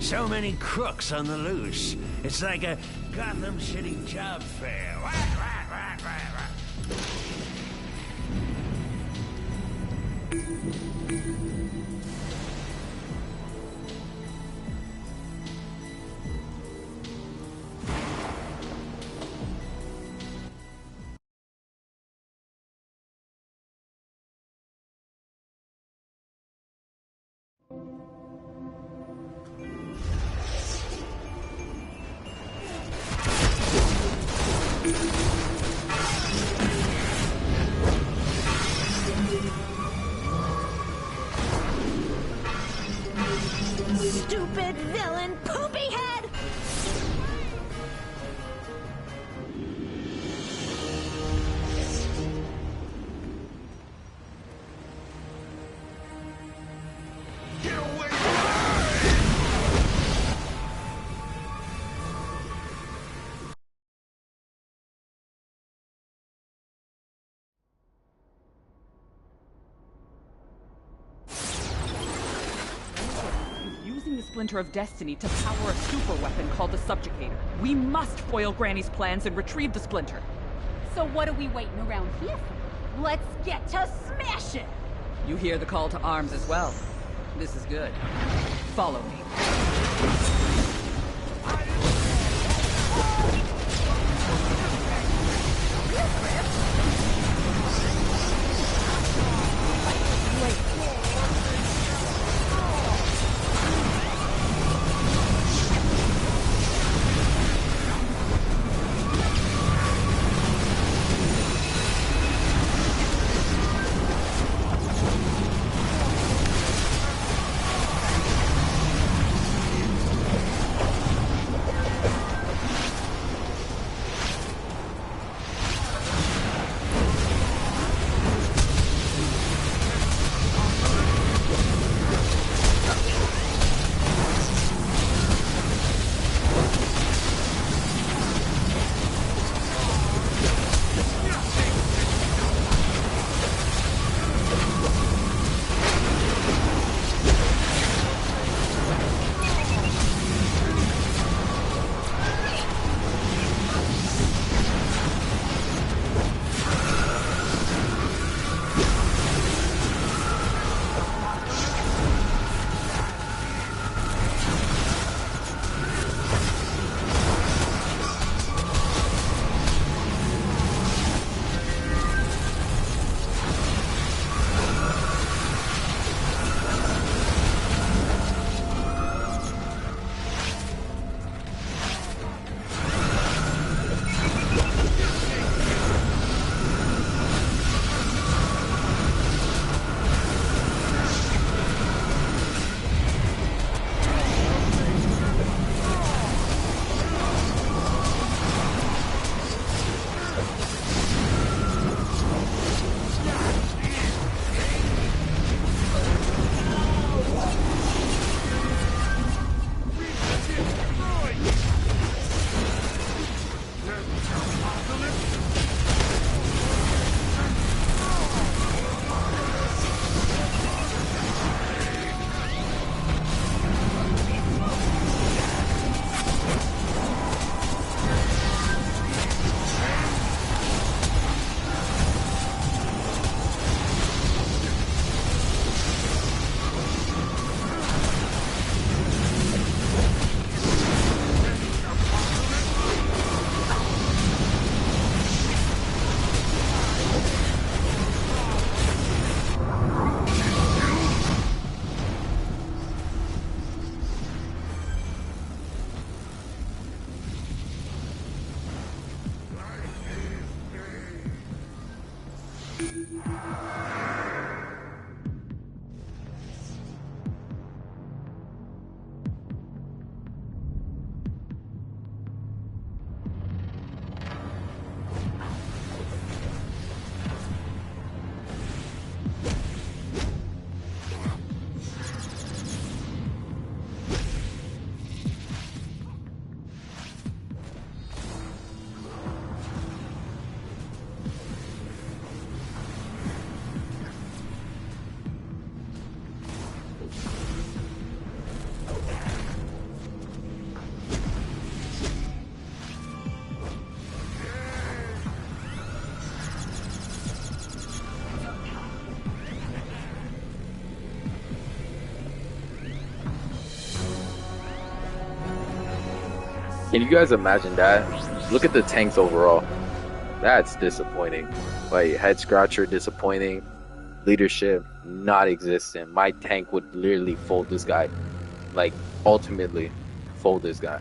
So many crooks on the loose. It's like a Gotham City job fair. Wah, wah, wah, wah, wah. Stupid villain, poopy head! Get away! Using the Splinter of Destiny to power a super weapon called the Subjugator. We must foil Granny's plans and retrieve the Splinter. So what are we waiting around here for? Let's get to smashing! You hear the call to arms as well. This is good. Follow me. Can you guys imagine that? Look at the tanks overall. That's disappointing. Like, head scratcher, disappointing. Leadership, not existent. My tank would literally fold this guy. Like, ultimately, fold this guy.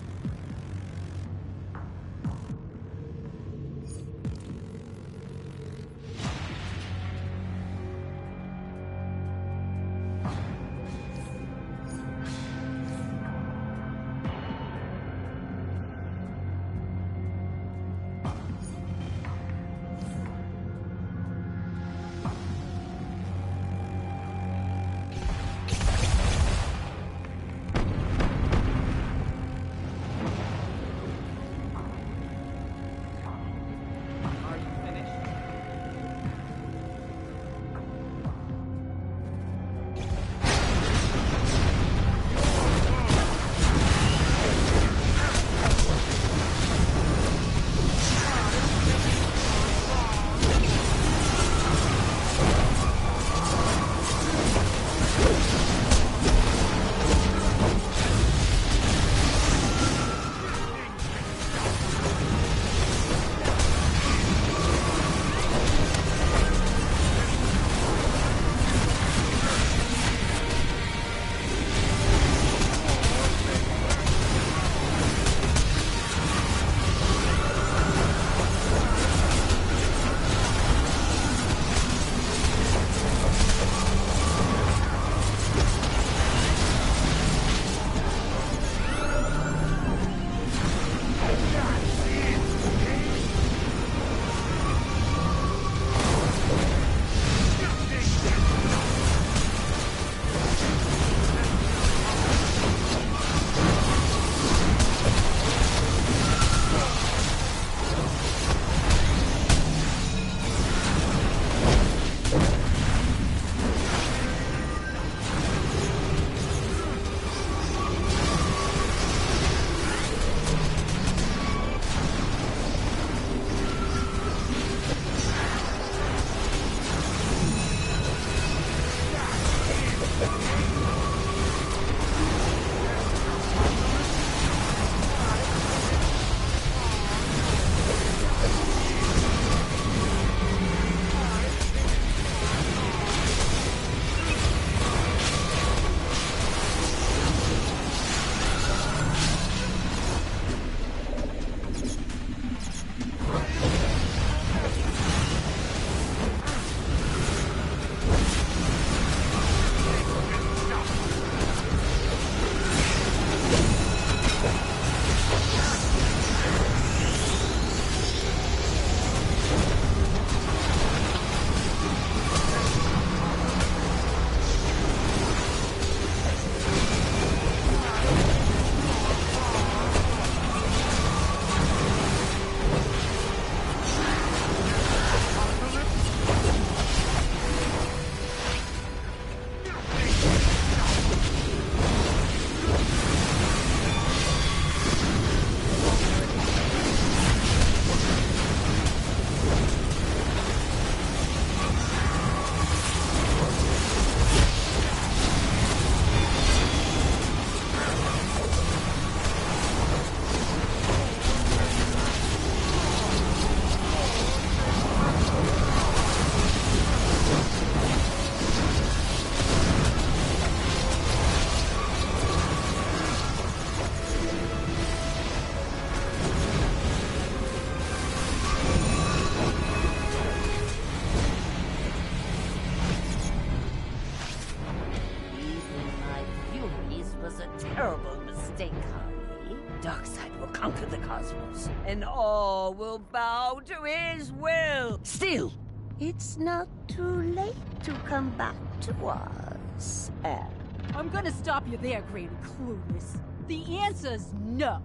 And all will bow to his will. Still, it's not too late to come back to us, Anne. I'm gonna stop you there, Granny Clueless. The answer's no.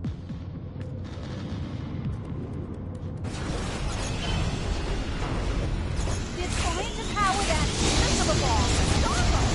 It's going to power that invisible ball. Stop us!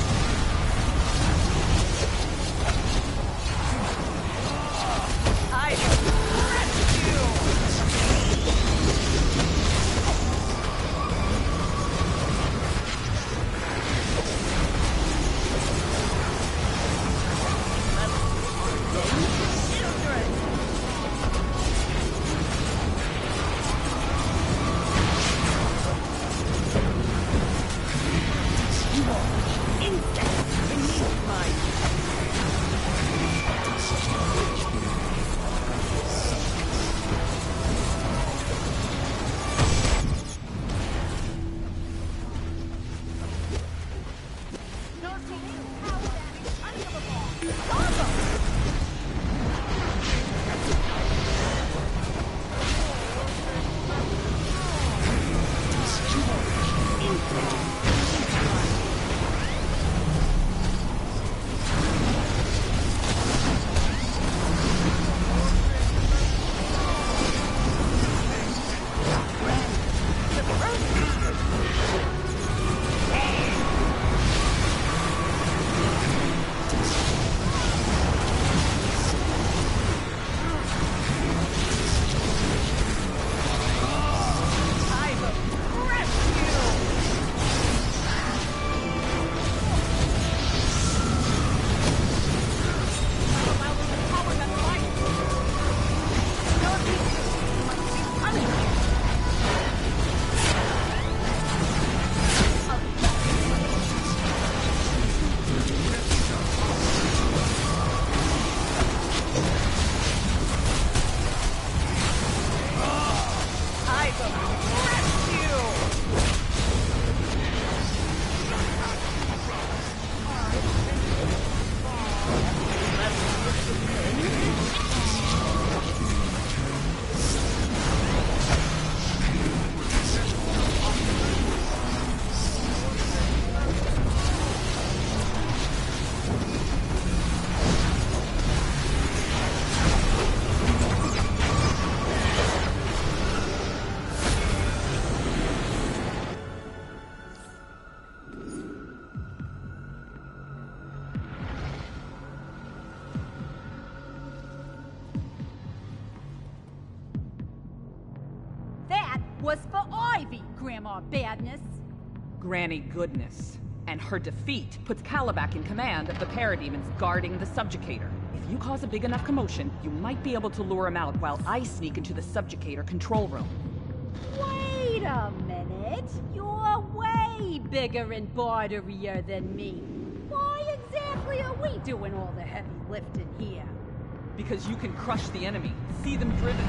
was for Ivy, Grandma Badness. Granny Goodness. And her defeat puts Kalibak in command of the parademons guarding the subjugator. If you cause a big enough commotion, you might be able to lure him out while I sneak into the subjugator control room. Wait a minute. You're way bigger and barderier than me. Why exactly are we doing all the heavy lifting here? Because you can crush the enemy, see them driven.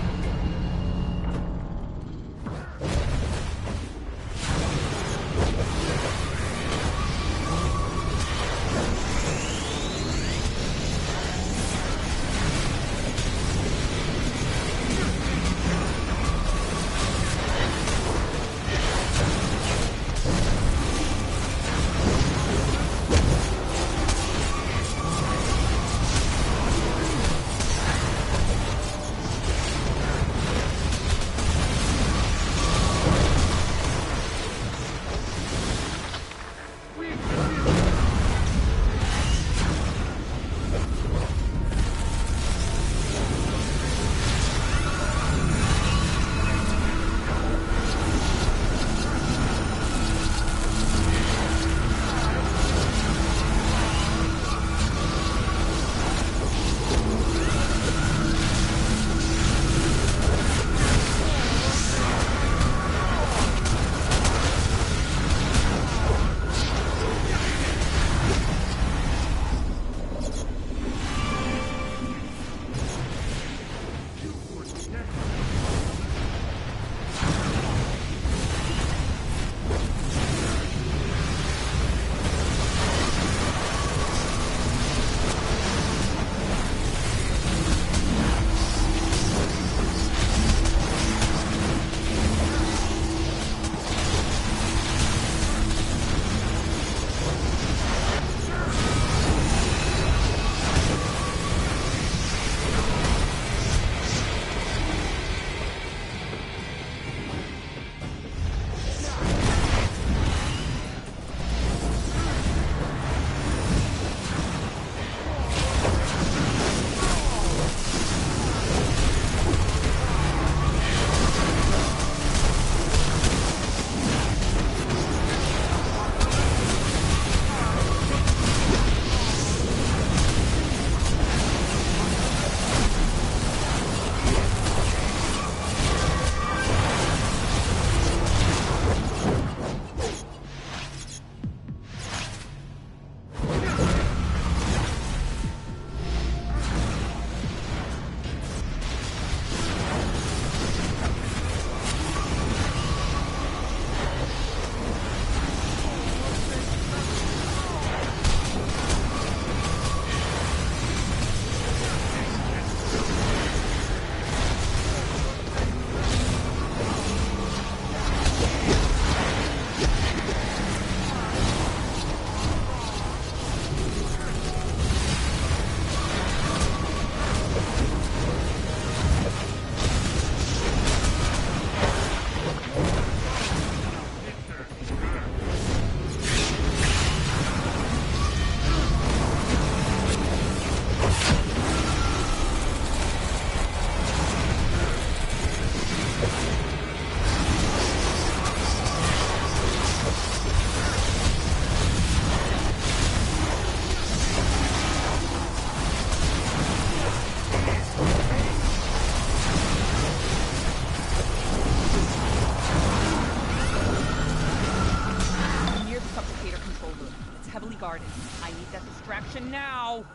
action now!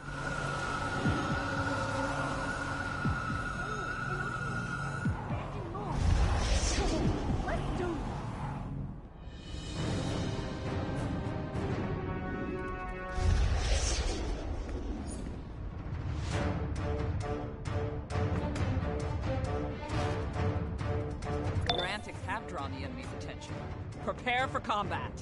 Your antics have drawn the enemy's attention. Prepare for combat.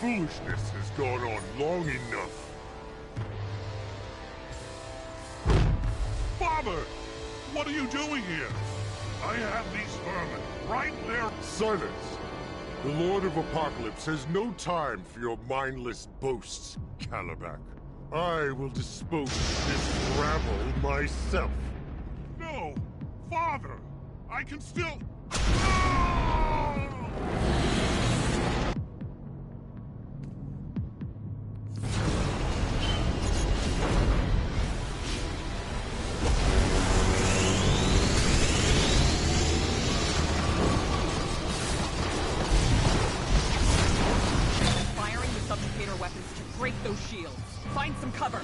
foolishness has gone on long enough. Father! What are you doing here? I have these vermin right there. Silence! The Lord of Apocalypse has no time for your mindless boasts, Calabac. I will dispose of this rabble myself. No! Father! I can still... Firing the subjugator weapons to break those shields. Find some cover.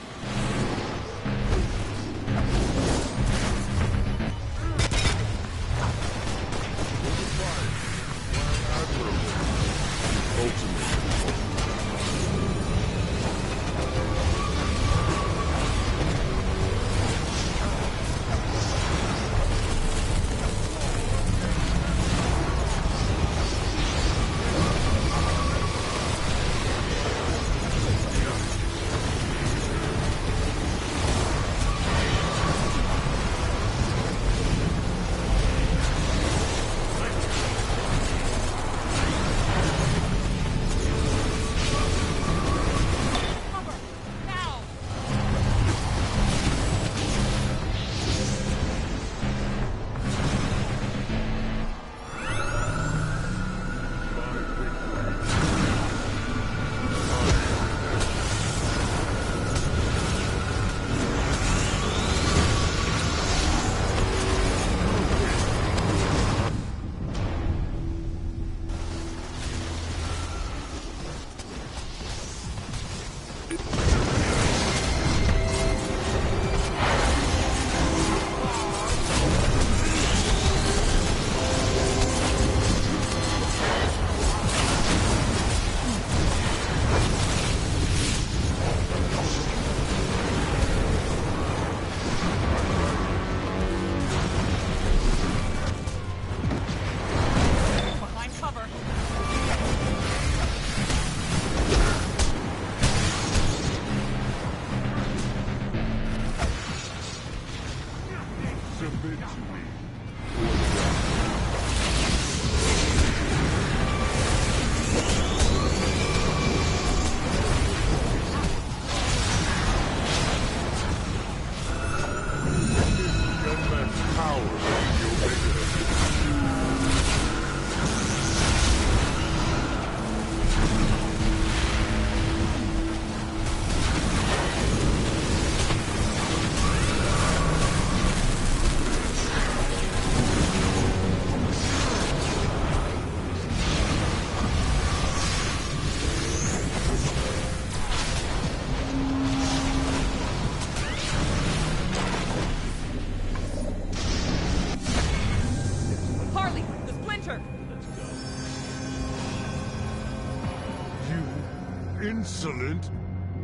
Insolent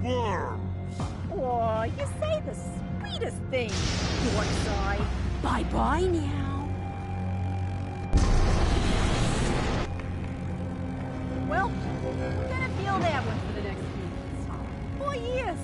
worms! Aw, you say the sweetest thing, Yorkside. Bye-bye now. Well, we're gonna feel that one for the next few months. 4 years.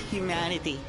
humanity.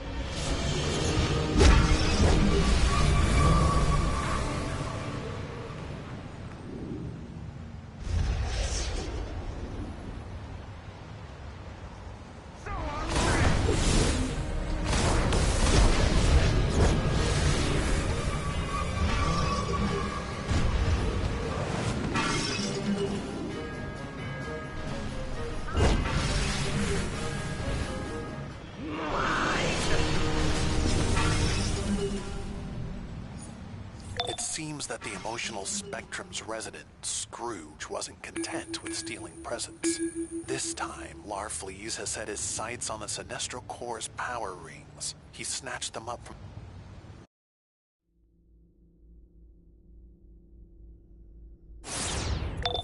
It seems that the emotional spectrum's resident, Scrooge, wasn't content with stealing presents. This time, Larfleeze has set his sights on the Sinestro Core's power rings. He snatched them up from...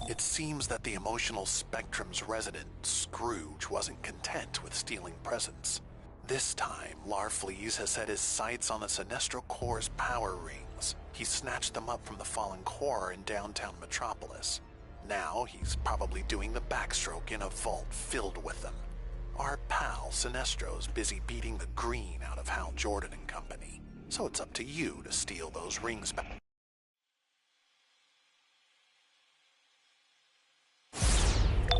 It seems that the emotional spectrum's resident, Scrooge, wasn't content with stealing presents. This time, Larfleeze has set his sights on the Sinestro Core's power rings. He snatched them up from the fallen core in downtown Metropolis. Now he's probably doing the backstroke in a vault filled with them. Our pal Sinestro's busy beating the green out of Hal Jordan and company. So it's up to you to steal those rings back.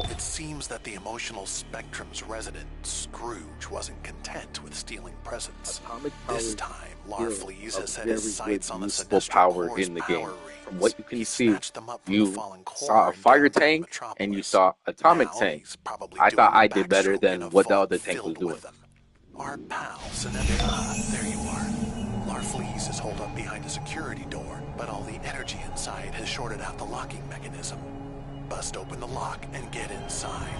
It seems that the emotional spectrum's resident, Scrooge, wasn't content with stealing presents. This time, Larfleeze has set his sights on the Sinestro power Core's in the power game. rings. From what you can see, them up from you the fallen core saw a in fire downtown tank Metropolis. and you saw atomic Now tank. he's probably I doing thought the I did better backstroke than in a what the vault other tank was filled doing. with them. Our pal Sinestro, there you are. Larfleeze is holed up behind a security door, but all the energy inside has shorted out the locking mechanism. Bust open the lock and get inside.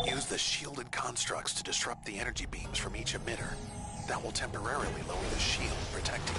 Use the shielded constructs to disrupt the energy beams from each emitter. That will temporarily lower the shield protecting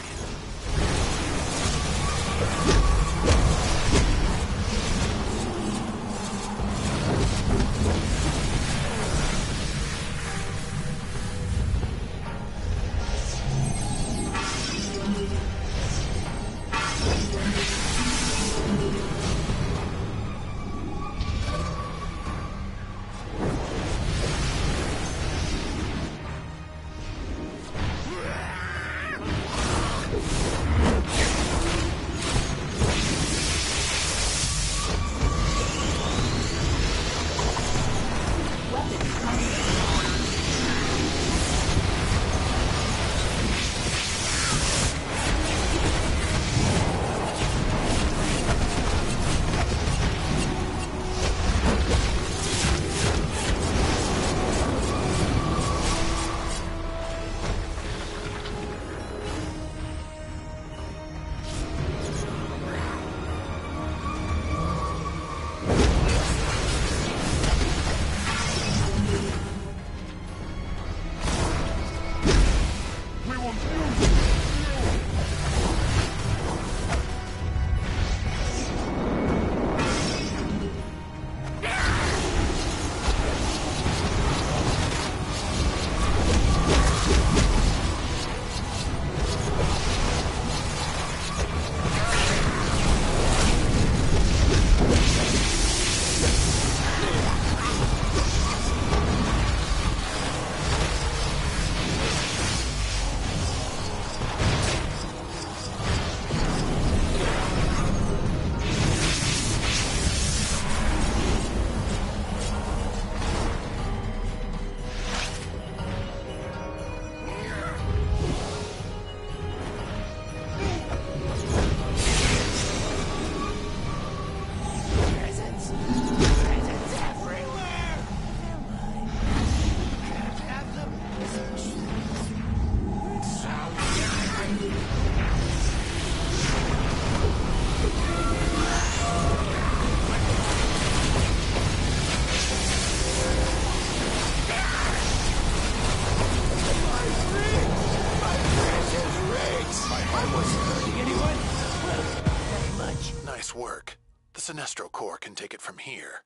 Nice work. The Sinestro Core can take it from here.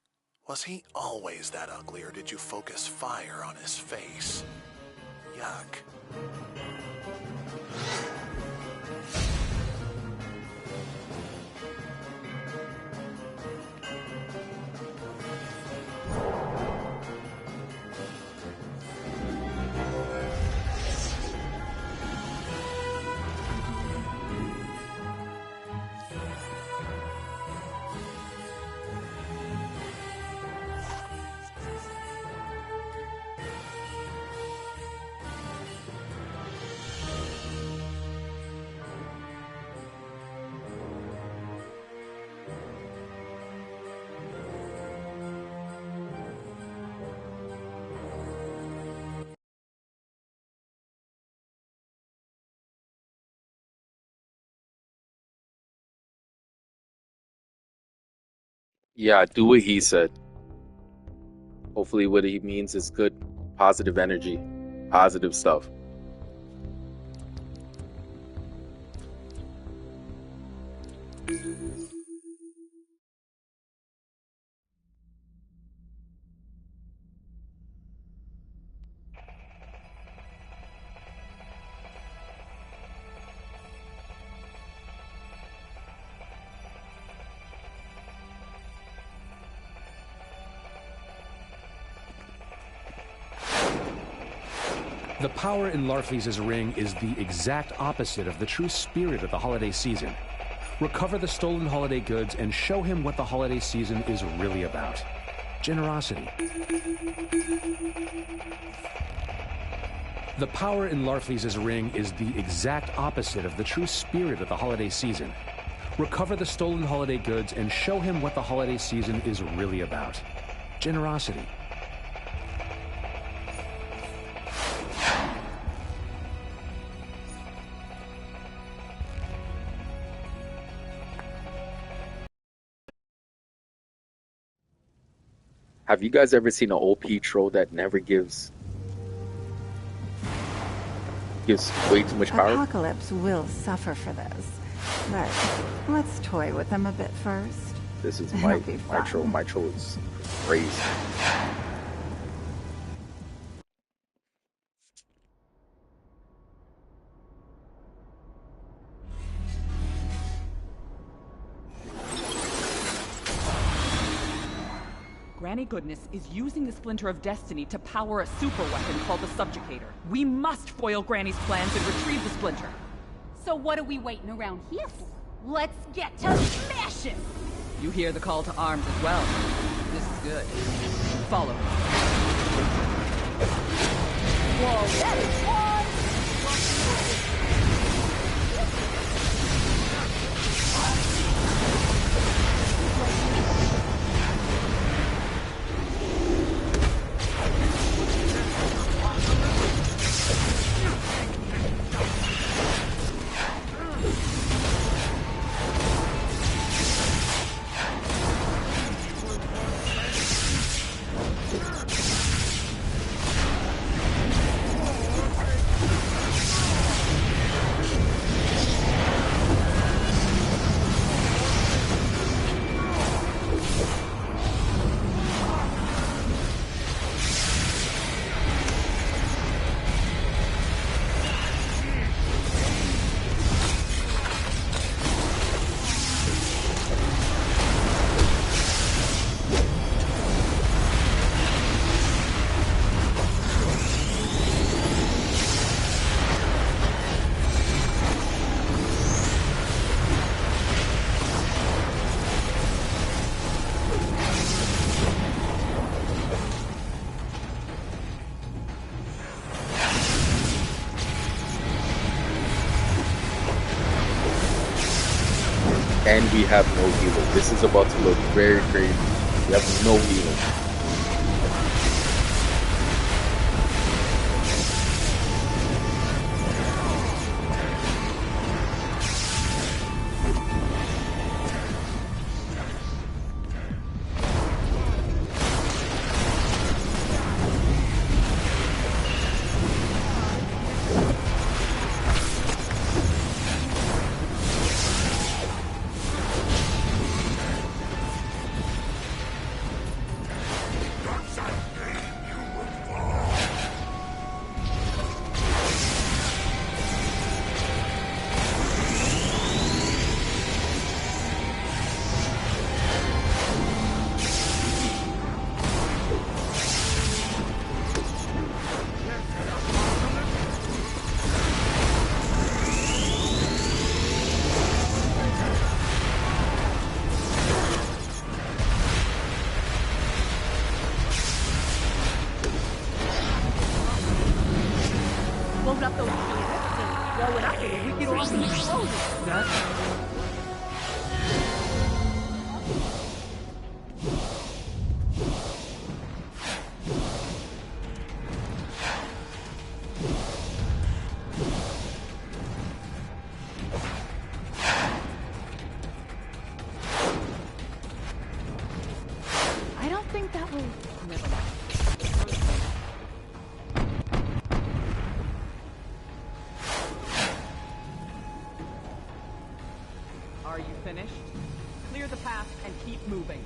Was he always that ugly, or did you focus fire on his face? Yuck. Yeah, do what he said. Hopefully what he means is good, positive energy, positive stuff. The power in Larfleeze's ring is the exact opposite of the true spirit of the holiday season. Recover the stolen holiday goods and show him what the holiday season is really about. Generosity. The power in Larfleeze's ring is the exact opposite of the true spirit of the holiday season. Recover the stolen holiday goods and show him what the holiday season is really about. Generosity. Have you guys ever seen an OP troll that never gives way too much power? Apocalypse will suffer for this, but let's toy with them a bit first. This is It'll be my fun. troll. My troll is crazy. Granny Goodness is using the Splinter of Destiny to power a super weapon called the Subjugator. We must foil Granny's plans and retrieve the Splinter. So what are we waiting around here for? Let's get to smashing! You hear the call to arms as well. This is good. Follow me. Whoa, that is one! And we have no healer. This is about to look very crazy. We have no healer. Load up those cannons and throw it up and we get off the explosion. finished? Clear the path and keep moving.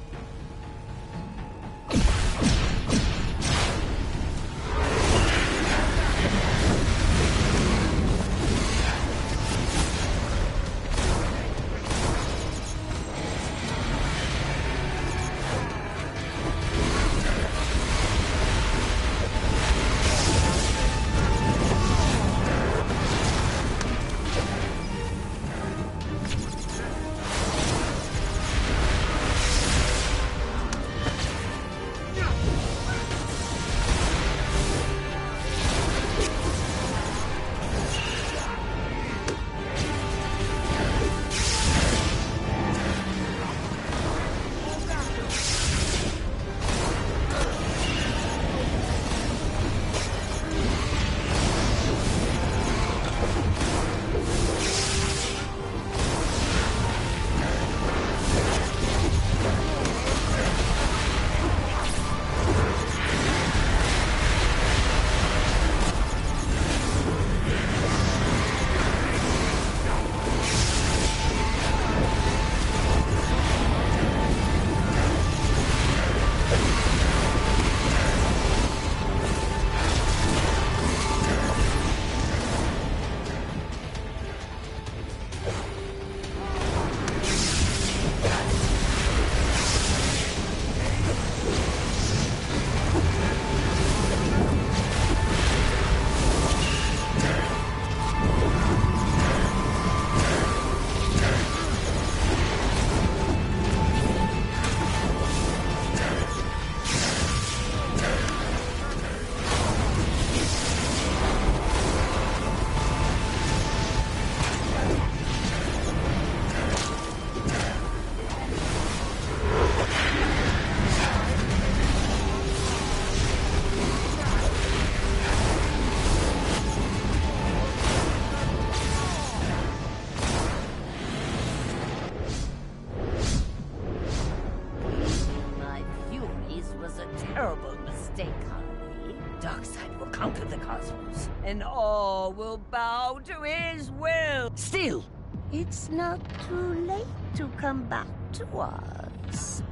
And all will bow to his will. Still, it's not too late to come back to us.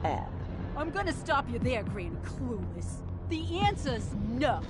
I'm gonna stop you there, Green Clueless. The answer's no.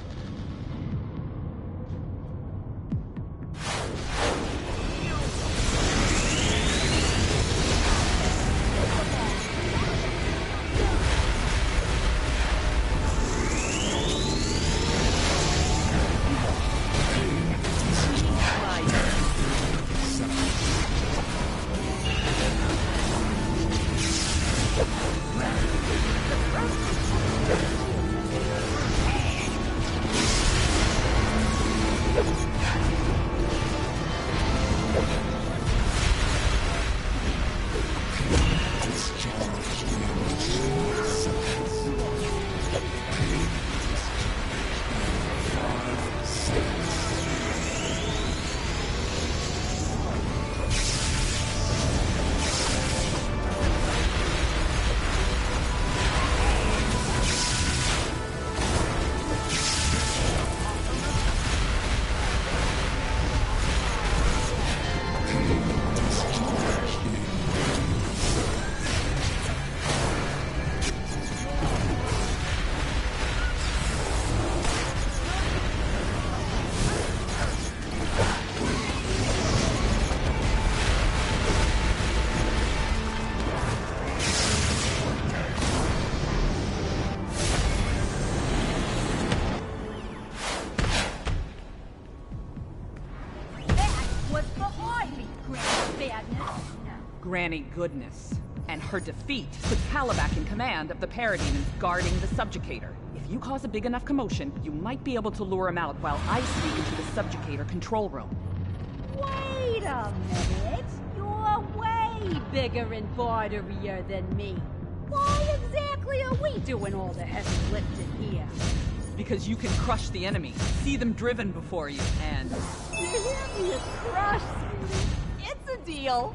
Granny Goodness. And her defeat puts Calabac in command of the parademons guarding the subjugator. If you cause a big enough commotion, you might be able to lure him out while I sneak into the subjugator control room. Wait a minute! You're way bigger and barderier than me. Why exactly are we doing all the heavy lifting here? Because you can crush the enemy, see them driven before you, and... You hear me? It's crush, sweetie. It's a deal.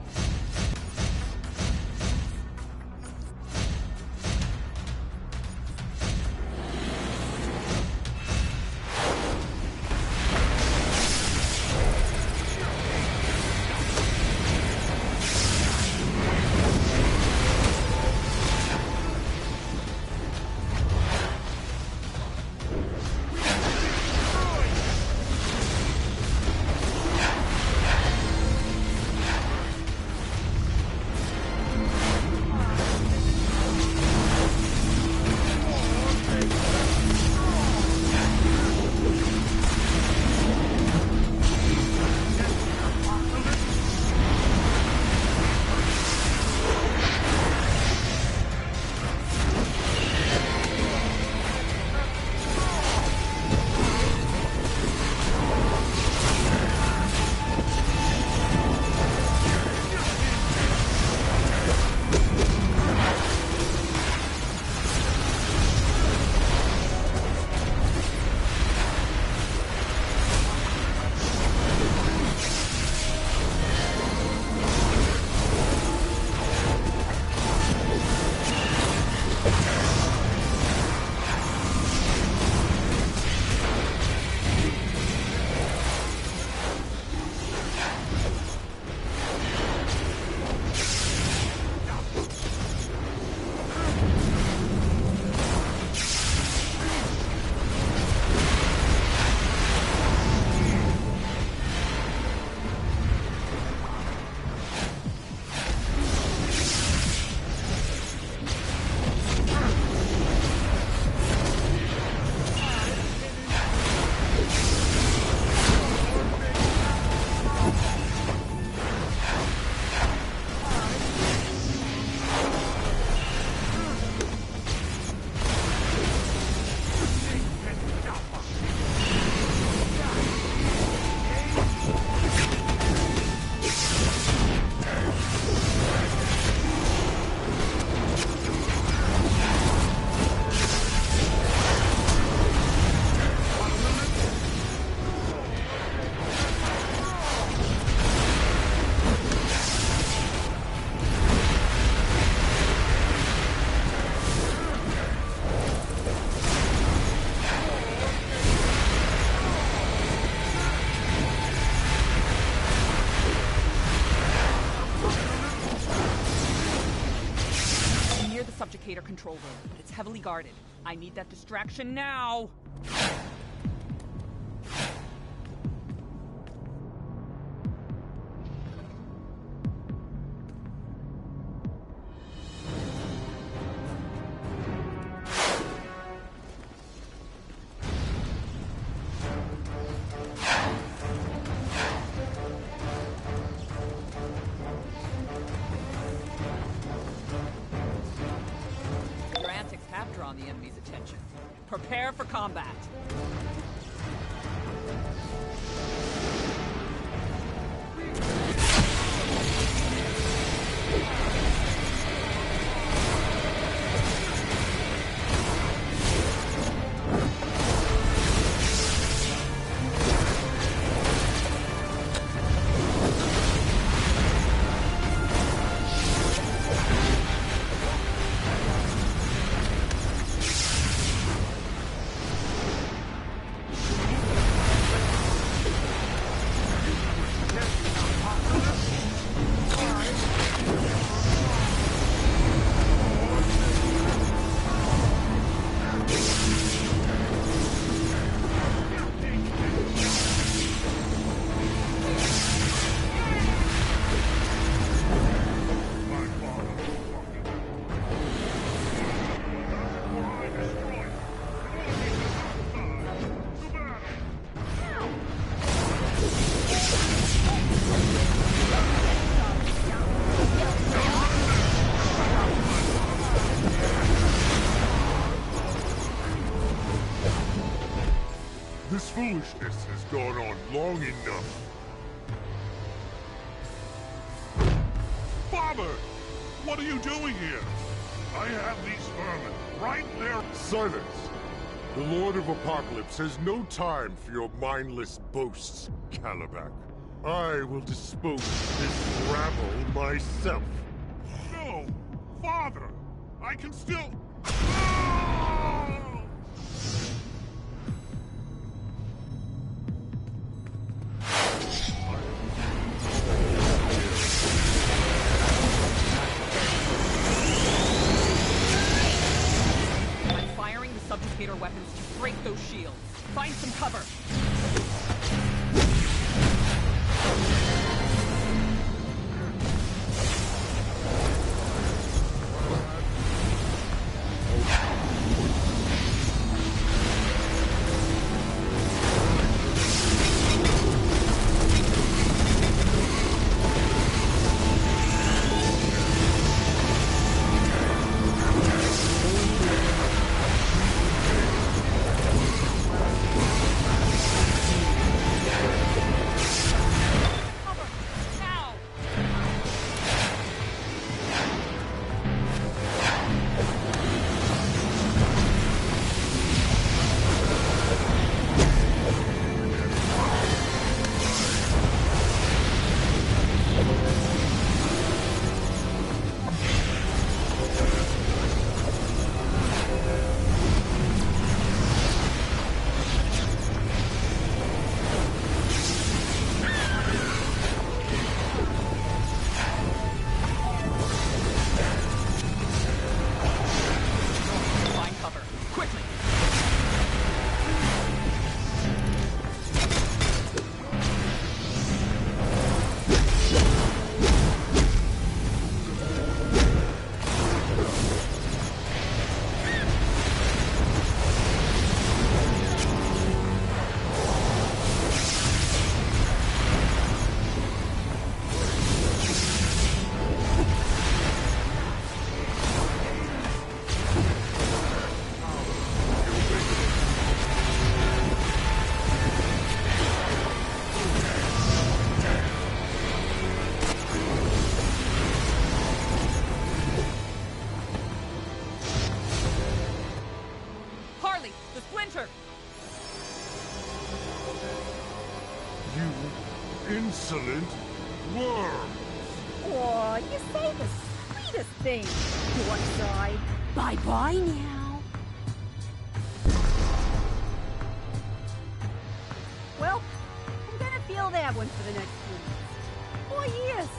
subjugator control room, but it's heavily guarded. I need that distraction now! The enemy's attention. Prepare for combat. This foolishness has gone on long enough. Father! What are you doing here? I have these vermin right there. Silence! The Lord of Apocalypse has no time for your mindless boasts, Calabac. I will dispose of this rabble myself. No! Father! I can still... Subjugator weapons to break those shields. Find some cover. Insolent worm! Aw, you say the sweetest thing. Dockside. Bye-bye now. Well, I'm gonna feel that one for the next few months. 4 years.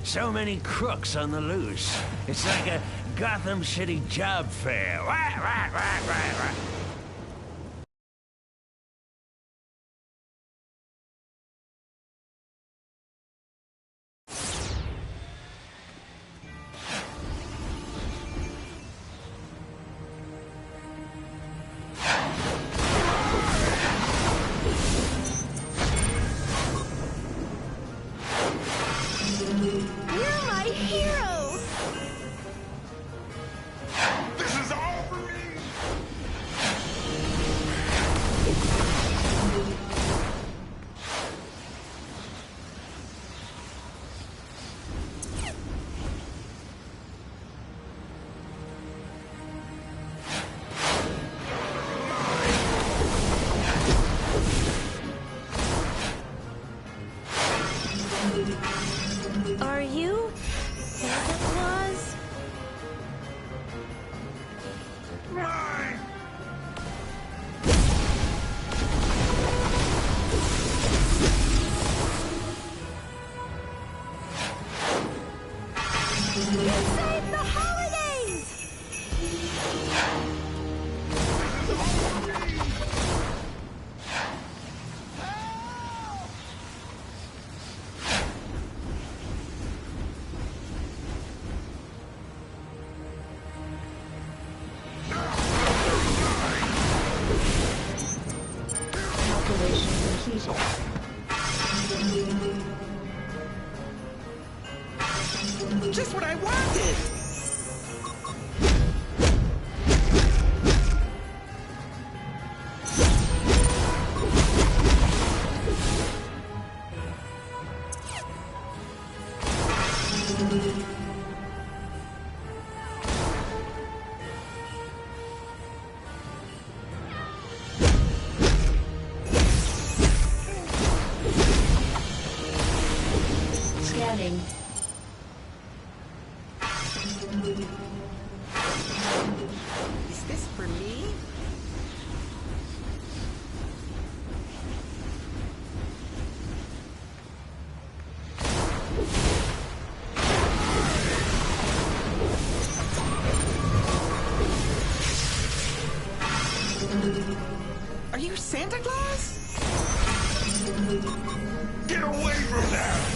So many crooks on the loose. It's like a Gotham City job fair. Wah, wah, wah, wah, wah. You're my hero! This is all for me! Are you Santa Claus? Mine! You saved the holidays! Calculation completed. Just what I wanted! Scanning. Is this for me? Are you Santa Claus? Get away from that!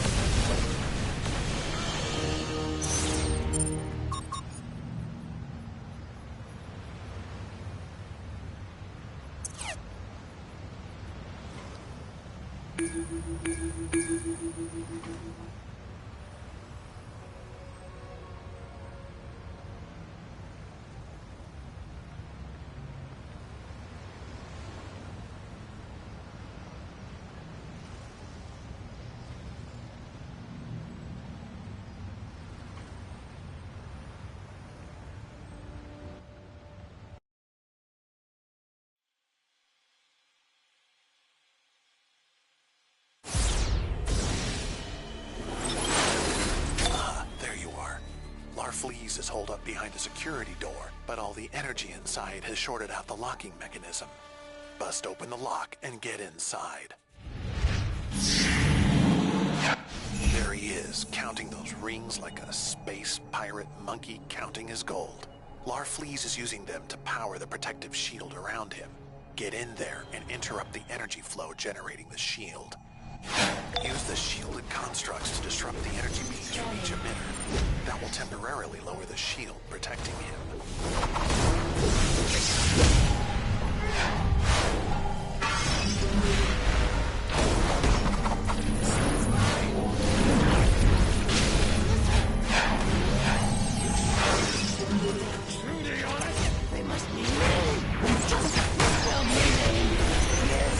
Fleas is holed up behind a security door, but all the energy inside has shorted out the locking mechanism. Bust open the lock and get inside. There he is, counting those rings like a space pirate monkey counting his gold. Larfleeze is using them to power the protective shield around him. Get in there and interrupt the energy flow generating the shield. Use the shielded constructs to disrupt the energy beams from each emitter. That will temporarily lower the shield protecting him. They must be Tell me name. Yes.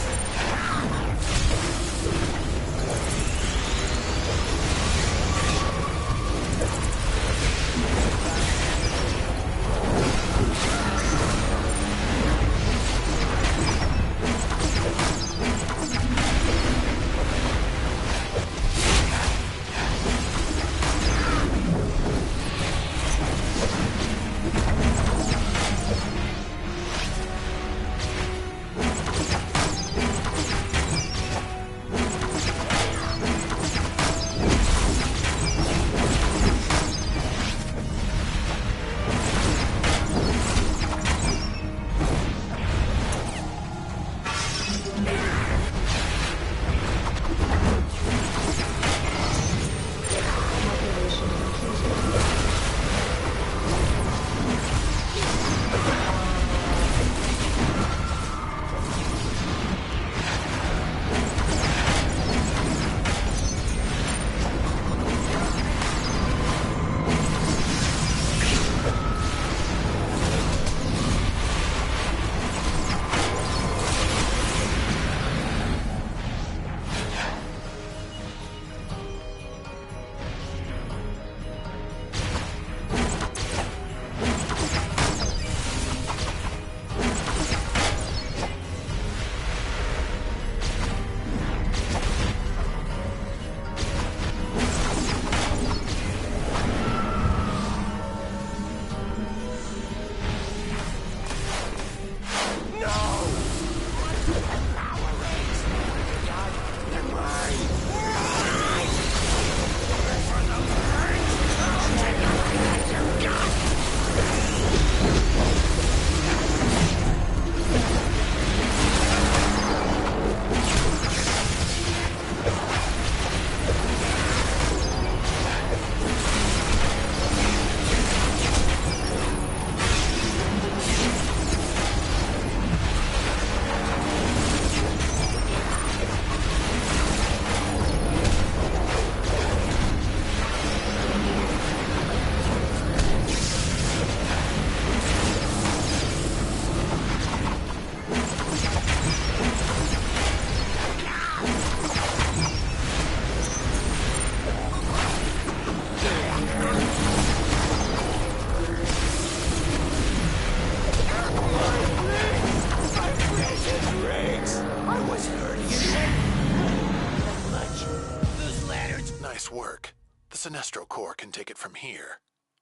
The Sinestro Corps can take it from here.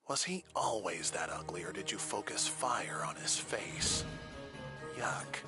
Was he always that ugly, or did you focus fire on his face? Yuck.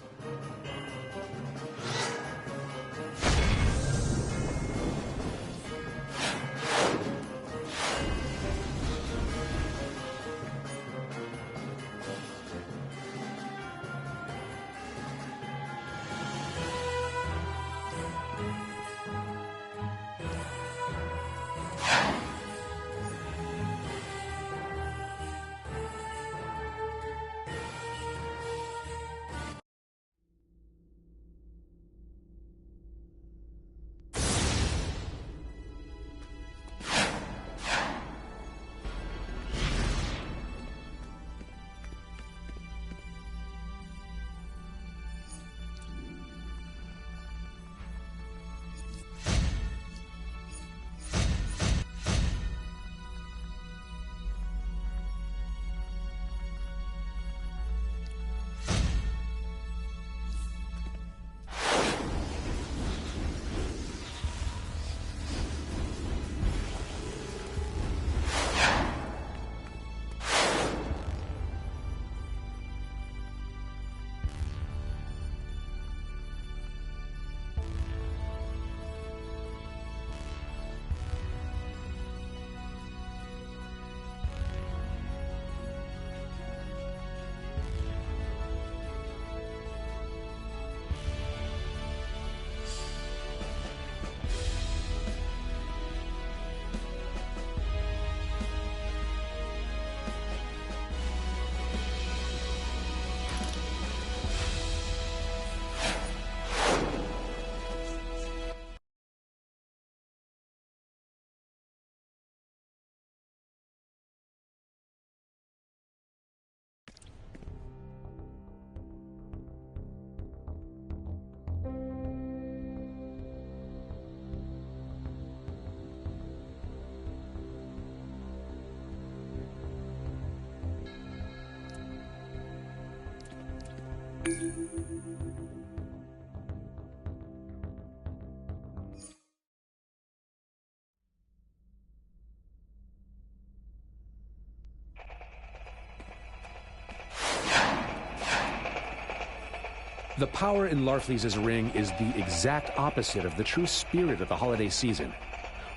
The power in Larfleeze' ring is the exact opposite of the true spirit of the holiday season.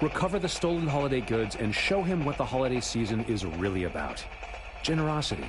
Recover the stolen holiday goods and show him what the holiday season is really about. Generosity.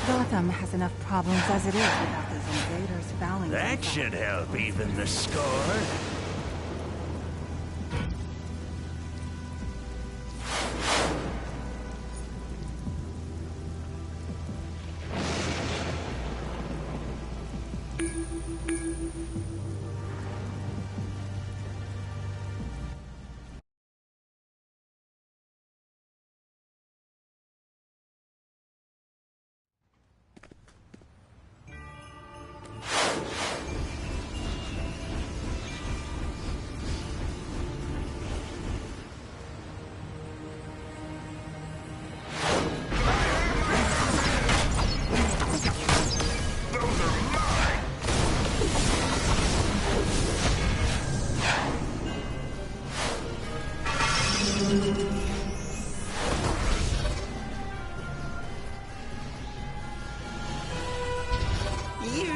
Gotham has enough problems as it is without these invaders fouling. That should help even the score.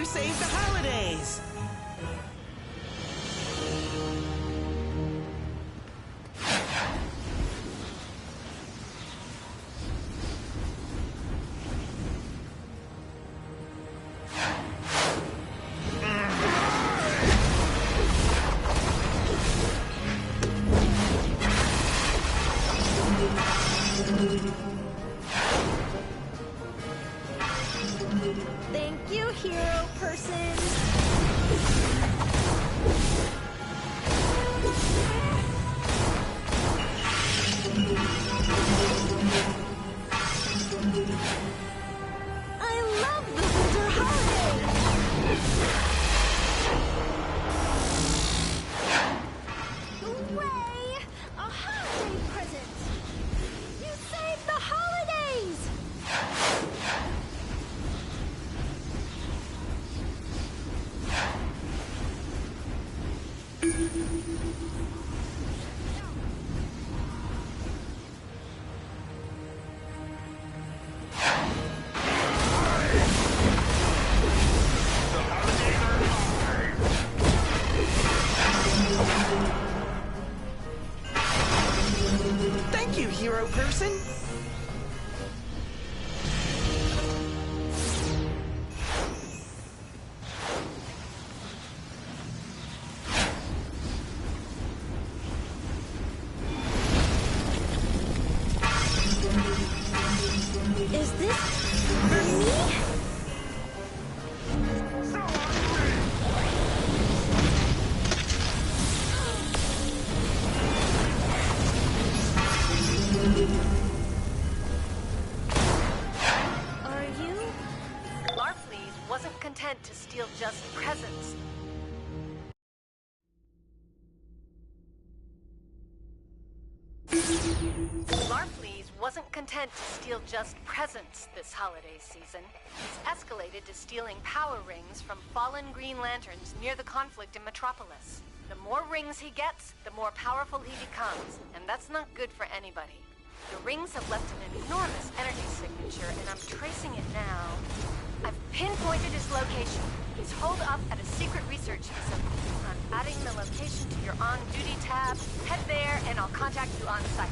saved the holidays! Thank you, hero person. I love the winter holiday. Hooray! A holiday present. You saved the holidays. Thank you, hero person! Is this for me? Are you? Larfleeze wasn't content to steal just presents. Larfleeze wasn't content to steal just presents this holiday season. He's escalated to stealing power rings from fallen Green Lanterns near the conflict in Metropolis. The more rings he gets, the more powerful he becomes, and that's not good for anybody. The rings have left an enormous energy signature, and I'm tracing it now. I've pinpointed his location. He's holed up at a secret research facility. I'm adding the location to your on-duty tab. Head there, and I'll contact you on site.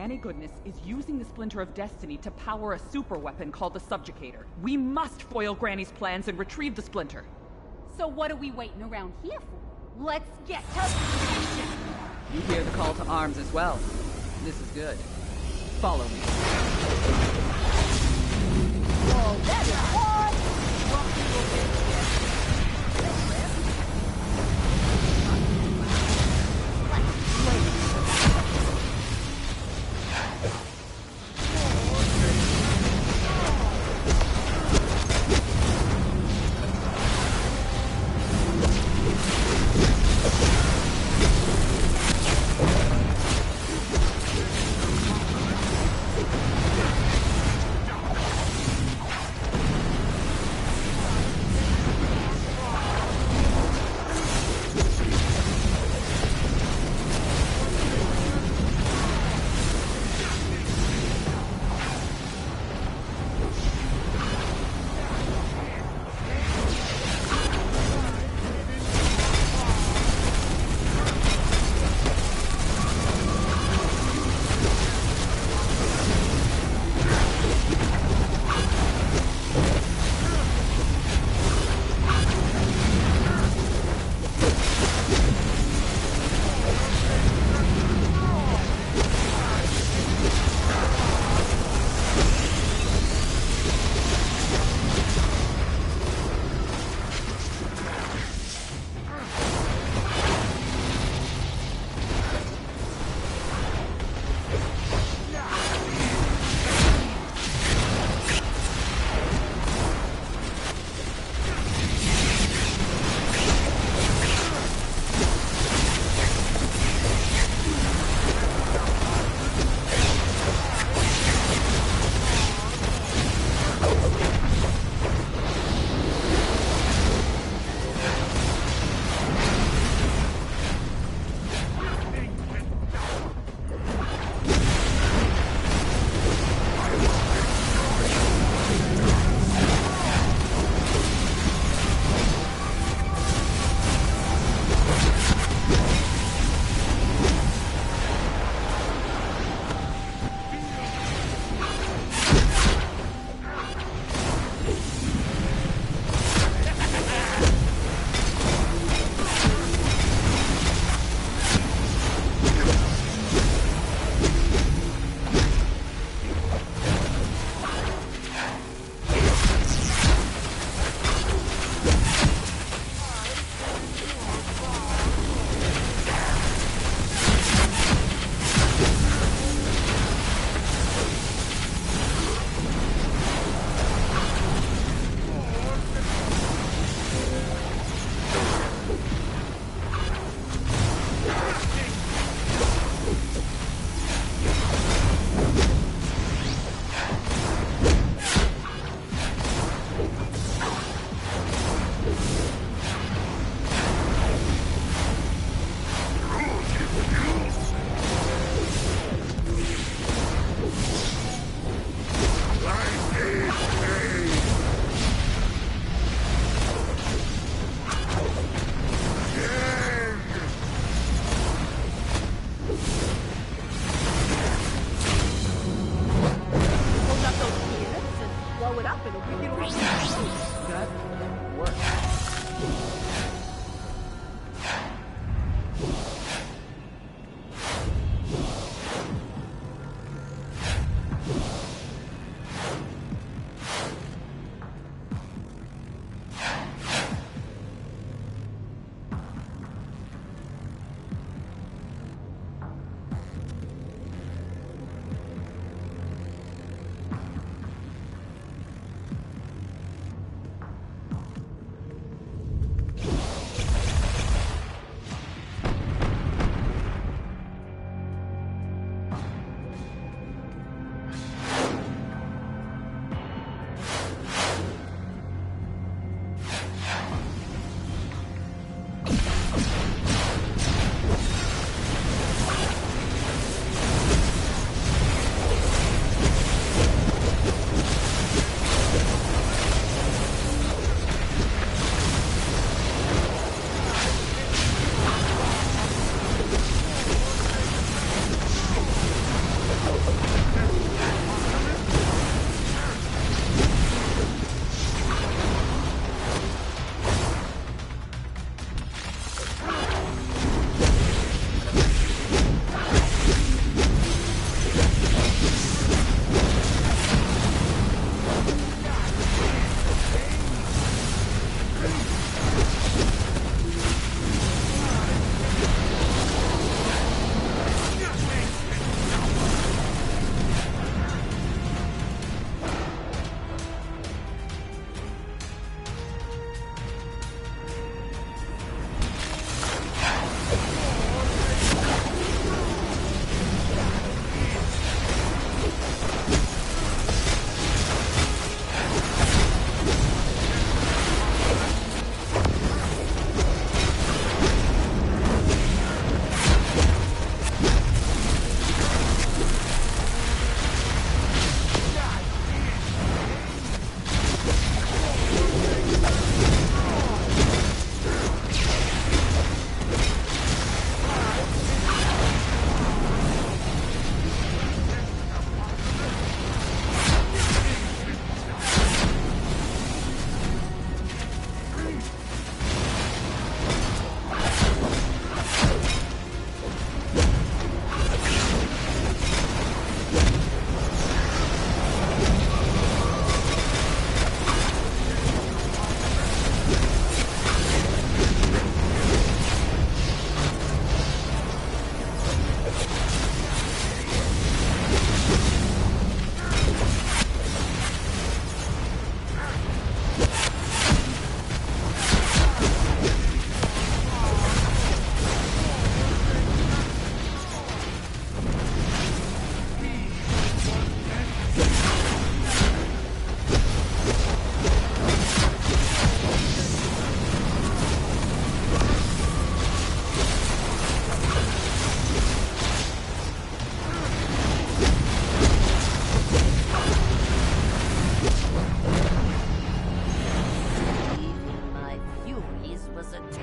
any goodness, is using the Splinter of Destiny to power a super weapon called the Subjugator. We must foil Granny's plans and retrieve the Splinter. So what are we waiting around here for? Let's get to action! You hear the call to arms as well. This is good. Follow me. Oh, that's hard!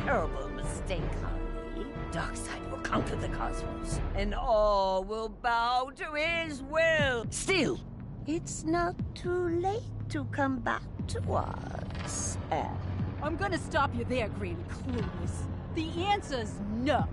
terrible mistake, honey. Darkseid will conquer the cosmos, and all will bow to his will. Still, it's not too late to come back to us, Anne. I'm gonna stop you there, Granny Clueless. The answer's no.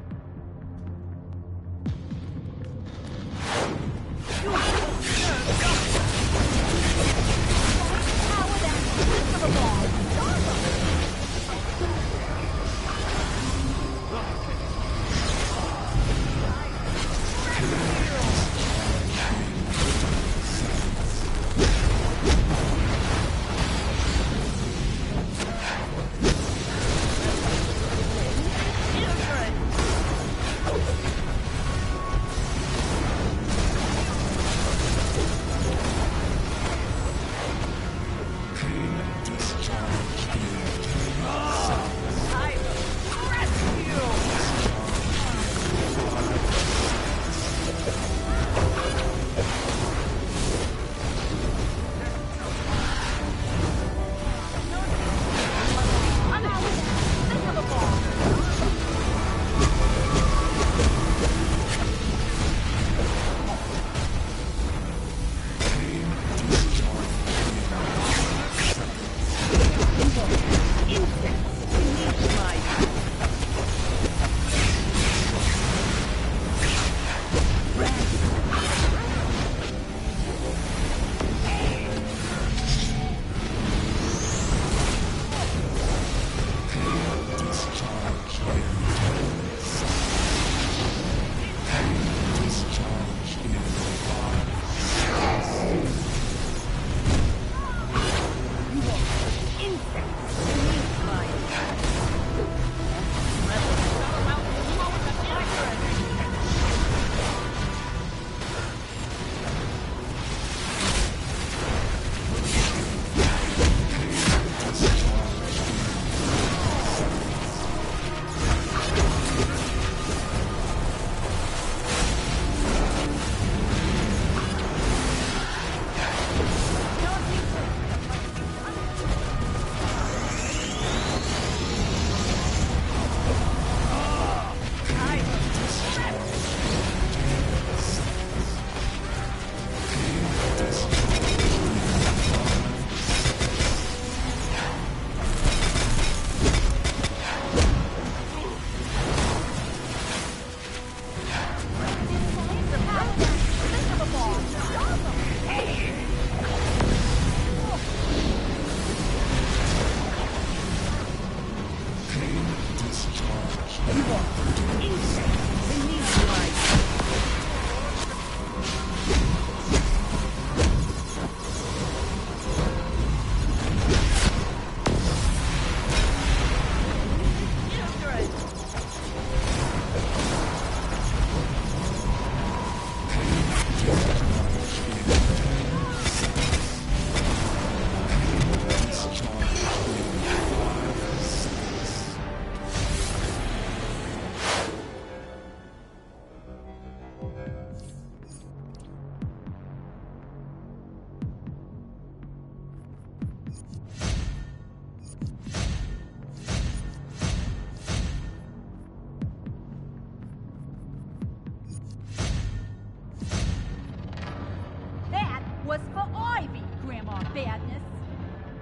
Was for Ivy, Grandma Badness.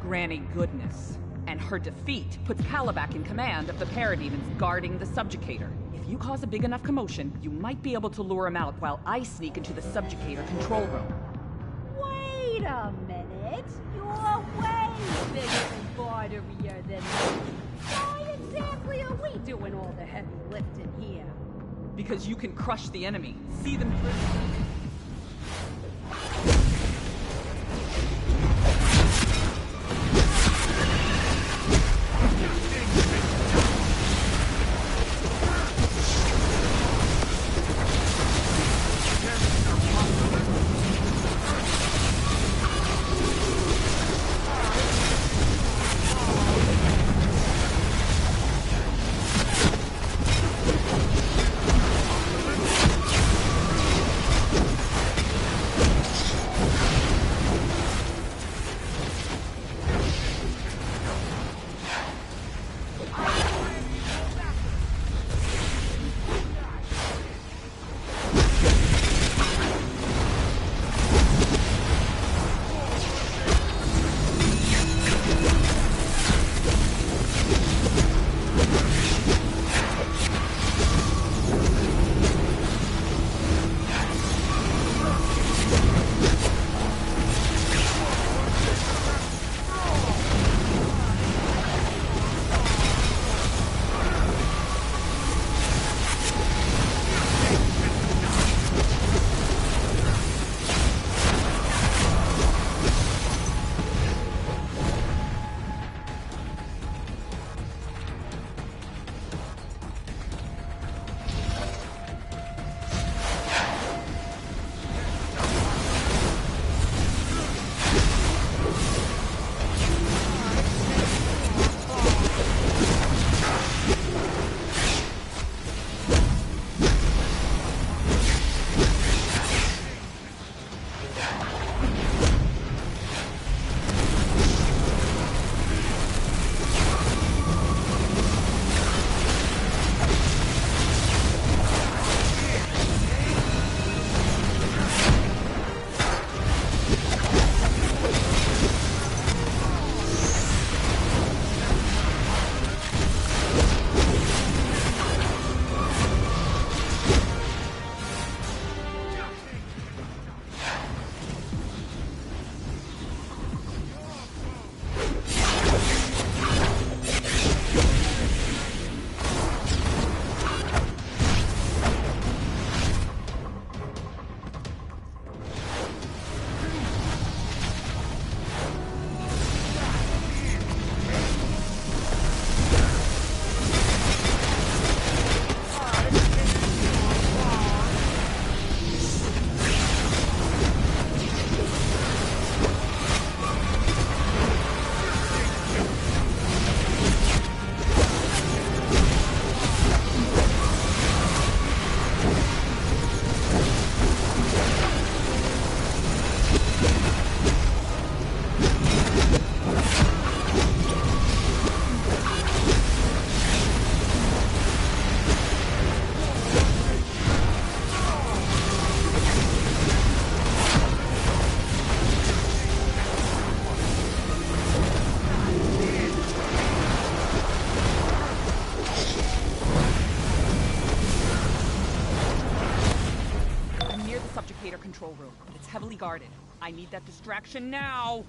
Granny Goodness. And her defeat puts Kalibak in command of the parademons guarding the subjugator. If you cause a big enough commotion, you might be able to lure him out while I sneak into the subjugator control room. Wait a minute. You're way bigger and barderier than me. Why exactly are we doing all the heavy lifting here? Because you can crush the enemy, see them through. heavily guarded. I need that distraction now!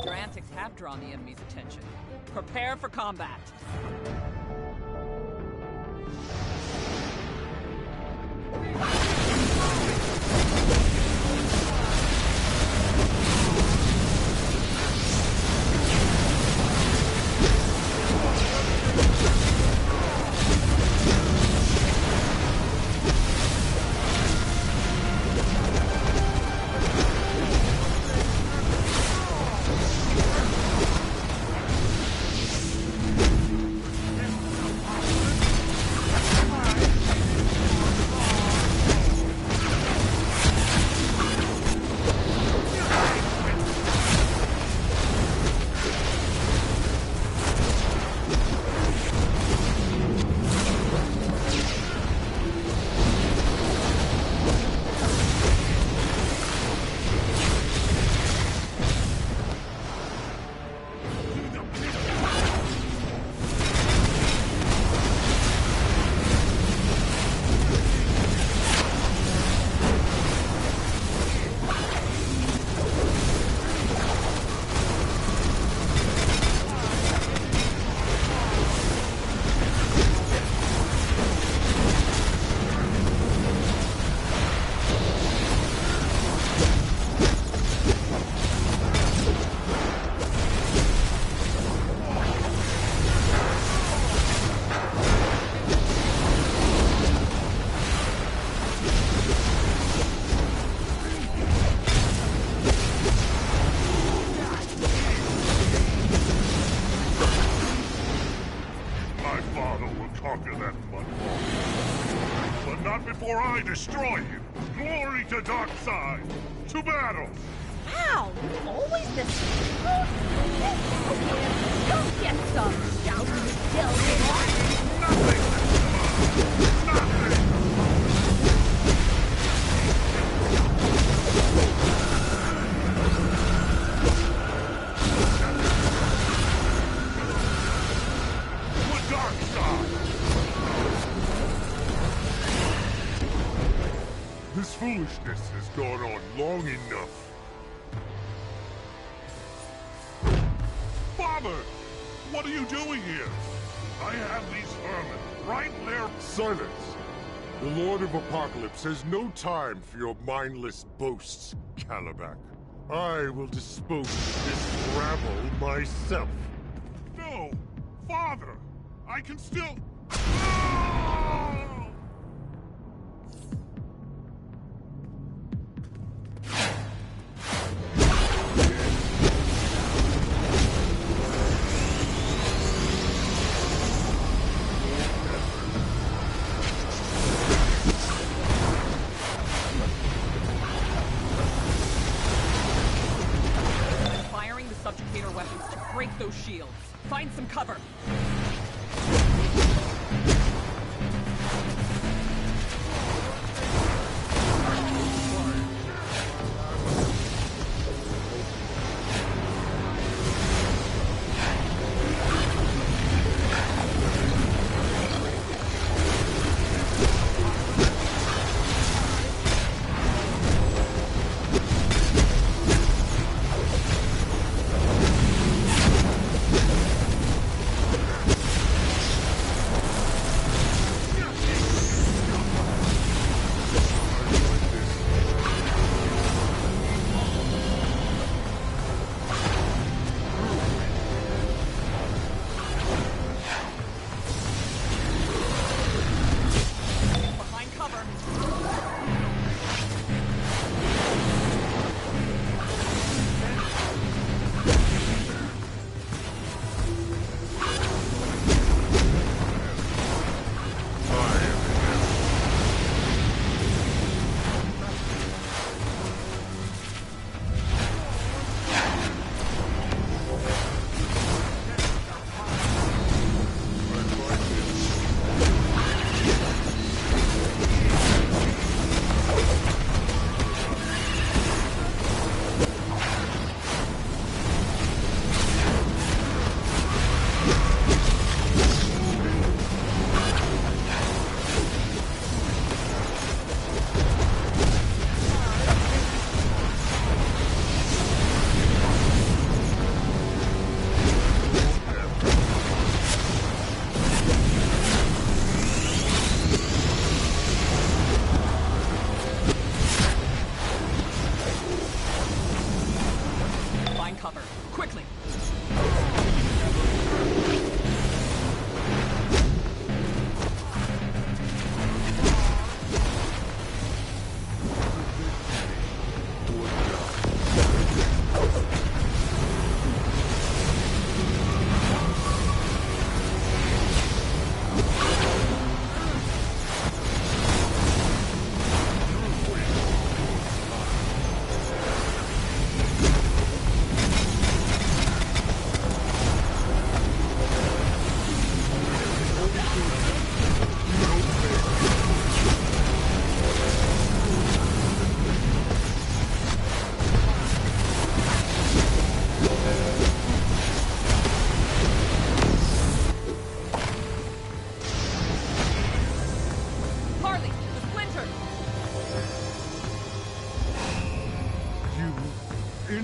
Your antics have drawn the enemy's attention. Prepare for combat. Before I destroy him! Glory to Darkseid! To battle! Ow! Always this. Go get some shout, This foolishness has gone on long enough. Father! What are you doing here? I have these vermin right there. Silence! The Lord of Apocalypse has no time for your mindless boasts, Calabac. I will dispose of this rabble myself. No! Father! I can still... Subjugator weapons to break those shields. Find some cover.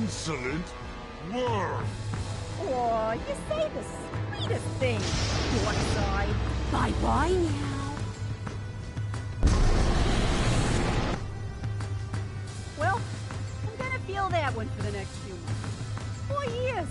insolent worm! Aw, you say the sweetest thing, Dockside. Bye-bye now. Well, I'm gonna feel that one for the next few months. 4 years.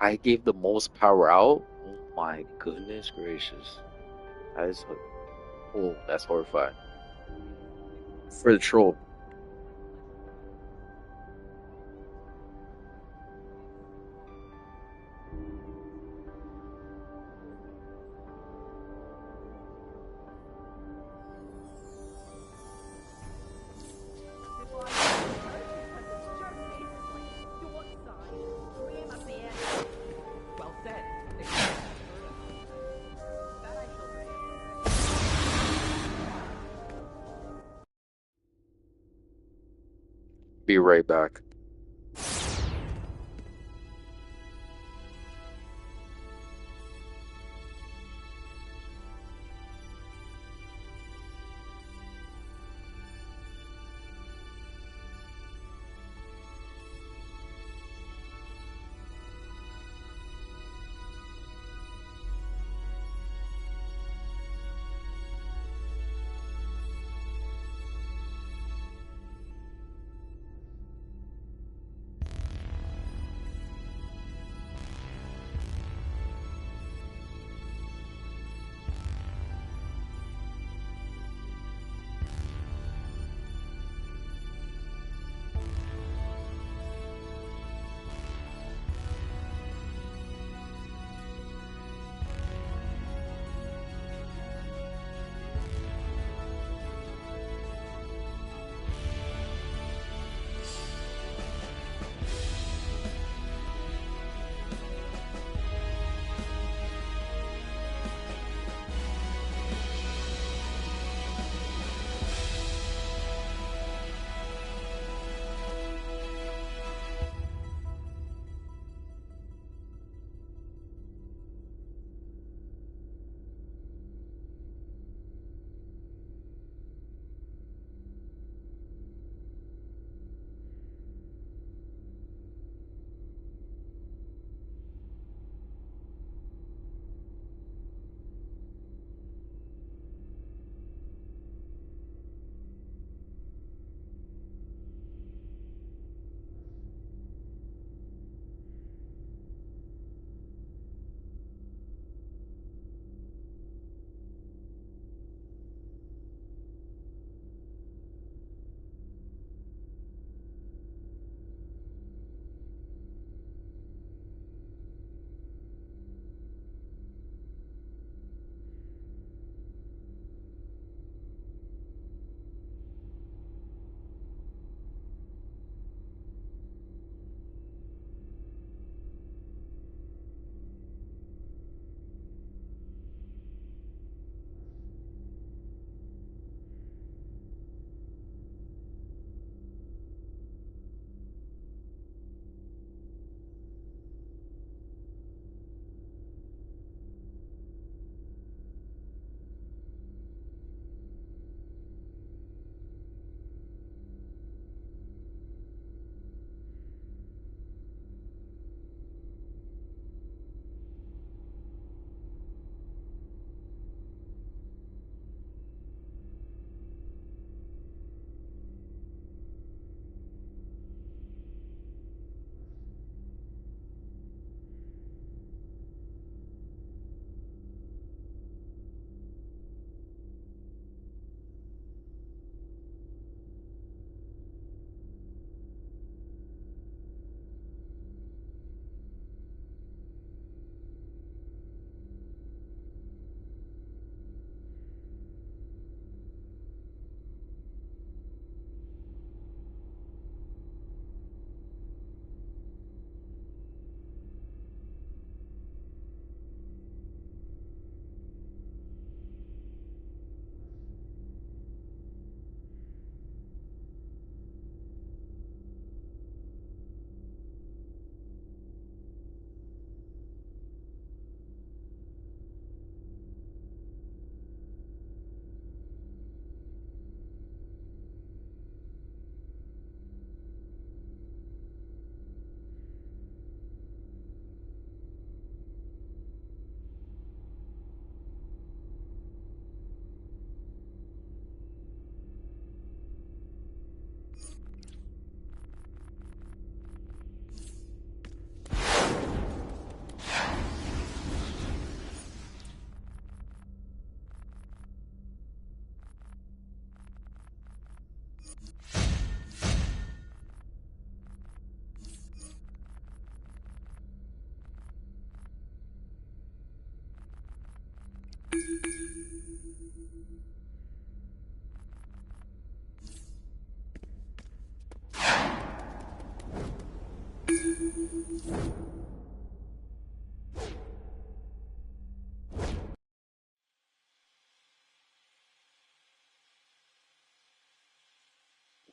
I gave the most power out? Oh my goodness gracious. That is... Oh, that's horrifying. For the troll. Well said. Be right back.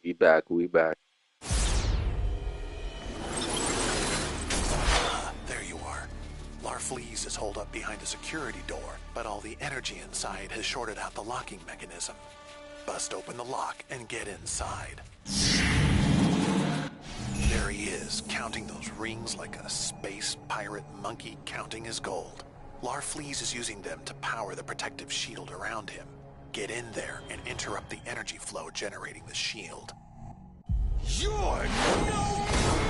We back, we back. There you are. Larfleeze is holed up behind a security door, but all the energy inside has shorted out the locking mechanism. Bust open the lock and get inside. There he is, counting those rings like a space pirate monkey counting his gold. Larfleeze is using them to power the protective shield around him. Get in there and interrupt the energy flow generating the shield. You're no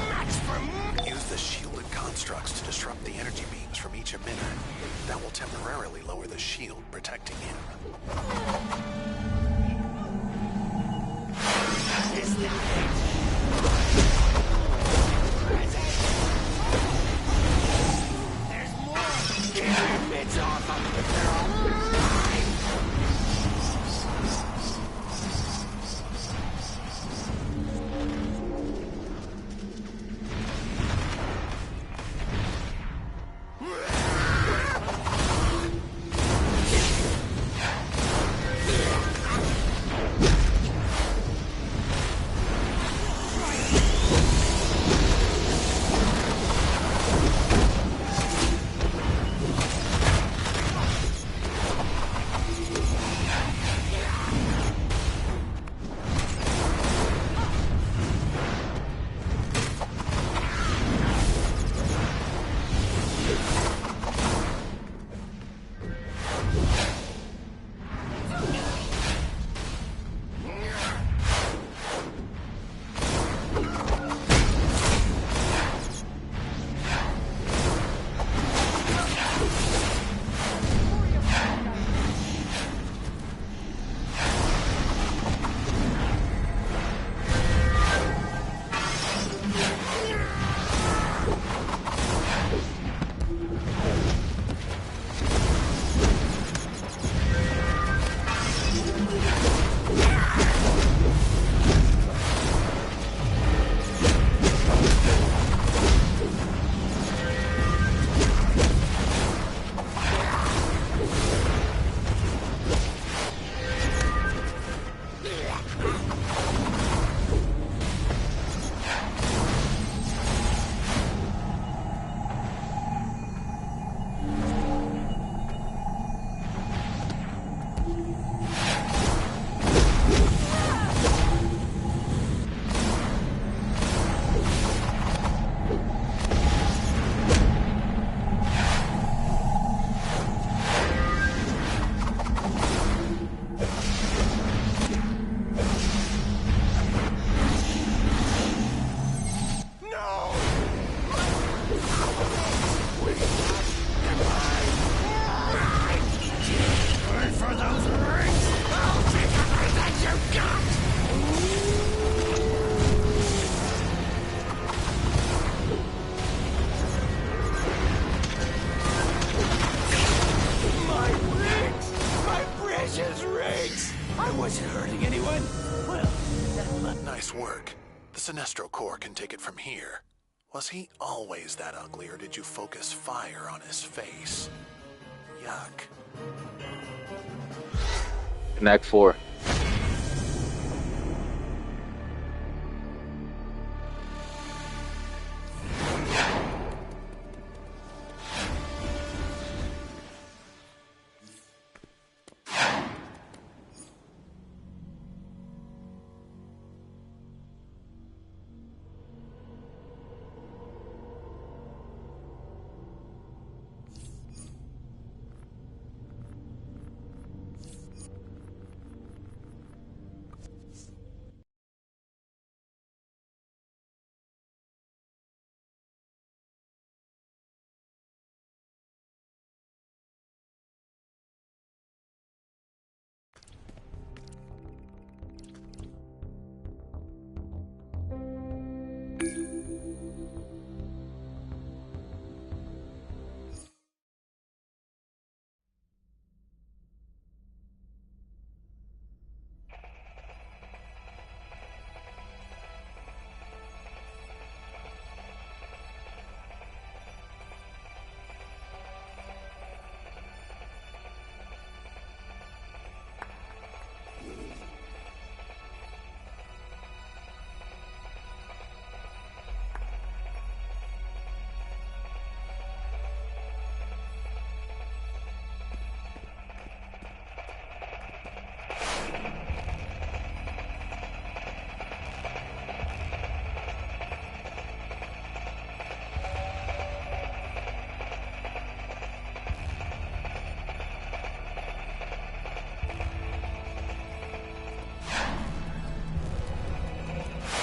match for me! Use the shielded constructs to disrupt the energy beams from each emitter. That will temporarily lower the shield protecting him. Is that it? There's more! Get your mitts off of me! They're all mine! Sinestro Corps can take it from here. Was he always that ugly, or did you focus fire on his face? Yuck. Connect 4.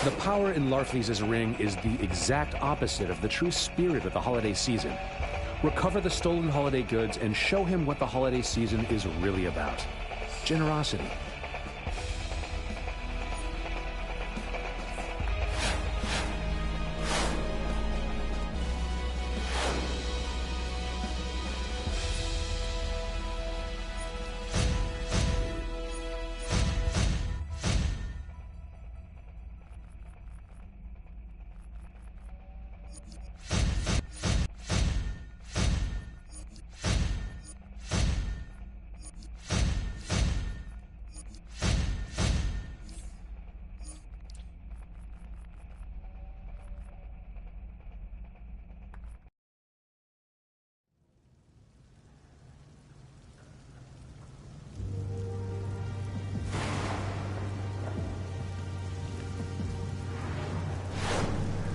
The power in Larfleeze's ring is the exact opposite of the true spirit of the holiday season. Recover the stolen holiday goods and show him what the holiday season is really about. Generosity.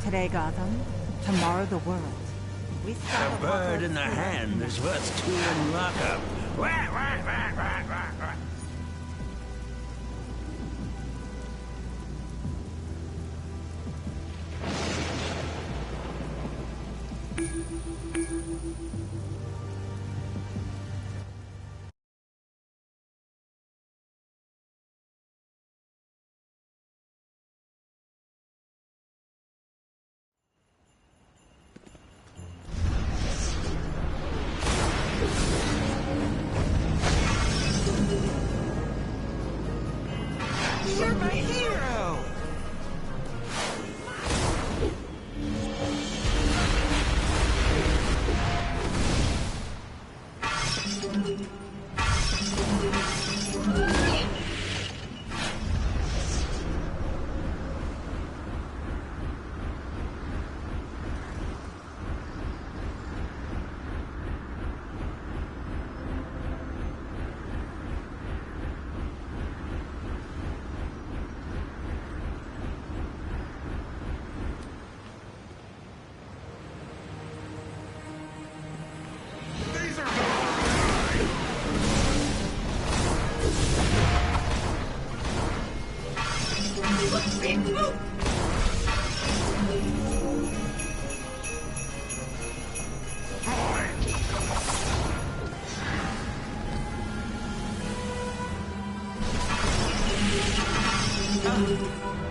Today, Gotham. Tomorrow, the world. We A bird in the hand is worth two in lockup. You're my hero!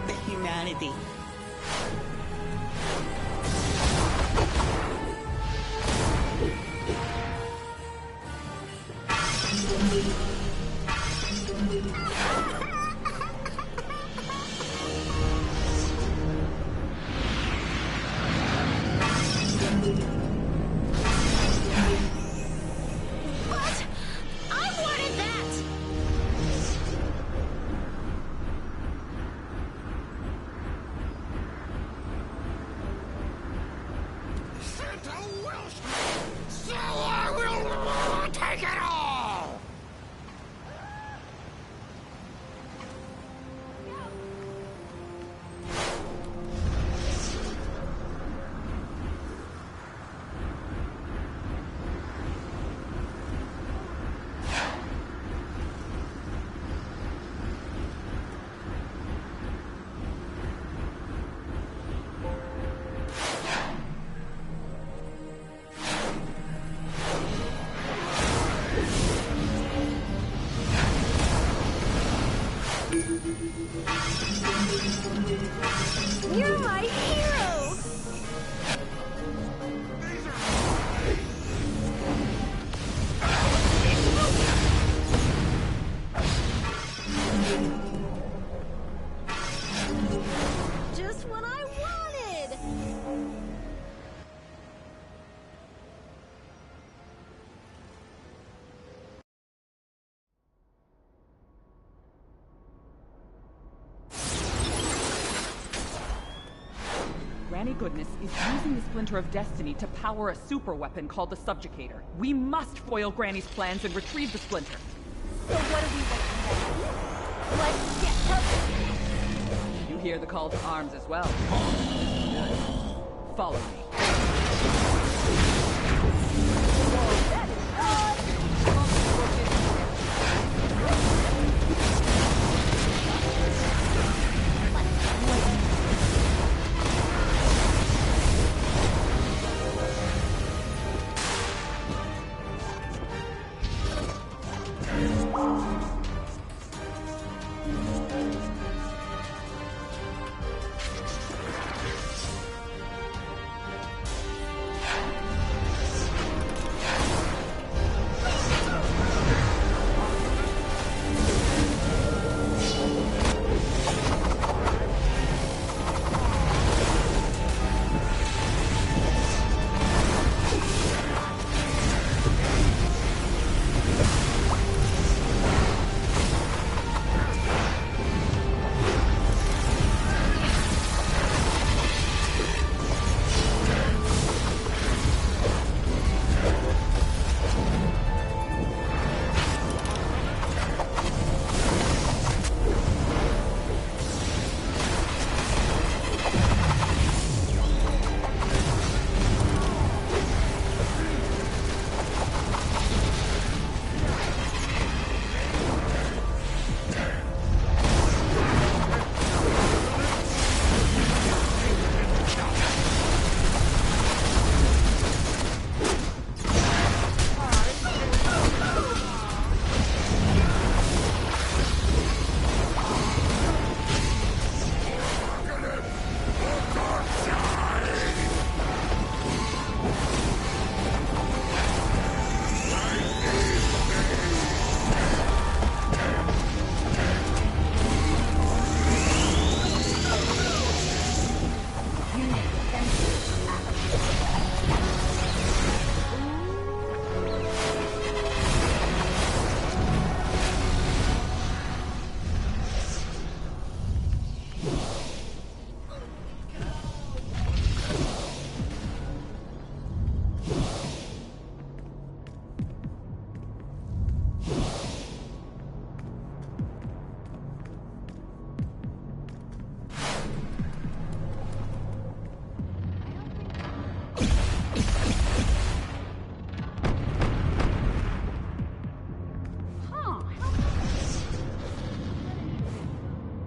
The humanity. What? I wanted that! Santa will, so I will take it all! You're my hero! Just what I wanted! Granny Goodness is using the Splinter of Destiny to power a super weapon called the Subjugator. We must foil Granny's plans and retrieve the Splinter. So what are we looking at? Let's get her! You hear the call to arms as well. Good. Follow me.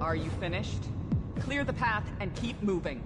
Are you finished? Clear the path and keep moving.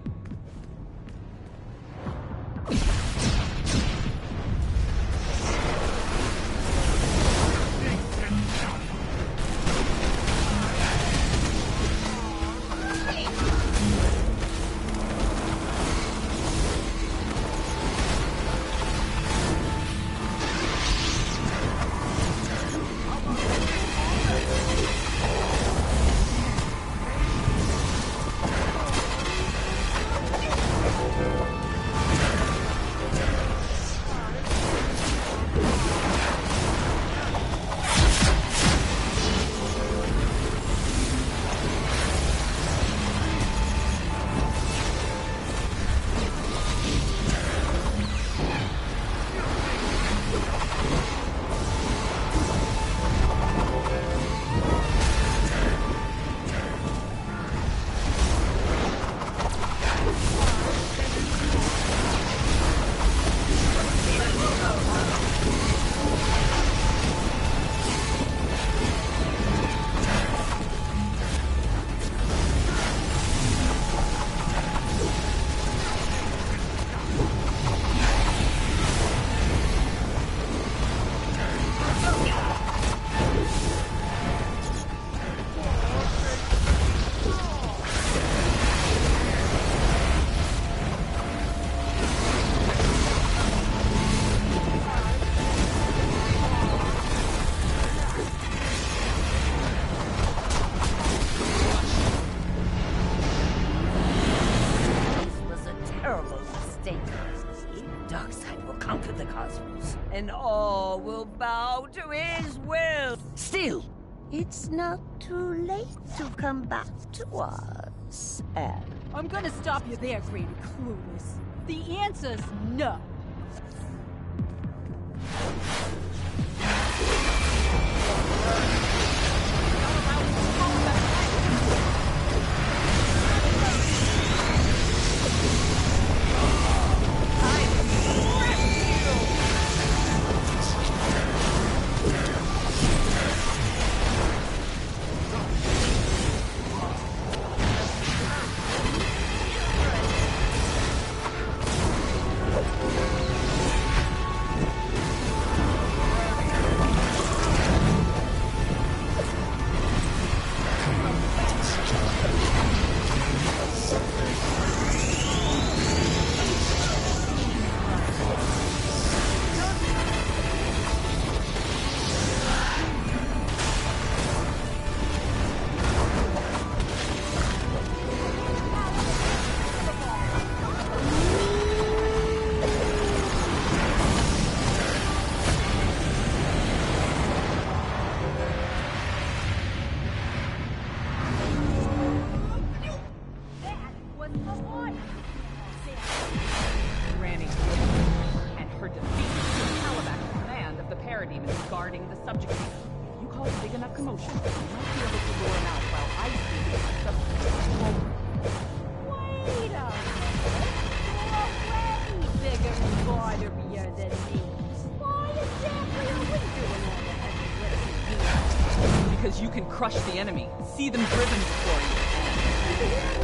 And all will bow to his will. Still, it's not too late to come back to us, Anne. I'm gonna stop you there, Greedy Clueless. The answer's no. guarding the subject. You cause a big enough commotion, you might be able to lure him out while I see the subject. Wait a minute! You're way bigger and borderier than me. Why exactly are we doing all the heavy lifting here? Because you can crush the enemy. See them driven before you.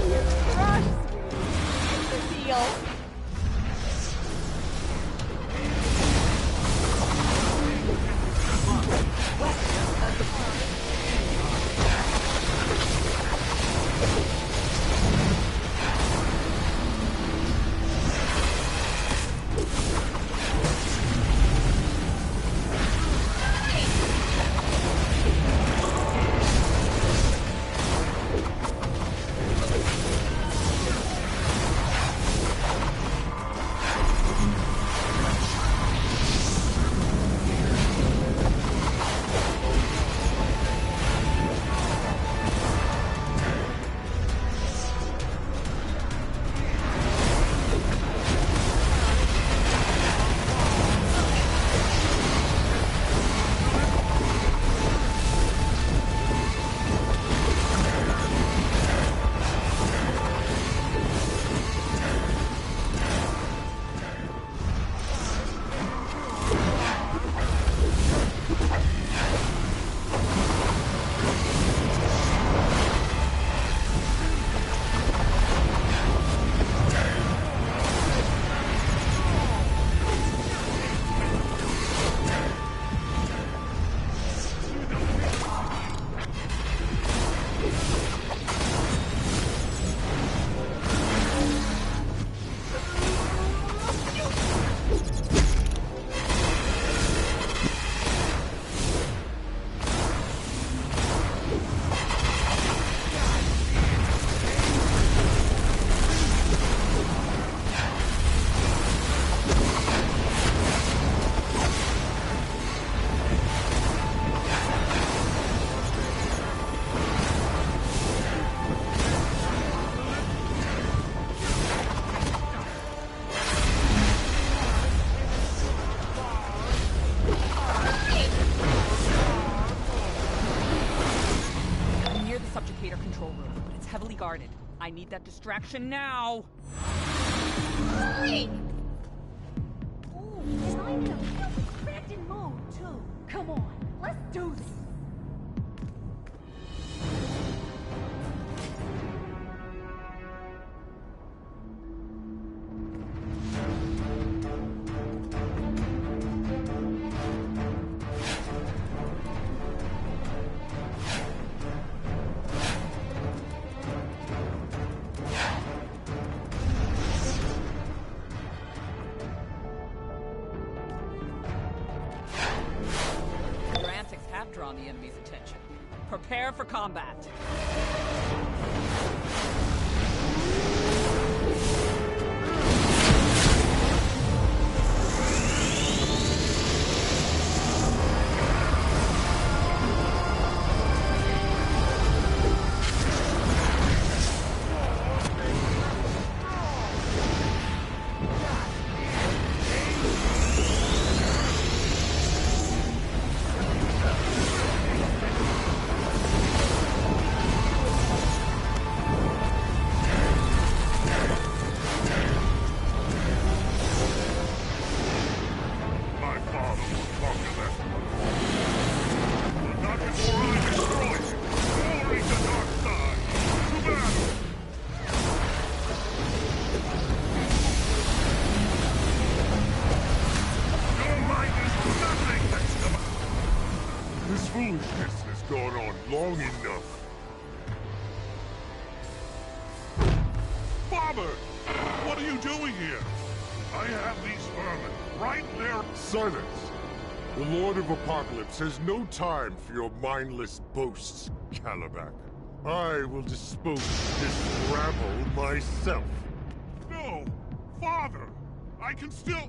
You're crushed, sweetie. It's a deal. control room, but it's heavily guarded. I need that distraction now! Hurry! Ooh, and I'm in a real distracted mood, too. Come on, let's do this. Drawn the enemy's attention. Prepare for combat. Foolishness has gone on long enough. Father! What are you doing here? I have these vermin right there. Silence! The Lord of Apocalypse has no time for your mindless boasts, Calabac. I will dispose of this rabble myself. No! Father! I can still...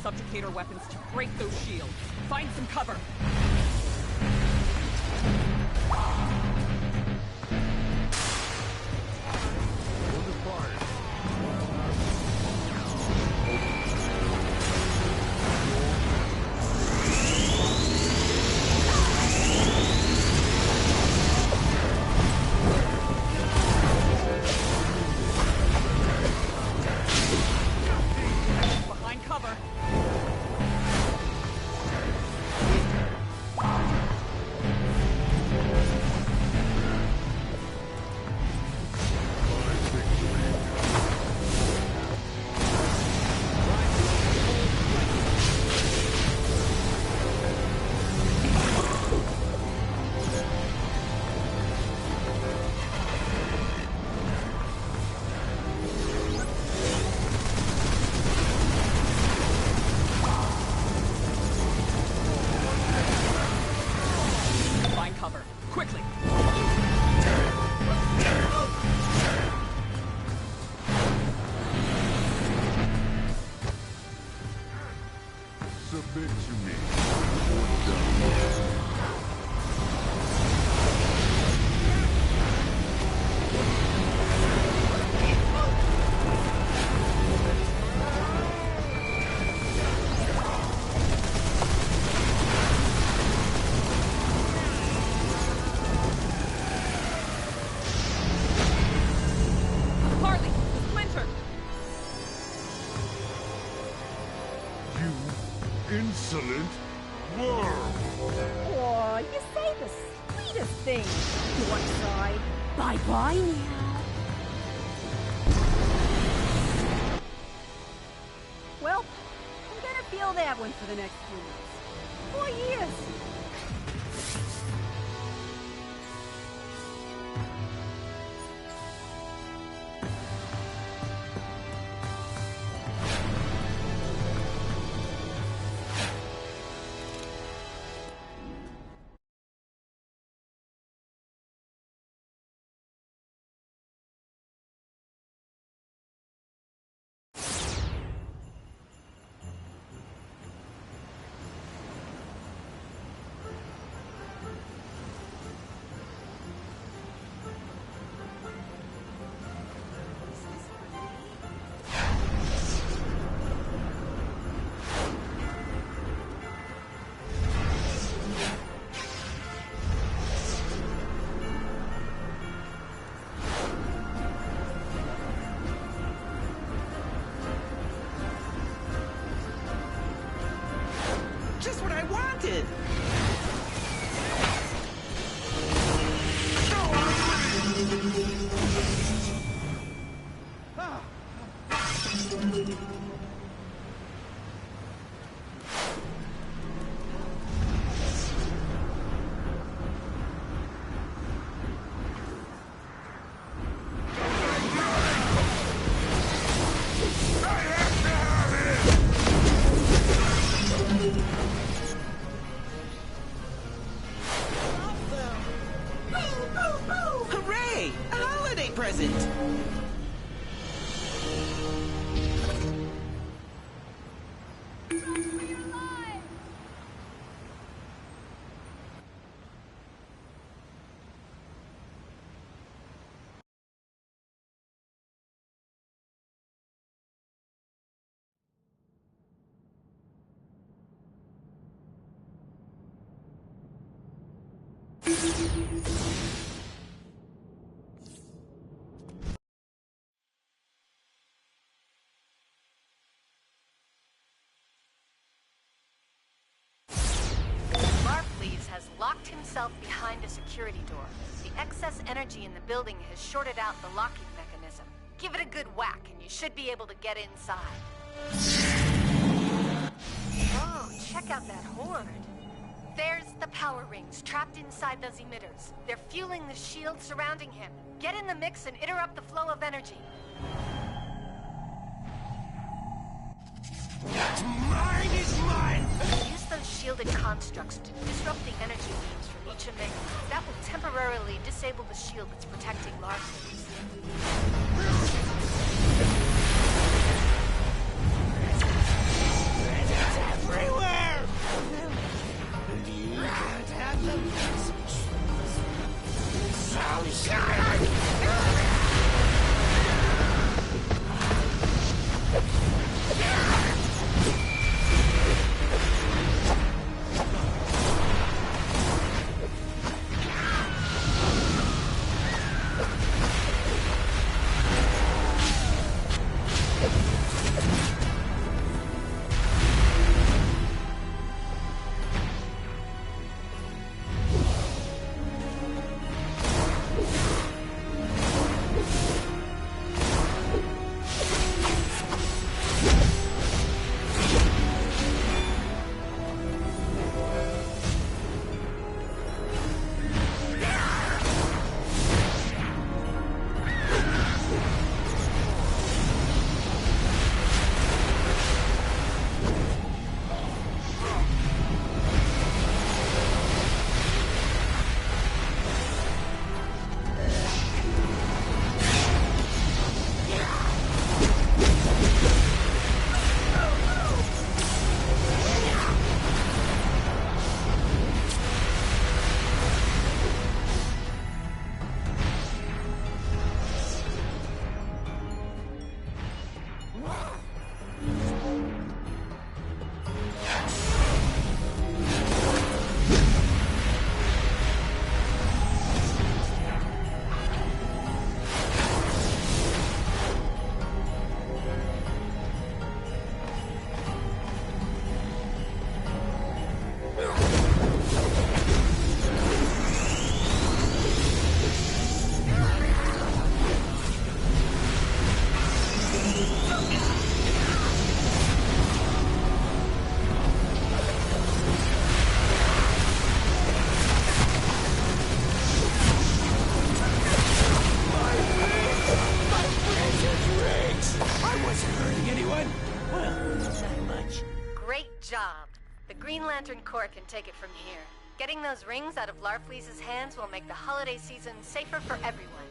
Subjugator weapons to break those shields. Find some cover. Behind cover. Submit to me. Insolent worm! Aw, you say the sweetest thing. Side. Bye-bye now. Well, I'm gonna feel that one for the next few months. 4 years. Just what I wanted! Hooray! A holiday present! Larfleeze has locked himself behind a security door. The excess energy in the building has shorted out the locking mechanism. Give it a good whack and you should be able to get inside. Oh, check out that horde. There's the power rings trapped inside those emitters. They're fueling the shield surrounding him. Get in the mix and interrupt the flow of energy. Mine is mine! Use those shielded constructs to disrupt the energy beams from each emitter. That will temporarily disable the shield that's protecting Larfleeze. It's everywhere! You can't have the message. So shine! Green Lantern Corps can take it from here. Getting those rings out of Larfleeze's hands will make the holiday season safer for everyone.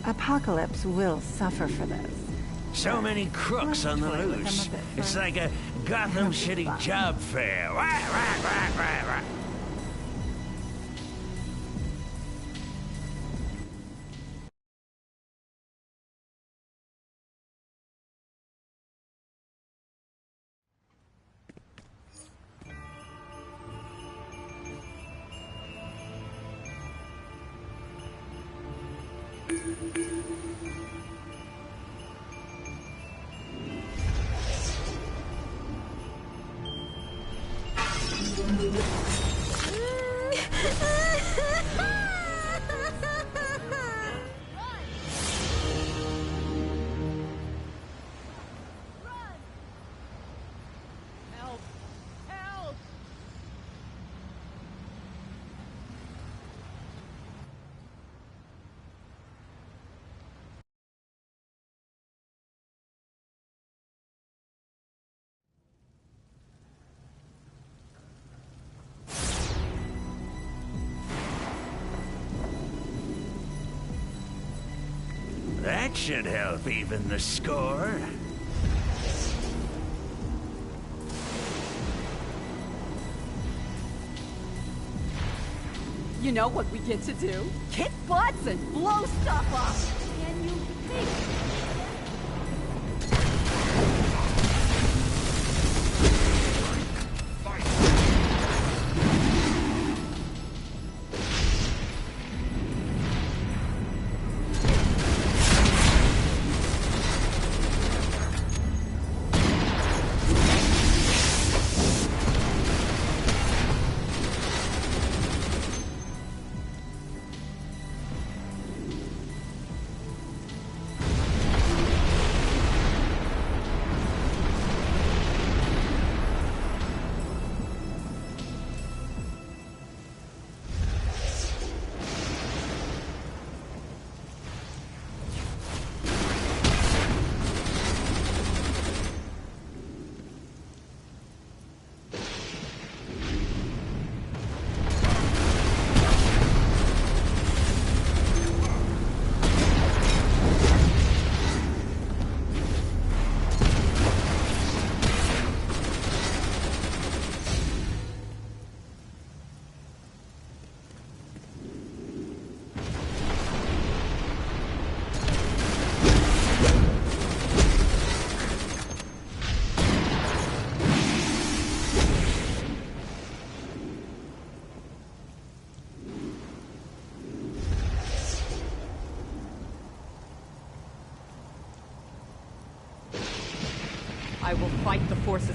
Apocalypse will suffer for this. So many crooks on the toy with them loose. a bit It's first. like a Gotham City job fair. Wah, wah, wah, wah, wah. Help! Help! That should help even the score. You know what we get to do? Kick butts and blow stuff up! Can you think? I will fight the forces